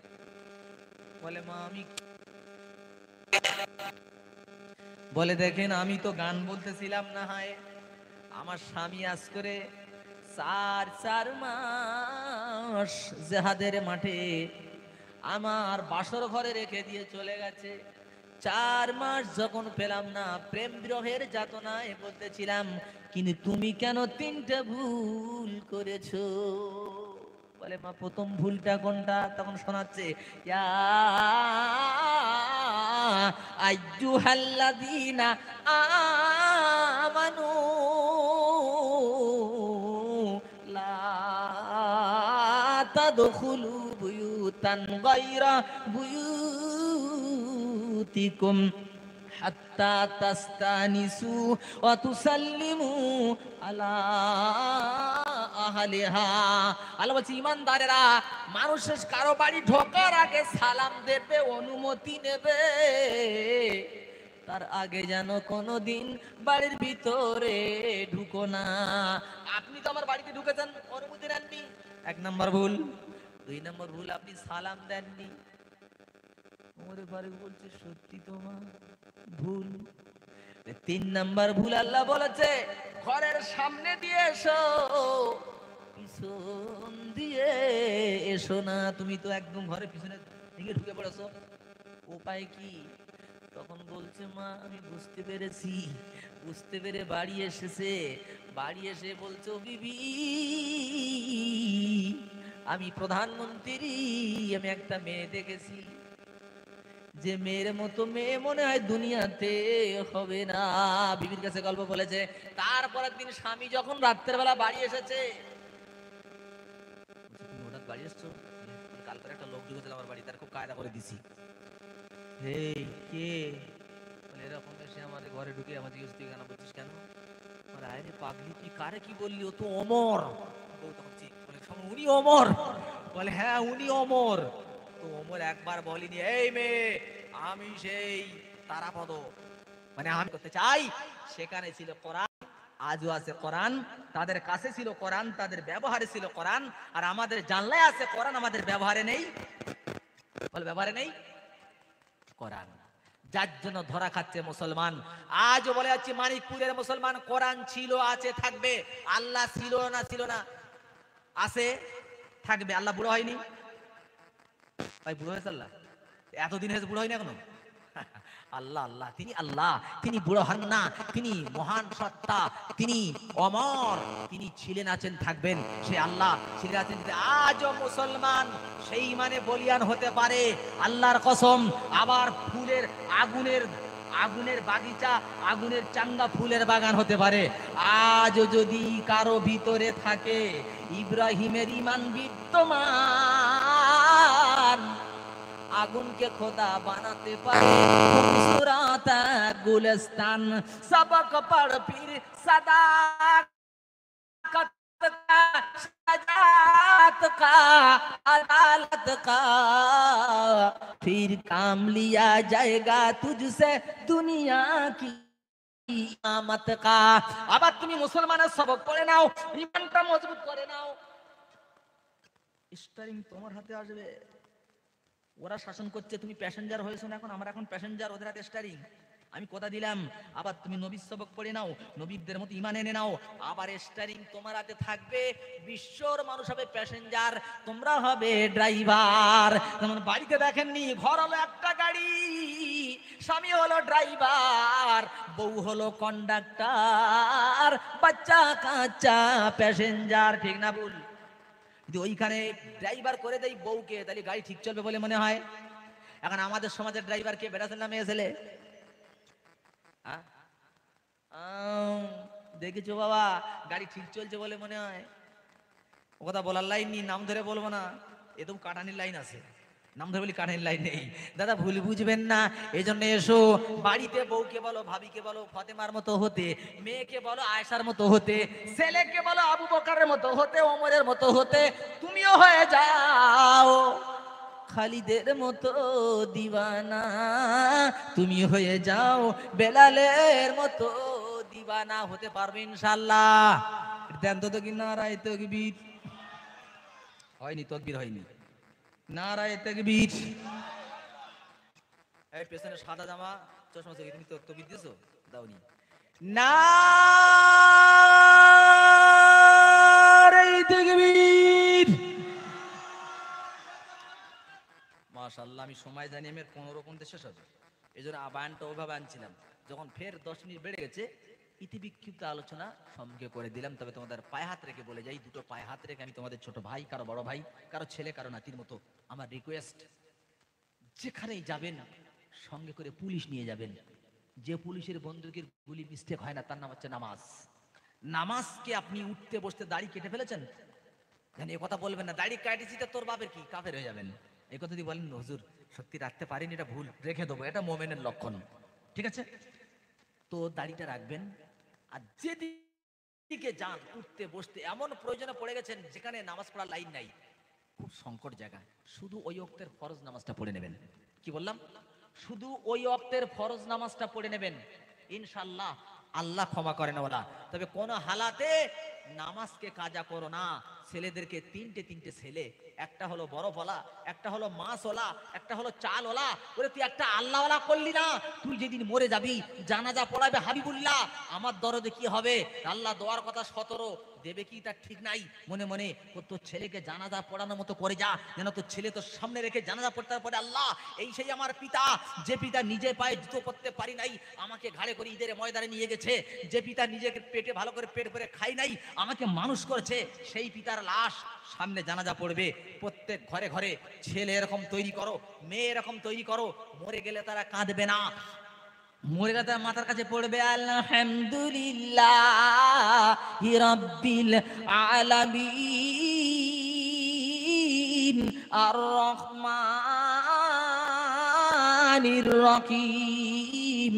বলে মা আমি, বলে দেখেন আমি তো গান বলতেছিলাম না হয়, আমার স্বামী আজ করে 4 মাস জেহাদের মাঠে আমার বাসর ঘরে রেখে দিয়ে চলে গেছে। 4 মাস যখন পেলাম না, প্রেম বিরহের যাতনায় বলতেছিলাম, কিন্তু তুমি কেন 3টে ভুল করেছো? বলে মা প্রথম ভুলটা কোনটা? তখন শোনাচ্ছে, ইয়া আইয়ুহাল্লাযীনা আমানু লা তাদখুলু বুয়ুতান গায়রা বুয়ুতিকুম হাত্তা তাস্তানিসু ওয়া তুসাল্লিমু আলা আহলিহা। আল্লাহ বলছে, ইমানদারেরা মানুষের কারো বাড়ি ঢোকার আগে সালাম দেবে, অনুমতি নেবে, তার আগে যেন কোনোদিন বাড়ির ভিতরে ঢুকো না। আপনি তো আমার বাড়িতে ঢুকেছেন, অনুমতি নেননি, 1 নম্বর ভুল। 2 নম্বর ভুল, আপনি সালাম দেননি। ওরে ফারুক বলছে, সত্যি তো মা, ভুল। 3 নম্বর ভুল, আল্লাহ বলেছে ঘরের সামনে দিয়ে এসো, পিছন দিয়ে এসো না। তুমি তো একদম ঘরের পিছনে দিকে ঢুকে পড়েছো, উপায় কি? তখন বলছে, মা আমি বুঝতে পেরেছি। বুঝতে পেরে বাড়ি এসেছে। বাড়ি এসে বলছো, বিবি আমি প্রধানমন্ত্রী, আমি একটা মেয়ে দেখেছি, যে মেয়ের মতো মেয়ে মনে হয় দুনিয়াতে হবে না। বিবির কাছে গল্প বলেছে। তারপরের দিন স্বামী যখন রাত্রের বেলা বাড়ি এসেছে, হঠাৎ বাড়ি এসছো, কালকে একটা লোক ঢুকেছিল আমার বাড়ি, তার খুব কায়দা করে দিছি। হে কে? বলে এরকম এসে আমাদের ঘরে ঢুকে আমার জিজ্ঞেস তুই কেন বলছিস কেন? বলে আরে পাগলি, তুই কারে কি বললি? ও তো অমর। বউ তখন বলে উনি অমর? বলে হ্যাঁ উনি অমর। তো ওমর একবার বলিনি, এই মেয়ে আমি সেই তারাপদ, মানে আমি করতে চাই। সেখানে ছিল কোরআন, আজও আছে কোরআন। তাদের কাছে ছিল কোরআন, তাদের ব্যবহারে ছিল কোরআন। আর আমাদের জানলায় আছে কোরআন, আমাদের ব্যবহারে নেই। বলে ব্যবহারে নেই কোরআন, যার জন্য ধরা খাচ্ছে মুসলমান। আজও বলে যাচ্ছি, মানিকপুরের মুসলমান কোরআন ছিল, আছে, থাকবে। আল্লাহ ছিল না, ছিল না, আছে, থাকবে। আল্লাহ বুড়ো হয়নি ভাই, বুড়ো হয়েছে আল্লাহ? এতদিন হয়েছে, বুড়ো হয়নি এখনো? আল্লাহ আল্লাহ, তিনি আল্লাহ, তিনি বুড়ো হন না, তিনি মহান সত্তা, তিনি অমর, তিনি ছিলেন, আছেন, থাকবেন। সে আল্লাহ ছিলেন, আছেন। আজও মুসলমান সেই মানে বলিয়ান হতে পারে, আল্লাহর কসম। আবার ফুলের আগুনের আগুনের বাগিচা, আগুনের চাঙ্গা ফুলের বাগান হতে পারে। আজও যদি কারো ভিতরে থাকে ইব্রাহিমের ঈমান বিদ্যমান, আগুনকে খোদা বানাতে পারে। খুবসুরত গুলস্তান সবক পড় পীর सदाकत का सजात का अदालत का फिर काम लिया जाएगा तुझसे दुनिया की ইমামত কা। আবার তুমি মুসলমানের সবক পড়ে নাও, ঈমানটা মজবুত করে নাও, স্টিয়ারিং তোমার হাতে আসবে। ওরা শাসন করছে, তুমি প্যাসেঞ্জার হয়েছো না, এখন আমরা এখন প্যাসেঞ্জার, ওদের হাতে স্টিয়ারিং। আমি কথা দিলাম, আবার তুমি নবীর সবক পড়ে নাও, নবীদের মতো ঈমান এনে নাও, আবার স্টিয়ারিং তোমার হাতে থাকবে। বিশ্বর মানুষ হবে প্যাসেঞ্জার, তোমরা হবে ড্রাইভার। যেমন বাড়িতে দেখেননি, ঘর হলো একটা গাড়ি, স্বামী হলো ড্রাইভার, বউ হলো কন্ডাক্টর, বাচ্চা কাচ্চা প্যাসেঞ্জার। ঠিক না ভুল? যদি ওইখানে ড্রাইভার করে দেয় বউকে, তাহলে গাড়ি ঠিক চলবে বলে মনে হয়? এখন আমাদের সমাজের ড্রাইভার কে? বেড়াছেন না মেয়ে ছেলে? দেখেছো বাবা, গাড়ি ঠিক চলছে বলে মনে হয়? ও কথা বলার লাইন নেই, নাম ধরে বলবো না। এরকম কাটানির লাইন আছে, নাম ধরে বলি কাটানির লাইন নেই। দাদা ভুল বুঝবেন না, এই জন্য এসো বাড়িতে বউকে বলো, ভাবিকে বলো ফাতেমার মতো হতে, মেয়েকে বলো আয়েশার মতো হতে, ছেলেকে বলো আবু বকরের মতো হতে, ওমরের মতো হতে। তুমিও হয়ে যাও খালিদের মতো দিওয়ানা, তুমি হয়ে যাও বেলালের মতো দিওয়ানা। হতে পারবে ইনশাআল্লাহ। দেন তো কি নারায়ে তাকবীর। হয়নি, তাকবীর হয়নি। নারায়ে তাকবীর। এই পেছনে সাদা জামা চশমা চোখে, তুমি তো তাকবীর দিয়েছো? দাওনি। নারায়ে তাকবীর। মাশাআল্লাহ, আমি সময় জানি আমি 15 কোন শেষ হবে, এই জন্য আবায়ানটা ওইভাবে আনছিলাম। যখন ফের 10 মিনিট বেড়ে গেছে, ইতি বিক্ষিপ্ত আলোচনা সঙ্গে করে দিলাম। তবে তোমাদের পায়ে হাত রেখে বলে যাই, দুটো পায়ে হাত রেখে আমি তোমাদের ছোট ভাই, কারো বড় ভাই, কারো ছেলে, কারো নাতির মতো আমার রিকোয়েস্ট, যেখানেই যাবেন সঙ্গে করে পুলিশ নিয়ে যাবেন। যে পুলিশের বন্দুকের গুলি মিস্টেক হয় না, তার নাম হচ্ছে নামাজ। নামাজকে আপনি উঠতে বসতে দাড়ি কেটে ফেলেছেন, এ কথা বলবেন না, দাড়ি কাটিছি তো তোর বাপের কি, কাফের হয়ে যাবেন। এই কথা যদি বলেন হুজুর সত্যি রাখতে পারিনি, এটা ভুল, রেখে দেবো, এটা মোমেনের লক্ষণ, ঠিক আছে? তো দাড়িটা রাখবেন। আর যেদিকে যান উঠতে বসতে, এমন প্রয়োজনে পড়ে গেছেন যেখানে নামাজ পড়ার লাইন নাই, খুব সংকট জায়গা, শুধু ওই ওয়াক্তের ফরজ নামাজটা পড়ে নেবেন। কি বললাম? শুধু ওই ওয়াক্তের ফরজ নামাজটা পড়ে নেবেন, ইনশাআল্লাহ আল্লাহ ক্ষমা করেন ওলা। তবে কোন হালাতে নামাজকে কাজা করো না। ছেলেদেরকে তিনটে ছেলে, একটা হলো বরফ ওলা, একটা হলো মাছ ওলা, একটা হলো চাল ওলা। ওরে তুই একটা আল্লাহ ওলা করলি না, তুই যেদিন মরে যাবি জানাজা পড়াবে হাবিবুল্লাহ, আমার দরদে কি হবে? আল্লাহ দোয়ার কথা 17 দেবে কি তার ঠিক নাই। মনে মনে তোর ছেলেকে জানাজা পড়ানোর মতো করে যা, যেন তোর ছেলে তোর সামনে রেখে জানাজা পড়তে পারে, আল্লাহ এই সেই আমার পিতা, যে পিতা নিজে পায়ে জুতো পরতে পারি নাই আমাকে ঘাড়ে করে ঈদের ময়দানে নিয়ে গেছে, যে পিতা নিজেকে পেটে ভালো করে পেট ভরে খাই নাই আমাকে মানুষ করেছে, সেই পিতার লাশ সামনে জানাজা পড়বে। প্রত্যেক ঘরে ঘরে ছেলে এরকম তৈরি করো, মেয়ে এরকম তৈরি করো, মরে গেলে তারা কাঁদবে না, মরে গেলে তার মাথার কাছে পড়বে আলহামদুলিল্লাহি রাব্বিল আলামিন আর রহমানির রহিম।